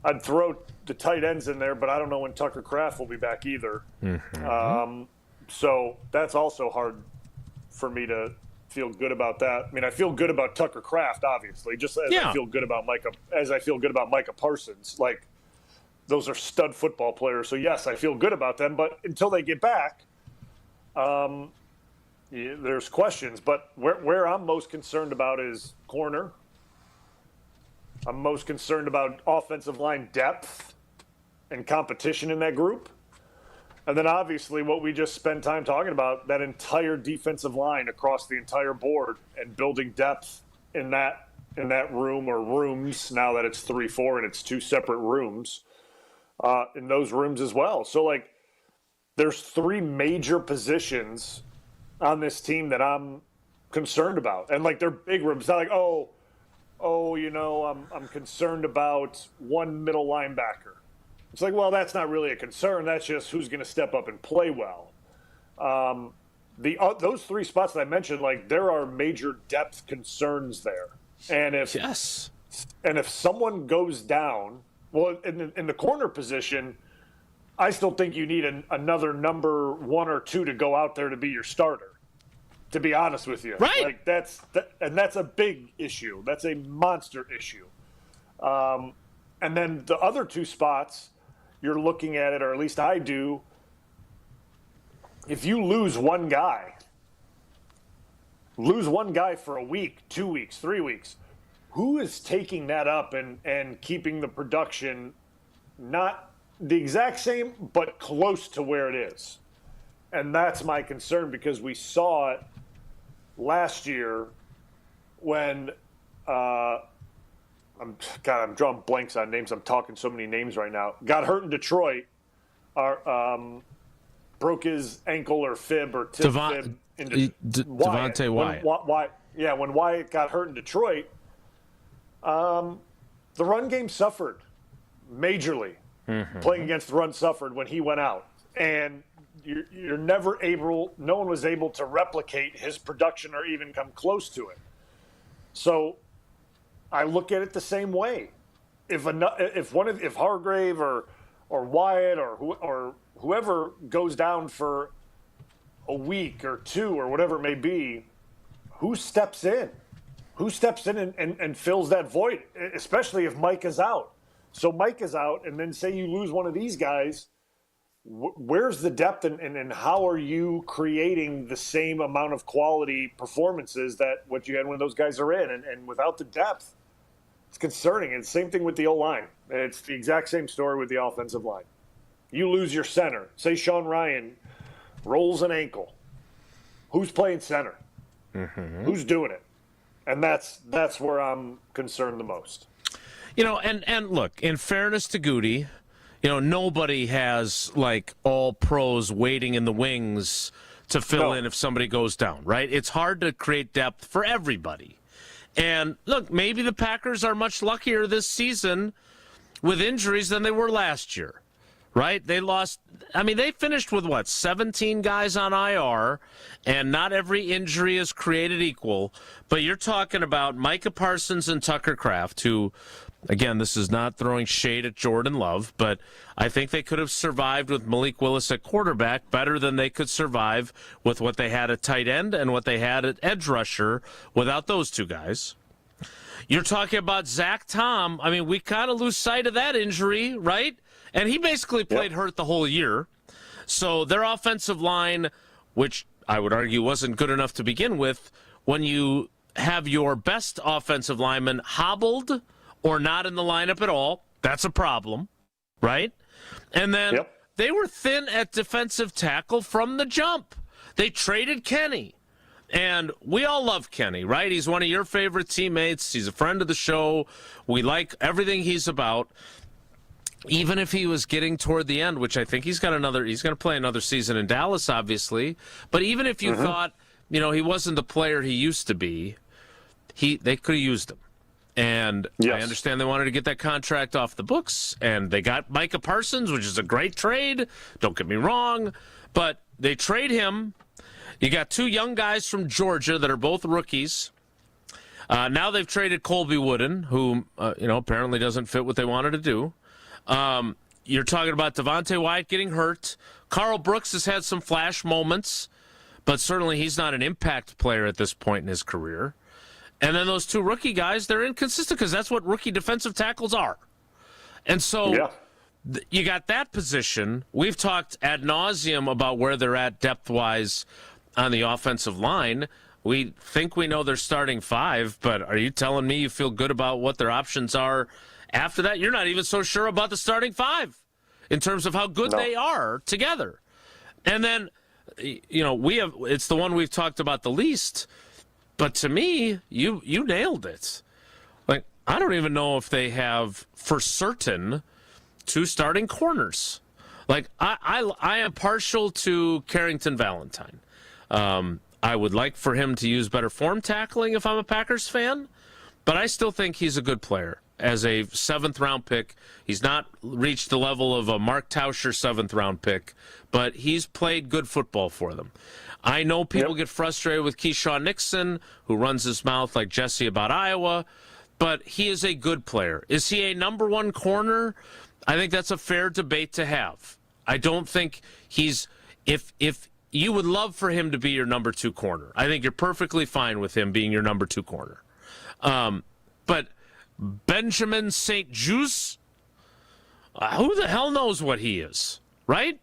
I'd throw the tight ends in there, but I don't know when Tucker Kraft will be back either. Mm-hmm. So that's also hard for me to feel good about that. I feel good about Tucker Kraft, obviously, just as I feel good about Micah Parsons. Like, those are stud football players. So yes, I feel good about them. But until they get back, there's questions. But where I'm most concerned about is corner. I'm most concerned about offensive line depth and competition in that group. And then obviously what we just spent time talking about, that entire defensive line across the entire board and building depth in that room or rooms, now that it's 3-4 and it's two separate rooms, in those rooms as well. So, there's three major positions on this team that I'm concerned about. And, they're big rooms. It's not I'm concerned about one middle linebacker. It's that's not really a concern. That's just who's going to step up and play well. Those three spots that I mentioned, there are major depth concerns there. And if someone goes down, well, in the corner position, I still think you need another number one or two to go out there to be your starter, to be honest with you. Right. And that's a big issue. That's a monster issue. And then the other two spots, you're looking at it, or at least I do, if you lose one guy for a week, 2 weeks, 3 weeks, who is taking that up and keeping the production not the exact same, but close to where it is? And that's my concern, because we saw it last year when I'm drawing blanks on names. I'm talking so many names right now. Got hurt in Detroit. Broke his ankle or fib or tib fib. Devontae Wyatt. When Wyatt got hurt in Detroit, the run game suffered majorly. Mm-hmm. Playing against the run suffered when he went out. And you're never able – no one was able to replicate his production or even come close to it. So – I look at it the same way. If Hargrave or Wyatt or whoever goes down for a week or two or whatever it may be, who steps in? Who steps in and fills that void, especially if Mike is out? So Mike is out, and then say you lose one of these guys, where's the depth and how are you creating the same amount of quality performances that what you had when those guys are in? And without the depth, it's concerning. And same thing with the O-line. It's the exact same story with the offensive line. You lose your center. Say Sean Ryan rolls an ankle. Who's playing center? Mm-hmm. Who's doing it? And that's where I'm concerned the most. And look, in fairness to Goody, nobody has all pros waiting in the wings to fill in if somebody goes down, right? It's hard to create depth for everybody. And look, maybe the Packers are much luckier this season with injuries than they were last year, right? They lost they finished with, 17 guys on IR, and not every injury is created equal. But you're talking about Micah Parsons and Tucker Kraft, who, again, this is not throwing shade at Jordan Love, but I think they could have survived with Malik Willis at quarterback better than they could survive with what they had at tight end and what they had at edge rusher without those two guys. You're talking about Zach Tom. We kind of lose sight of that injury, right? And he basically played hurt the whole year. So their offensive line, which I would argue wasn't good enough to begin with, when you have your best offensive lineman hobbled or not in the lineup at all, that's a problem, right? And then they were thin at defensive tackle from the jump. They traded Kenny. And we all love Kenny, right? He's one of your favorite teammates. He's a friend of the show. We like everything he's about. Even if he was getting toward the end, which I think he's going to play another season in Dallas, obviously. But even if you thought, he wasn't the player he used to be, they could have used him. And I understand they wanted to get that contract off the books, and they got Micah Parsons, which is a great trade. Don't get me wrong. But they trade him. You got two young guys from Georgia that are both rookies. Now they've traded Colby Wooden, who apparently doesn't fit what they wanted to do. You're talking about Devontae Wyatt getting hurt. Carl Brooks has had some flash moments, but certainly he's not an impact player at this point in his career. And then those two rookie guys, they're inconsistent because that's what rookie defensive tackles are. And so you got that position. We've talked ad nauseum about where they're at depth-wise on the offensive line. We think we know their starting five, but are you telling me you feel good about what their options are after that? You're not even so sure about the starting five in terms of how good they are together. And then, it's the one we've talked about the least, but to me, you nailed it. Like, I don't even know if they have, for certain, two starting corners. Like, I am partial to Carrington Valentine. I would like for him to use better form tackling if I'm a Packers fan, but I still think he's a good player. As a 7th-round pick, he's not reached the level of a Mark Tauscher 7th-round pick, but he's played good football for them. I know people get frustrated with Keyshawn Nixon, who runs his mouth like Jesse about Iowa, but he is a good player. Is he a number one corner? I think that's a fair debate to have. I don't think he's if you would love for him to be your number two corner. I think you're perfectly fine with him being your number two corner. But Benjamin St. Juste, who the hell knows what he is, right?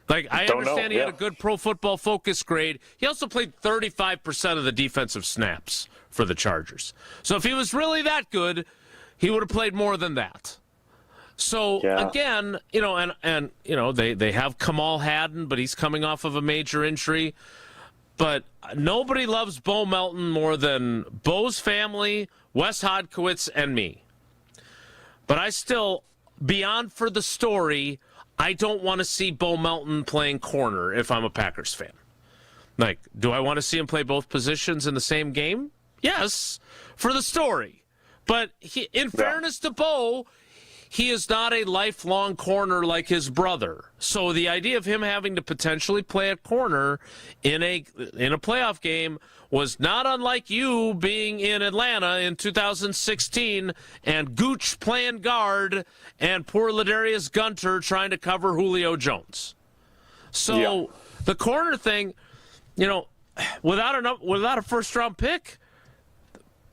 Like, I understand he had a good Pro Football Focus grade. He also played 35% of the defensive snaps for the Chargers. So if he was really that good, he would have played more than that. So, again, they have Kamal Haddon, but he's coming off of a major injury. But nobody loves Bo Melton more than Bo's family, Wes Hodkiewicz, and me. But I still, beyond for the story, I don't want to see Bo Melton playing corner if I'm a Packers fan. Like, do I want to see him play both positions in the same game? Yes, for the story. But in fairness to Bo, he is not a lifelong corner like his brother. So the idea of him having to potentially play a corner in a playoff game was not unlike you being in Atlanta in 2016 and Gooch playing guard and poor Ladarius Gunter trying to cover Julio Jones. So the corner thing, without a first-round pick,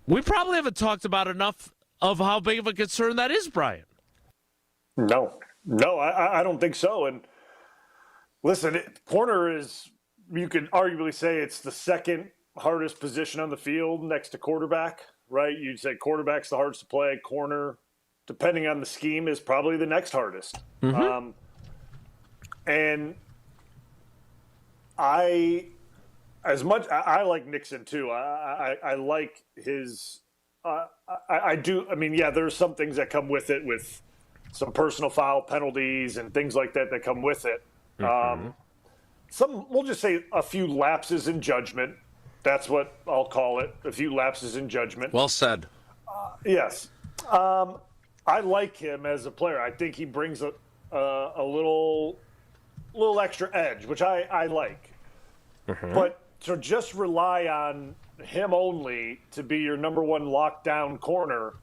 we probably haven't talked about enough of how big of a concern that is, Brian. No, I don't think so. And listen, corner is, you could arguably say it's the second hardest position on the field next to quarterback, right? You'd say quarterback's the hardest to play. Corner, depending on the scheme, is probably the next hardest. Mm-hmm. And I like Nixon too. I like his. I do. I mean, yeah, there's some things that come with it, with some personal foul penalties and things like that come with it. Mm-hmm. We'll just say a few lapses in judgment. That's what I'll call it. A few lapses in judgment. Well said. Yes. I like him as a player. I think he brings a little little extra edge, which I like. Mm-hmm. But to just rely on him only to be your number one lockdown corner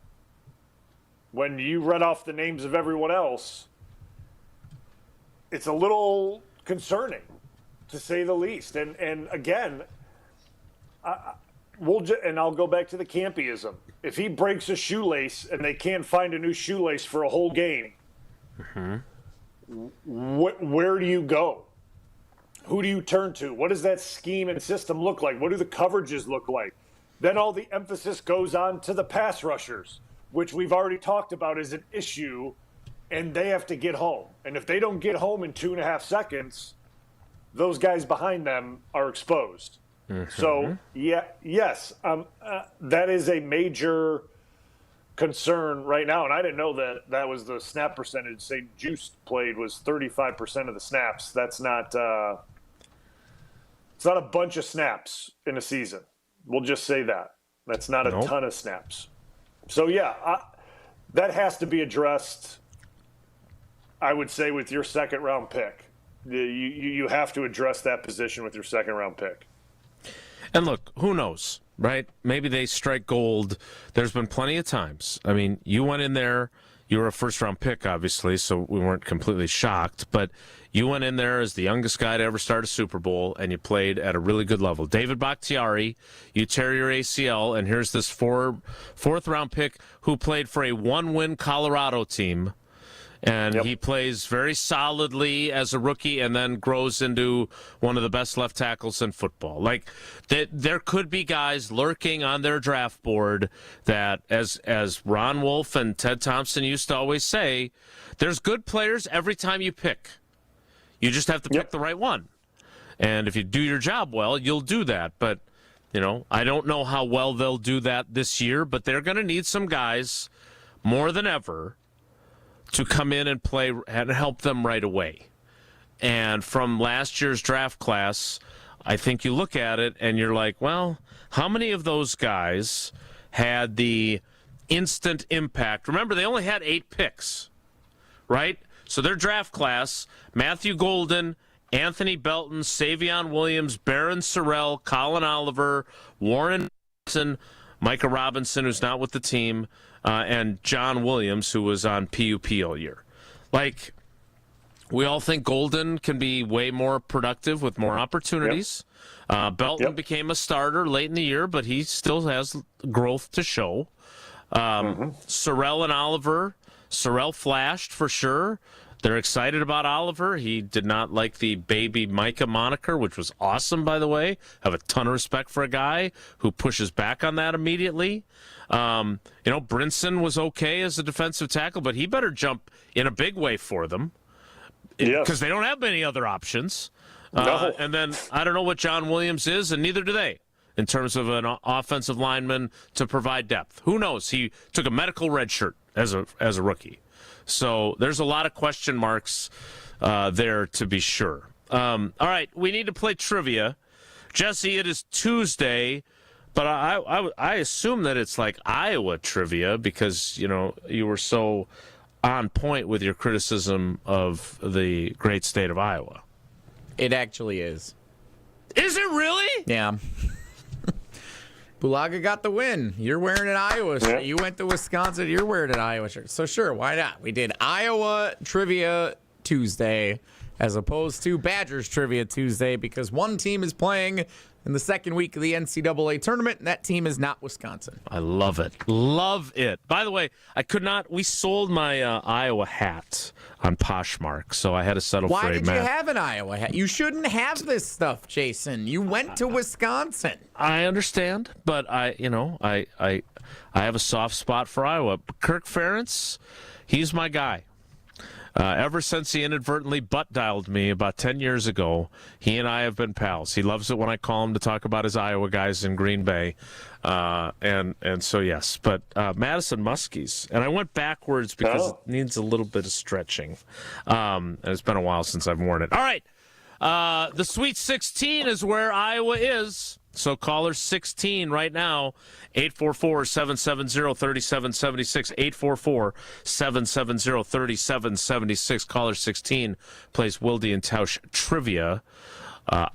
when you read off the names of everyone else, it's a little concerning, to say the least. And again, I'll go back to the campyism. If he breaks a shoelace and they can't find a new shoelace for a whole game, where do you go? Who do you turn to? What does that scheme and system look like? What do the coverages look like? Then all the emphasis goes on to the pass rushers, which we've already talked about is an issue, and they have to get home. And if they don't get home in 2.5 seconds, those guys behind them are exposed. So, yes, that is a major concern right now. And I didn't know that was the snap percentage St. Juice played was 35% of the snaps. That's not it's not a bunch of snaps in a season. We'll just say that. That's not a ton of snaps. So, that has to be addressed, I would say, with your second-round pick. You have to address that position with your second-round pick. And look, who knows, right? Maybe they strike gold. There's been plenty of times. I mean, you went in there. You were a first-round pick, obviously, so we weren't completely shocked. But you went in there as the youngest guy to ever start a Super Bowl, and you played at a really good level. David Bakhtiari, you tear your ACL, and here's this fourth-round pick who played for a one-win Colorado team. And he plays very solidly as a rookie and then grows into one of the best left tackles in football. Like, there could be guys lurking on their draft board that, as Ron Wolf and Ted Thompson used to always say, there's good players every time you pick. You just have to pick the right one. And if you do your job well, you'll do that. But, I don't know how well they'll do that this year, but they're going to need some guys more than ever to come in and play and help them right away. And from last year's draft class, I think you look at it and you're like, well, how many of those guys had the instant impact? Remember, they only had 8 picks, right? So their draft class, Matthew Golden, Anthony Belton, Savion Williams, Barron Sorrell, Colin Oliver, Warren Johnson, Micah Robinson, who's not with the team, and John Williams, who was on PUP all year. Like, we all think Golden can be way more productive with more opportunities. Belton became a starter late in the year, but he still has growth to show. Sorrell and Oliver, Sorrell flashed for sure. They're excited about Oliver. He did not like the baby Micah moniker, which was awesome, by the way. Have a ton of respect for a guy who pushes back on that immediately. Brinson was okay as a defensive tackle, but he better jump in a big way for them because they don't have many other options. And then I don't know what John Williams is, and neither do they, in terms of an offensive lineman to provide depth. Who knows? He took a medical red shirt as a rookie. So there's a lot of question marks there, to be sure. All right, we need to play trivia. Jesse, it is Tuesday, but I assume that it's like Iowa trivia because, you were so on point with your criticism of the great state of Iowa. It actually is. Is it really? Yeah. Bulaga got the win. You're wearing an Iowa shirt. You went to Wisconsin. You're wearing an Iowa shirt. So sure, why not? We did Iowa Trivia Tuesday as opposed to Badgers Trivia Tuesday because one team is playing in the second week of the NCAA Tournament, and that team is not Wisconsin. I love it. Love it. By the way, we sold my Iowa hat on Poshmark, so I had to settle for a Why match. did you have an Iowa hat? You shouldn't have this stuff, Jason. You went to Wisconsin. I understand, but I have a soft spot for Iowa. Kirk Ferentz, he's my guy. Ever since he inadvertently butt-dialed me about 10 years ago, he and I have been pals. He loves it when I call him to talk about his Iowa guys in Green Bay. And so, yes. But Madison Muskies. And I went backwards because it needs a little bit of stretching. And it's been a while since I've worn it. All right. The Sweet 16 is where Iowa is. So caller 16 right now, 844-770-3776, 844-770-3776. Caller 16 plays Wilde and Tausch Trivia,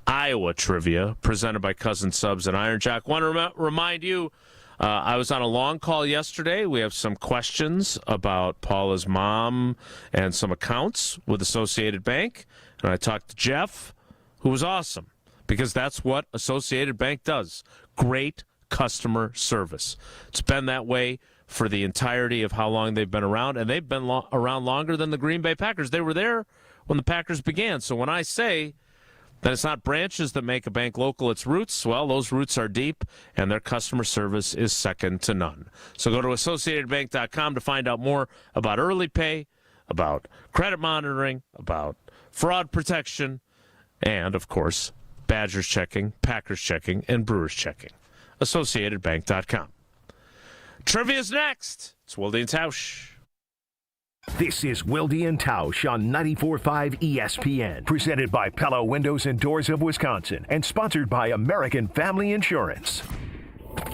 Iowa Trivia, presented by Cousin Subs and Iron Jack. Want to remind you, I was on a long call yesterday. We have some questions about Paula's mom and some accounts with Associated Bank. And I talked to Jeff, who was awesome, because that's what Associated Bank does. Great customer service. It's been that way for the entirety of how long they've been around, and they've been around longer than the Green Bay Packers. They were there when the Packers began. So when I say that it's not branches that make a bank local, it's roots, well, those roots are deep, and their customer service is second to none. So go to AssociatedBank.com to find out more about early pay, about credit monitoring, about fraud protection, and, of course, Badgers checking, Packers checking, and Brewers checking. AssociatedBank.com. Trivia's next. It's Wilde and Tausch. This is Wilde and Tausch on 94.5 ESPN, presented by Pella Windows and Doors of Wisconsin, and sponsored by American Family Insurance.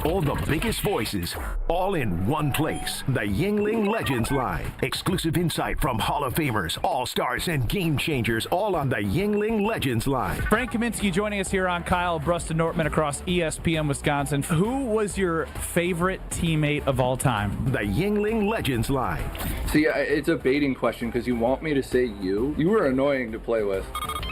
All the biggest voices, all in one place. The Yuengling Legends Line. Exclusive insight from Hall of Famers, All-Stars, and Game Changers, all on the Yuengling Legends Line. Frank Kaminsky joining us here on Kyle Bruston-Nortman across ESPN Wisconsin. Who was your favorite teammate of all time? The Yuengling Legends Line. See, it's a baiting question because you want me to say you. You were annoying to play with.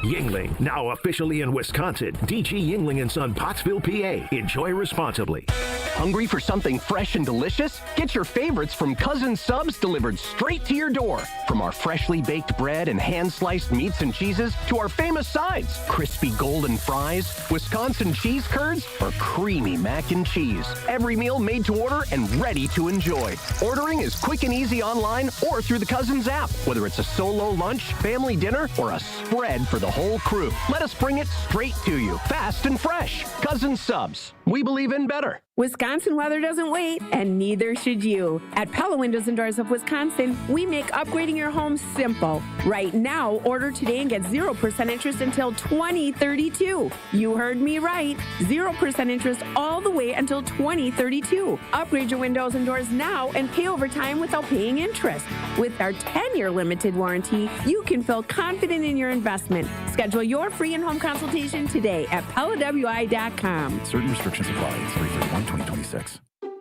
Yuengling, now officially in Wisconsin. DG Yuengling & Son, Pottsville, PA. Enjoy responsibly. Hungry for something fresh and delicious? Get your favorites from Cousin Subs delivered straight to your door. From our freshly baked bread and hand-sliced meats and cheeses to our famous sides, crispy golden fries, Wisconsin cheese curds, or creamy mac and cheese. Every meal made to order and ready to enjoy. Ordering is quick and easy online or through the Cousins app. Whether it's a solo lunch, family dinner, or a spread for the whole crew, let us bring it straight to you, fast and fresh. Cousin Subs. We believe in better. Wisconsin weather doesn't wait, and neither should you. At Pella Windows and Doors of Wisconsin, we make upgrading your home simple. Right now, order today and get 0% interest until 2032. You heard me right. 0% interest all the way until 2032. Upgrade your windows and doors now and pay over time without paying interest. With our 10-year limited warranty, you can feel confident in your investment. Schedule your free in-home consultation today at PellaWI.com. Certain restrictions apply. 3/31/2026.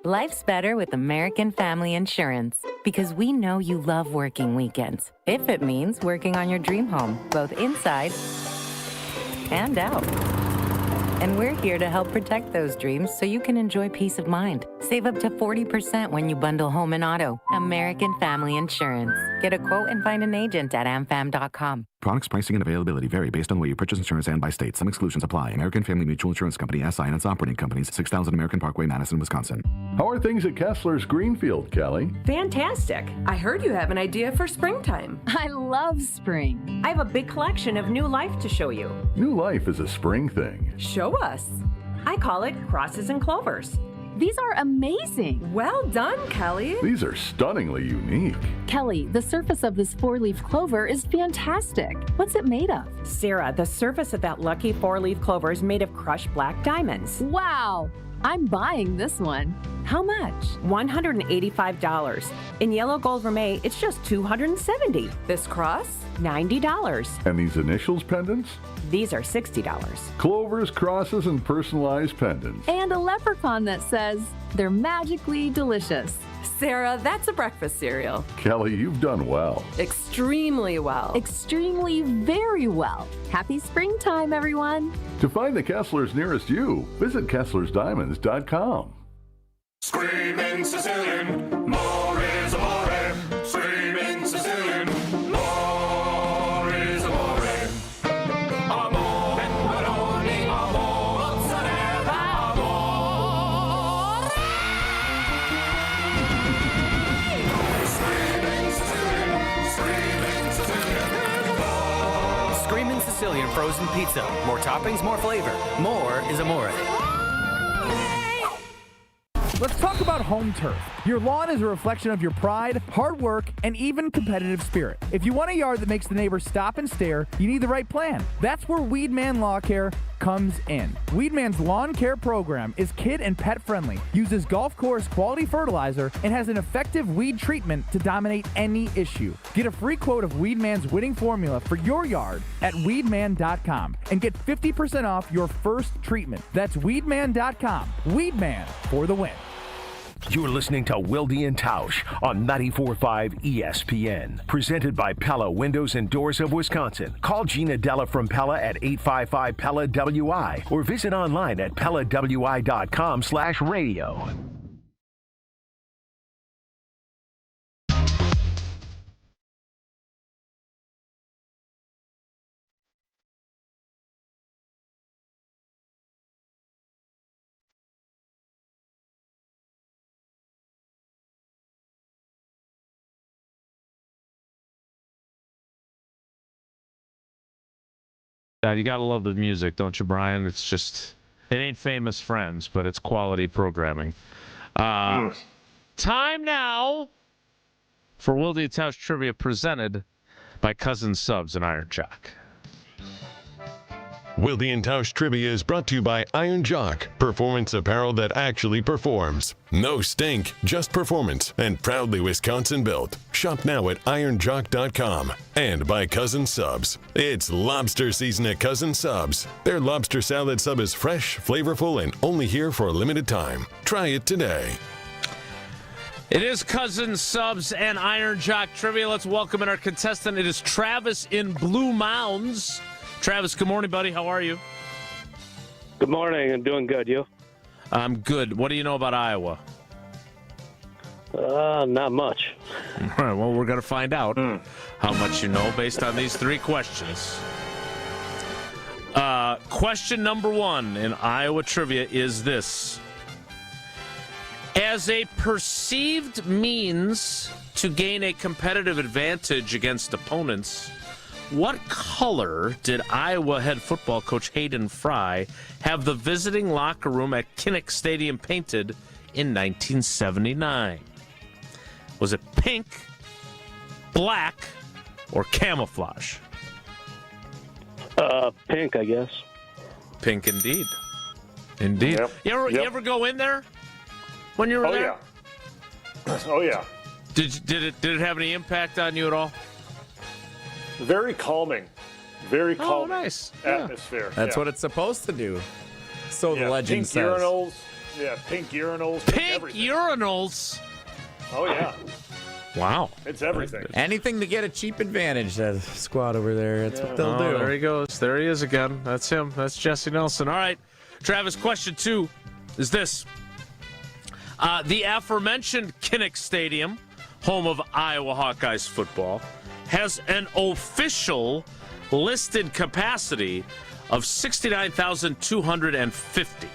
Life's better with American Family Insurance because we know you love working weekends. If it means working on your dream home, both inside and out. And we're here to help protect those dreams so you can enjoy peace of mind. Save up to 40% when you bundle home and auto. American Family Insurance. Get a quote and find an agent at amfam.com. Products, pricing, and availability vary based on where you purchase insurance and by state. Some exclusions apply. American Family Mutual Insurance Company, SI, and its operating companies, 6000 American Parkway, Madison, Wisconsin. How are things at Kessler's Greenfield, Kelly? Fantastic. I heard you have an idea for springtime. I love spring. I have a big collection of new life to show you. New life is a spring thing. Show us. I call it crosses and clovers. These are amazing. Well done, Kelly. These are stunningly unique. Kelly, the surface of this 4-leaf clover is fantastic. What's it made of? Sarah, the surface of that lucky 4-leaf clover is made of crushed black diamonds. Wow. I'm buying this one. How much? $185. In yellow gold vermeil, it's just $270. This cross, $90. And these initials pendants? These are $60. Clovers, crosses, and personalized pendants. And a leprechaun that says they're magically delicious. Sarah, that's a breakfast cereal. Kelly, you've done well. Extremely well. Extremely very well. Happy springtime, everyone. To find the Kesslers nearest you, visit KesslersDiamonds.com. Screaming Sicilian, more is amore. Screaming Sicilian, more is amore. Amore, maroni, amore, mozzarella, amore. Screaming Sicilian, Screaming Sicilian frozen pizza. More toppings, more flavor. More is amore. Let's talk about home turf. Your lawn is a reflection of your pride, hard work, and even competitive spirit. If you want a yard that makes the neighbors stop and stare, you need the right plan. That's where Weedman Lawn Care comes in. Weedman's lawn care program is kid and pet friendly, uses golf course quality fertilizer, and has an effective weed treatment to dominate any issue. Get a free quote of Weedman's winning formula for your yard at weedman.com and get 50% off your first treatment. That's weedman.com. Weedman for the win. You're listening to Wilde and Tausch on 94.5 ESPN. Presented by Pella Windows and Doors of Wisconsin. Call Gina Della from Pella at 855-PELLA-WI or visit online at PellaWI.com/radio. You gotta love the music, don't you, Brian? It's just, it ain't Famous Friends, but it's quality programming. Time now for Wilde and Tausch Trivia presented by Cousin Subs and Iron Jock. Wilde and Tausch Trivia is brought to you by Iron Jock, performance apparel that actually performs. No stink, just performance, and proudly Wisconsin built. Shop now at ironjock.com. And by Cousin Subs. It's lobster season at Cousin Subs. Their lobster salad sub is fresh, flavorful, and only here for a limited time. Try it today. It is Cousin Subs and Iron Jock Trivia. Let's welcome in our contestant. It is Travis in Blue Mounds. Travis, good morning, buddy. How are you? Good morning. I'm doing good. You? I'm good. What do you know about Iowa? Not much. All right, well, we're going to find out how much you know based on these three questions. Question number one in Iowa trivia is this. As a perceived means to gain a competitive advantage against opponents, what color did Iowa head football coach Hayden Fry have the visiting locker room at Kinnick Stadium painted in 1979? Was it pink, black, or camouflage? Pink, I guess. Pink indeed. Indeed. Yep. You ever go in there when you were there? Oh, yeah. Did it have any impact on you at all? Very calming. Very calming. Nice. Atmosphere. That's what it's supposed to do. So the legend pink says. Urinals. Yeah, pink urinals. Pink urinals? Oh, yeah. Wow. It's everything. Anything to get a cheap advantage, that squad over there. That's what they'll do. There he goes. There he is again. That's him. That's Jesse Nelson. All right. Travis, question two is this. The aforementioned Kinnick Stadium, home of Iowa Hawkeyes football, has an official listed capacity of 69,250.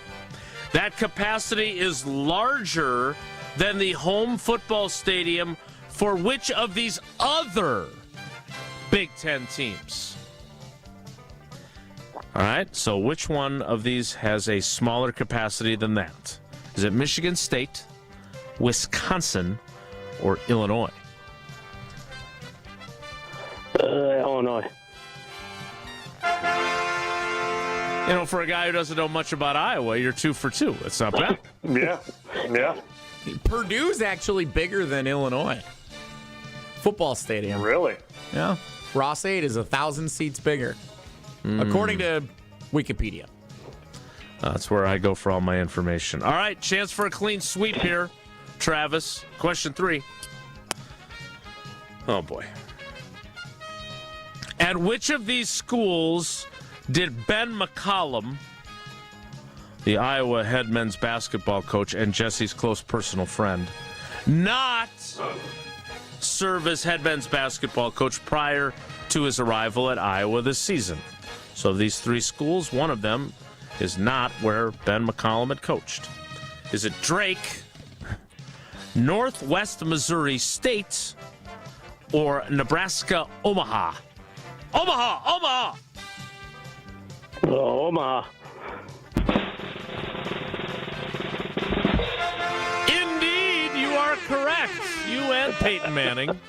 That capacity is larger than the home football stadium for which of these other Big Ten teams? All right, so which one of these has a smaller capacity than that? Is it Michigan State, Wisconsin, or Illinois? Illinois. You know, for a guy who doesn't know much about Iowa, you're 2 for 2. It's not bad. Yeah. Purdue's actually bigger than Illinois. Football stadium. Really? Yeah. Ross 8 is 1,000 seats bigger, according to Wikipedia. That's where I go for all my information. All right, chance for a clean sweep here, Travis. Question 3. Oh, boy. At which of these schools did Ben McCollum, the Iowa head men's basketball coach and Jesse's close personal friend, not serve as head men's basketball coach prior to his arrival at Iowa this season? So of these 3 schools, one of them is not where Ben McCollum had coached. Is it Drake, Northwest Missouri State, or Nebraska Omaha? Omaha! Omaha. correct. You and Peyton Manning.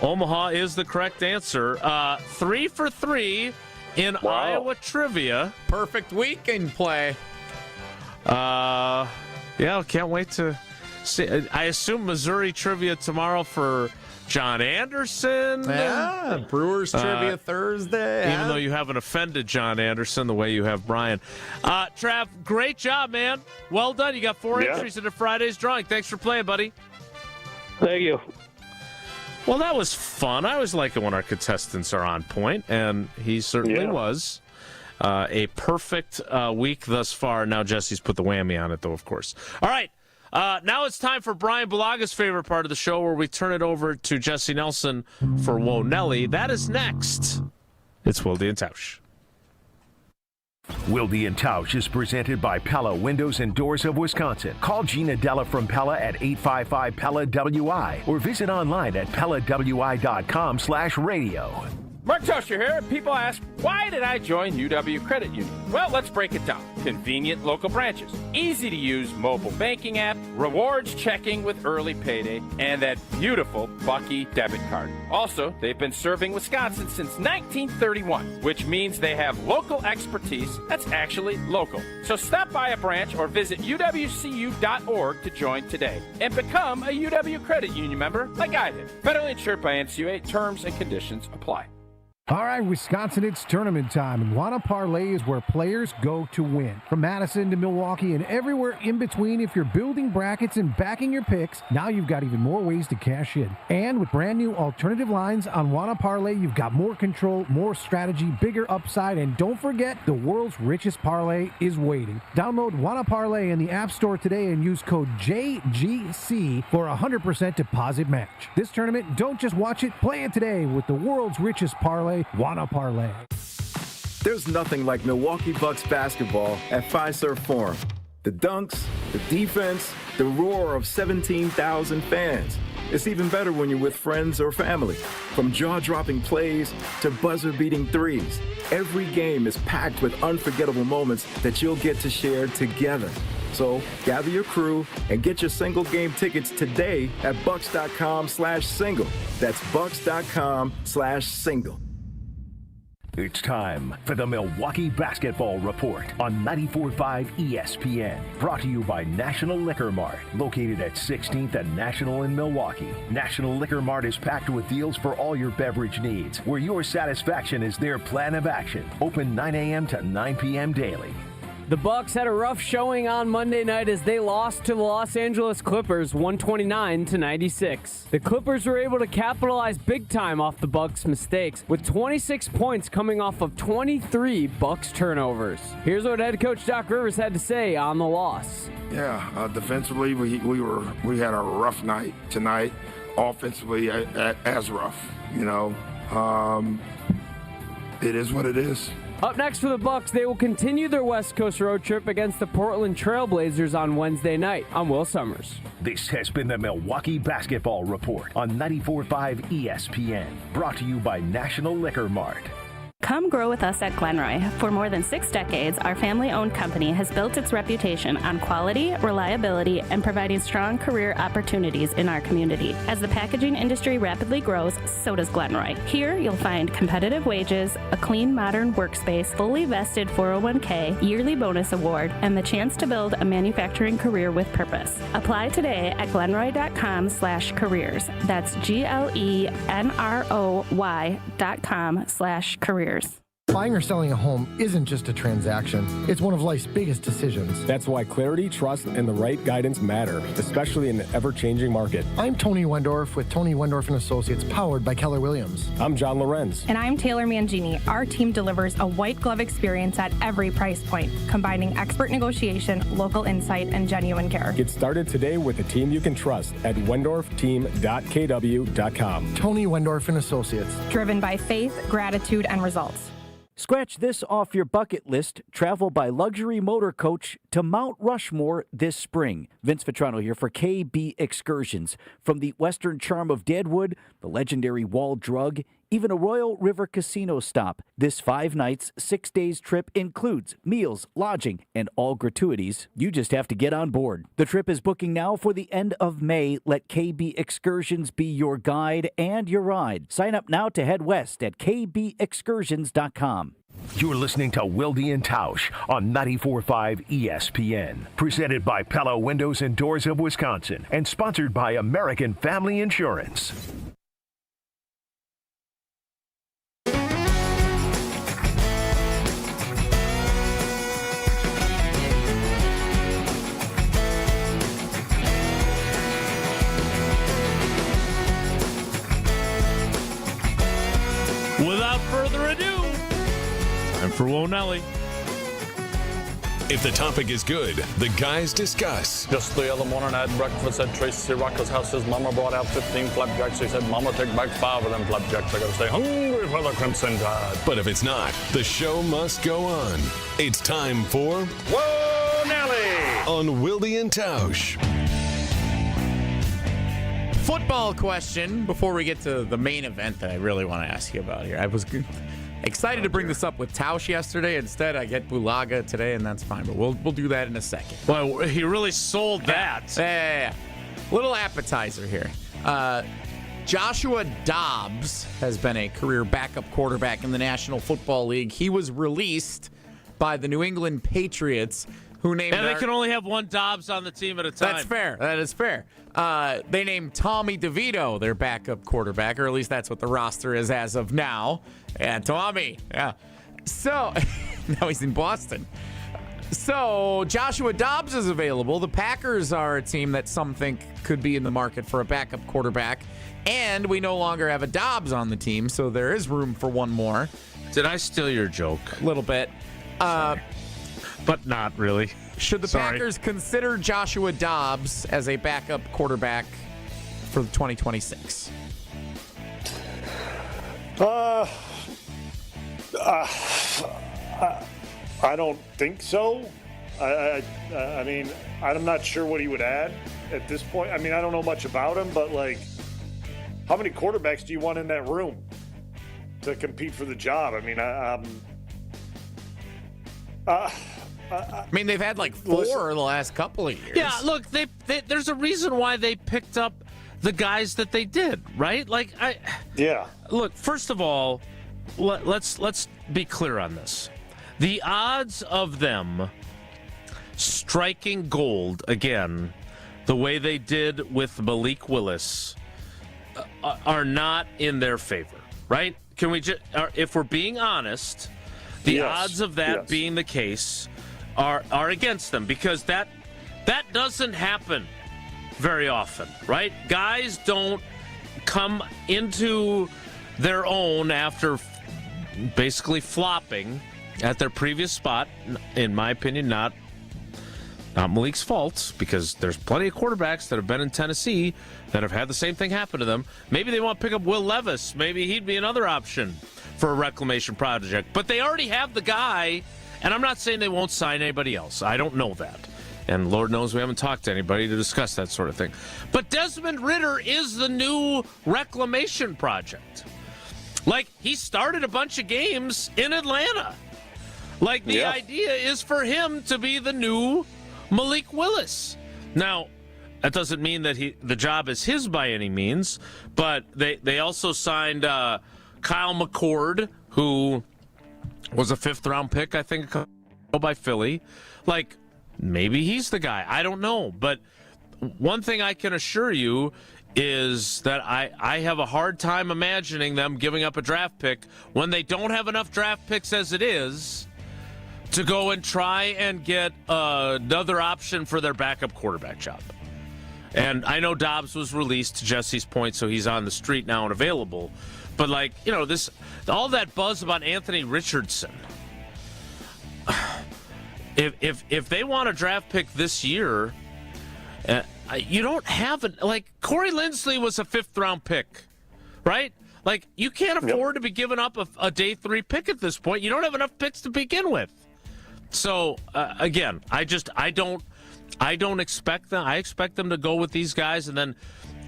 Omaha is the correct answer. 3 for 3 in Iowa trivia. Perfect weekend play. Yeah, can't wait to see. I assume Missouri trivia tomorrow for John Anderson. Yeah, Brewers trivia Thursday. Even though you haven't offended John Anderson the way you have Brian. Trav, great job, man. Well done. You got 4 entries into Friday's drawing. Thanks for playing, buddy. Thank you. Well, that was fun. I always like it when our contestants are on point, and he certainly was. A perfect week thus far. Now Jesse's put the whammy on it, though, of course. All right. Now it's time for Brian Bulaga's favorite part of the show, where we turn it over to Jesse Nelson for Whoa Nelly. That is next. It's Wilde and Tausch. Wilde and Tausch is presented by Pella Windows and Doors of Wisconsin. Call Gina Della from Pella at 855-PELLA-WI or visit online at PellaWI.com/radio. Mark Tauscher here. People ask, why did I join UW Credit Union? Well, let's break it down. Convenient local branches, easy to use mobile banking app, rewards checking with early payday, and that beautiful Bucky debit card. Also, they've been serving Wisconsin since 1931, which means they have local expertise that's actually local. So stop by a branch or visit uwcu.org to join today and become a UW Credit Union member like I did. Federally insured by NCAA. Terms and conditions apply. All right, Wisconsin, it's tournament time, and Wanna Parlay is where players go to win. From Madison to Milwaukee and everywhere in between, if you're building brackets and backing your picks, now you've got even more ways to cash in. And with brand new alternative lines on Wanna Parlay, you've got more control, more strategy, bigger upside, and don't forget, the world's richest parlay is waiting. Download Wanna Parlay in the App Store today and use code JGC for a 100% deposit match. This tournament, don't just watch it, play it today with the world's richest parlay, Wanna Parlay. There's nothing like Milwaukee Bucks basketball at Fiserv Forum. The dunks, the defense, the roar of 17,000 fans. It's even better when you're with friends or family. From jaw-dropping plays to buzzer-beating threes, every game is packed with unforgettable moments that you'll get to share together. So gather your crew and get your single game tickets today at bucks.com/single. That's bucks.com/single. It's time for the Milwaukee Basketball Report on 94.5 ESPN. Brought to you by National Liquor Mart, located at 16th and National in Milwaukee. National Liquor Mart is packed with deals for all your beverage needs, where your satisfaction is their plan of action. Open 9 a.m. to 9 p.m. daily. The Bucks had a rough showing on Monday night as they lost to the Los Angeles Clippers 129-96. The Clippers were able to capitalize big time off the Bucks' mistakes, with 26 points coming off of 23 Bucks turnovers. Here's what head coach Doc Rivers had to say on the loss. Yeah, defensively we had a rough night tonight. Offensively, as rough. You know, it is what it is. Up next for the Bucks, they will continue their West Coast road trip against the Portland Trail Blazers on Wednesday night. I'm Will Summers. This has been the Milwaukee Basketball Report on 94.5 ESPN. Brought to you by National Liquor Mart. Come grow with us at Glenroy. For more than 6 decades, our family-owned company has built its reputation on quality, reliability, and providing strong career opportunities in our community. As the packaging industry rapidly grows, so does Glenroy. Here, you'll find competitive wages, a clean, modern workspace, fully vested 401k, yearly bonus award, and the chance to build a manufacturing career with purpose. Apply today at glenroy.com/careers. That's GLENROY.com/careers. Buying or selling a home isn't just a transaction. It's one of life's biggest decisions. That's why clarity, trust, and the right guidance matter, especially in an ever-changing market. I'm Tony Wendorf with Tony Wendorf & Associates, powered by Keller Williams. I'm John Lorenz. And I'm Taylor Mangini. Our team delivers a white glove experience at every price point, combining expert negotiation, local insight, and genuine care. Get started today with a team you can trust at wendorfteam.kw.com. Tony Wendorf & Associates. Driven by faith, gratitude, and results. Scratch this off your bucket list. Travel by luxury motor coach to Mount Rushmore this spring. Vince Vitrano here for KB Excursions. From the western charm of Deadwood, the legendary Wall Drug, even a Royal River Casino stop. This 5 nights, 6 days trip includes meals, lodging, and all gratuities. You just have to get on board. The trip is booking now for the end of May. Let KB Excursions be your guide and your ride. Sign up now to head west at kbexcursions.com. You're listening to Wilde Tausch on 94.5 ESPN. Presented by Pella Windows and Doors of Wisconsin and sponsored by American Family Insurance. Without further ado, time for Whoa Nelly. If the topic is good, the guys discuss. Just the other morning I had breakfast at Tracy Rocker's house. His mama brought out 15 flapjacks. He said, Mama, take back 5 of them flapjacks. I gotta stay hungry for the Crimson Tide. But if it's not, the show must go on. It's time for Whoa Nelly on Wilde and Tausch. Football question before we get to the main event that I really want to ask you about here. I was excited to bring this up with Tausch yesterday. Instead, I get Bulaga today, and that's fine. But we'll do that in a second. Well, he really sold that. Yeah. Little appetizer here. Joshua Dobbs has been a career backup quarterback in the National Football League. He was released by the New England Patriots, who named... And they can only have one Dobbs on the team at a time. That's fair. That is fair. They named Tommy DeVito their backup quarterback, or at least that's what the roster is as of now. Yeah, Tommy. Yeah. So, now he's in Boston. So, Joshua Dobbs is available. The Packers are a team that some think could be in the market for a backup quarterback. And we no longer have a Dobbs on the team, so there is room for one more. Did I steal your joke? A little bit. But not really. Should the Packers consider Joshua Dobbs as a backup quarterback for 2026? I don't think so. I mean, I'm not sure what he would add at this point. I mean, I don't know much about him, but like, how many quarterbacks do you want in that room to compete for the job? I mean, I mean, they've had like 4 the last couple of years. Yeah, look, they there's a reason why they picked up the guys that they did, right? Like, yeah. Look, first of all, let's be clear on this. The odds of them striking gold again, the way they did with Malik Willis, are not in their favor, right? Can we just, if we're being honest, the odds of that being the case are against them, because that doesn't happen very often, right? Guys don't come into their own after basically flopping at their previous spot. In my opinion, not Malik's fault, because there's plenty of quarterbacks that have been in Tennessee that have had the same thing happen to them. Maybe they want to pick up Will Levis. Maybe he'd be another option for a reclamation project. But they already have the guy. And I'm not saying they won't sign anybody else. I don't know that. And Lord knows we haven't talked to anybody to discuss that sort of thing. But Desmond Ridder is the new reclamation project. Like, he started a bunch of games in Atlanta. Like, the idea is for him to be the new Malik Willis. Now, that doesn't mean that the job is his by any means. But they also signed Kyle McCord, who was a 5th-round pick, I think, by Philly. Like, maybe he's the guy. I don't know. But one thing I can assure you is that I have a hard time imagining them giving up a draft pick when they don't have enough draft picks as it is to go and try and get another option for their backup quarterback job. And I know Dobbs was released, to Jesse's point, so he's on the street now and available. But, like, you know, all that buzz about Anthony Richardson. If they want a draft pick this year, you don't have it. Like, Corey Linsley was a 5th-round pick, right? Like, you can't afford to be giving up a day 3 pick at this point. You don't have enough picks to begin with. So, again, I don't expect them. I expect them to go with these guys, and then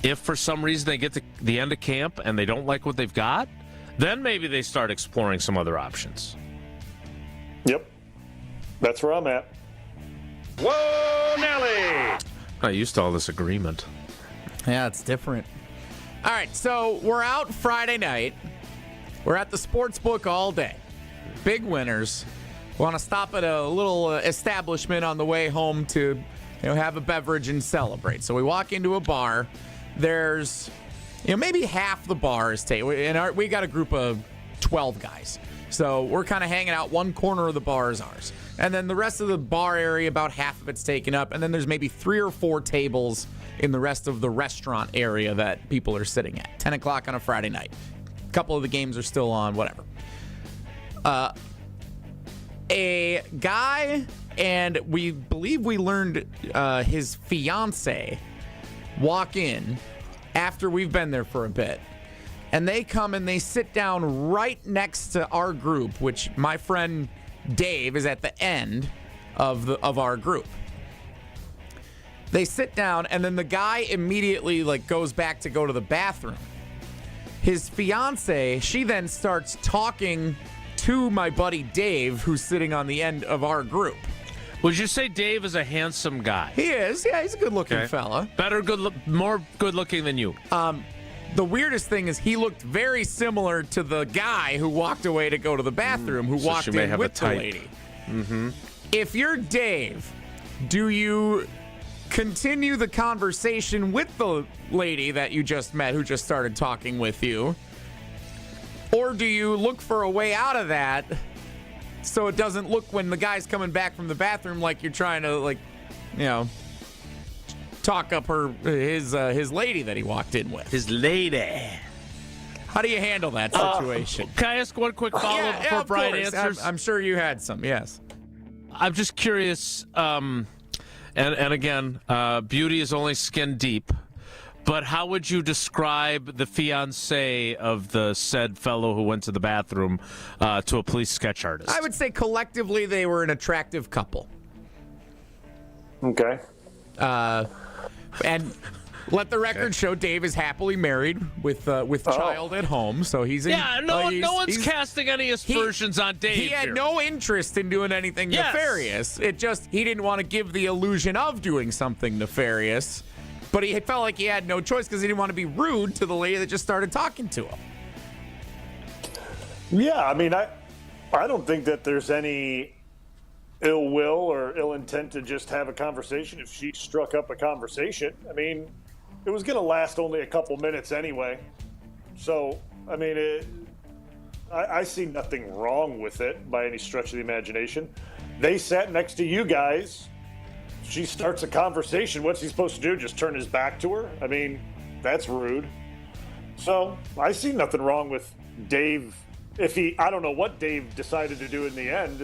if for some reason they get to the end of camp and they don't like what they've got, Then maybe they start exploring some other options. Yep. That's where I'm at. Whoa, Nelly! Not used to all this agreement. Yeah, it's different. All right, so we're out Friday night. We're at the sports book all day. Big winners. Want to stop at a little establishment on the way home to have a beverage and celebrate. So we walk into a bar. There's maybe half the bar is taken. And we got a group of 12 guys. So we're kind of hanging out. One corner of the bar is ours. And then the rest of the bar area, about half of it's taken up. And then there's maybe 3 or 4 tables in the rest of the restaurant area that people are sitting at. 10 o'clock on a Friday night. A couple of the games are still on, whatever. A guy, and we believe we learned his fiance, walk in after we've been there for a bit. And they come and they sit down right next to our group, which my friend Dave is at the end of our group. They sit down, and then the guy immediately goes back to go to the bathroom. His fiance, she then starts talking to my buddy Dave, who's sitting on the end of our group. Would you say Dave is a handsome guy? He is. Yeah, he's a good-looking fella. More good-looking than you. The weirdest thing is he looked very similar to the guy who walked away to go to the bathroom, who walked in with the lady. Mm-hmm. If you're Dave, do you continue the conversation with the lady that you just met, who just started talking with you? Or do you look for a way out of that so it doesn't look when the guy's coming back from the bathroom like you're trying to, talk up his lady that he walked in with? His lady. How do you handle that situation? Can I ask one quick follow-up before Brian answers? I'm sure you had some, yes. I'm just curious, and again, beauty is only skin deep, but how would you describe the fiancé of the said fellow who went to the bathroom to a police sketch artist? I would say collectively they were an attractive couple. Okay. And let the record show Dave is happily married with child at home, so he's in. Yeah, no one's casting any aspersions on Dave. He had no interest in doing anything nefarious. It just he didn't want to give the illusion of doing something nefarious, but he felt like he had no choice because he didn't want to be rude to the lady that just started talking to him. Yeah, I mean, I don't think that there's any ill will or ill intent to just have a conversation if she struck up a conversation. I mean, it was going to last only a couple minutes anyway. So, I mean, I see nothing wrong with it by any stretch of the imagination. They sat next to you guys. She starts a conversation. What's he supposed to do? Just turn his back to her? I mean, that's rude. So, I see nothing wrong with Dave. I don't know what Dave decided to do in the end.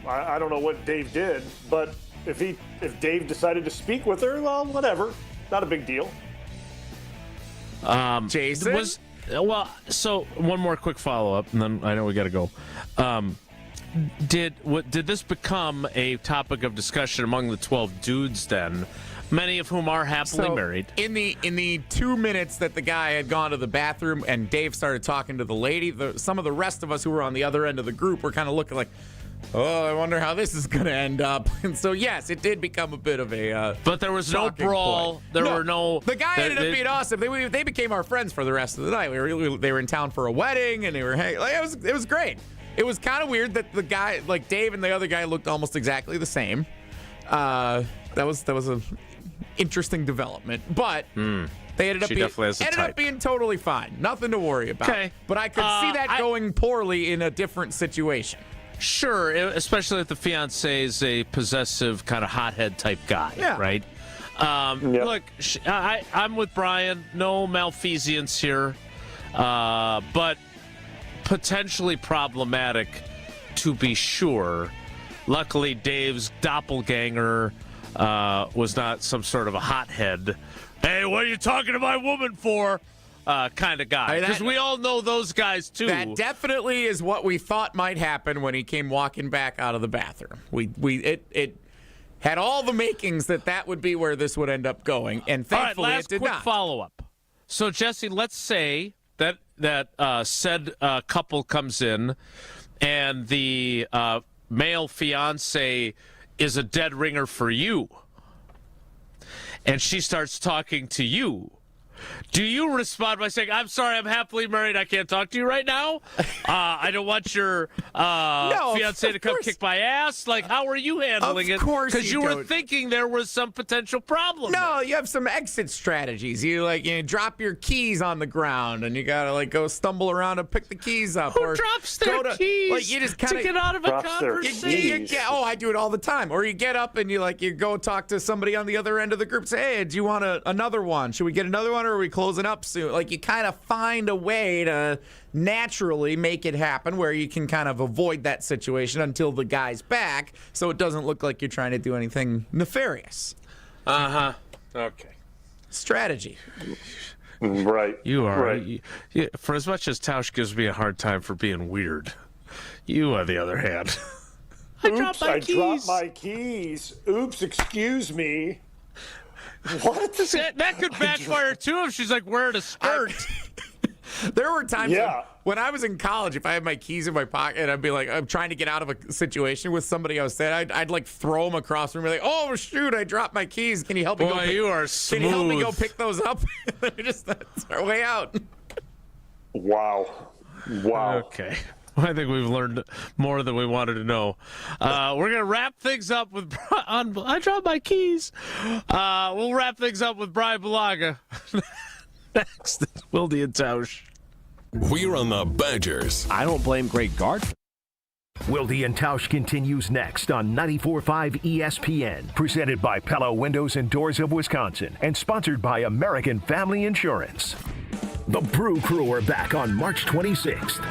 I don't know what Dave did, but if Dave decided to speak with her, well, whatever. Not a big deal. Jason? So one more quick follow-up, and then I know we got to go. Did this become a topic of discussion among the 12 dudes then, many of whom are happily married? In the 2 minutes that the guy had gone to the bathroom and Dave started talking to the lady, some of the rest of us who were on the other end of the group were kind of looking like, oh, I wonder how this is going to end up. And so, yes, it did become a bit of a but there was no brawl. Point. The guy ended up being awesome. They became our friends for the rest of the night. They were in town for a wedding, and they were hanging. It was great. It was kind of weird that the guy, Dave and the other guy, looked almost exactly the same. That was an interesting development. But they ended up being totally fine. Nothing to worry about. Okay. But I could see that going poorly in a different situation. Sure, especially if the fiancé is a possessive kind of hothead type guy, right? Look, I'm with Brian. No malfeasance here, but potentially problematic to be sure. Luckily, Dave's doppelganger was not some sort of a hothead. Hey, what are you talking to my woman for? Kind of guy. Because we all know those guys, too. That definitely is what we thought might happen when he came walking back out of the bathroom. It had all the makings that would be where this would end up going, and thankfully it did not. All right, last quick follow-up. So, Jesse, let's say that that said couple comes in and the male fiance is a dead ringer for you, and she starts talking to you, do you respond by saying, "I'm sorry, I'm happily married, I can't talk to you right now. I don't want your fiance to come kick my ass"? Like, how are you handling it? Of course, because you were don't. thinking there was some potential problem. No, you have some exit strategies. You drop your keys on the ground, and you gotta go stumble around and pick the keys up. Who or drops their keys you just to get out of a conversation? I do it all the time. Or you get up and you go talk to somebody on the other end of the group. Say, "Hey, do you want another one? Should we get another one, or are we closing up soon?" You kind of find a way to naturally make it happen where you can kind of avoid that situation until the guy's back, so it doesn't look like you're trying to do anything nefarious. Okay. Strategy. Right. You are. Right. For as much as Tausch gives me a hard time for being weird, you, on the other hand, I dropped my keys. Oops, excuse me. What? That could backfire too if she's wearing a skirt. There were times when I was in college, if I had my keys in my pocket, I'd be I'm trying to get out of a situation with somebody else. I'd throw them across the room and be "Oh shoot, I dropped my keys. Can you help me Boy, you are smooth. Can you help me go pick those up?" That's our way out. Wow. Okay. I think we've learned more than we wanted to know. We're going to wrap things up with I dropped my keys. We'll wrap things up with Brian Bulaga. Next, Wilde and Tausch. We're on the Badgers. I don't blame Greg Gard. Wilde and Tausch continues next on 94.5 ESPN. Presented by Pella Windows and Doors of Wisconsin and sponsored by American Family Insurance. The Brew Crew are back on March 26th.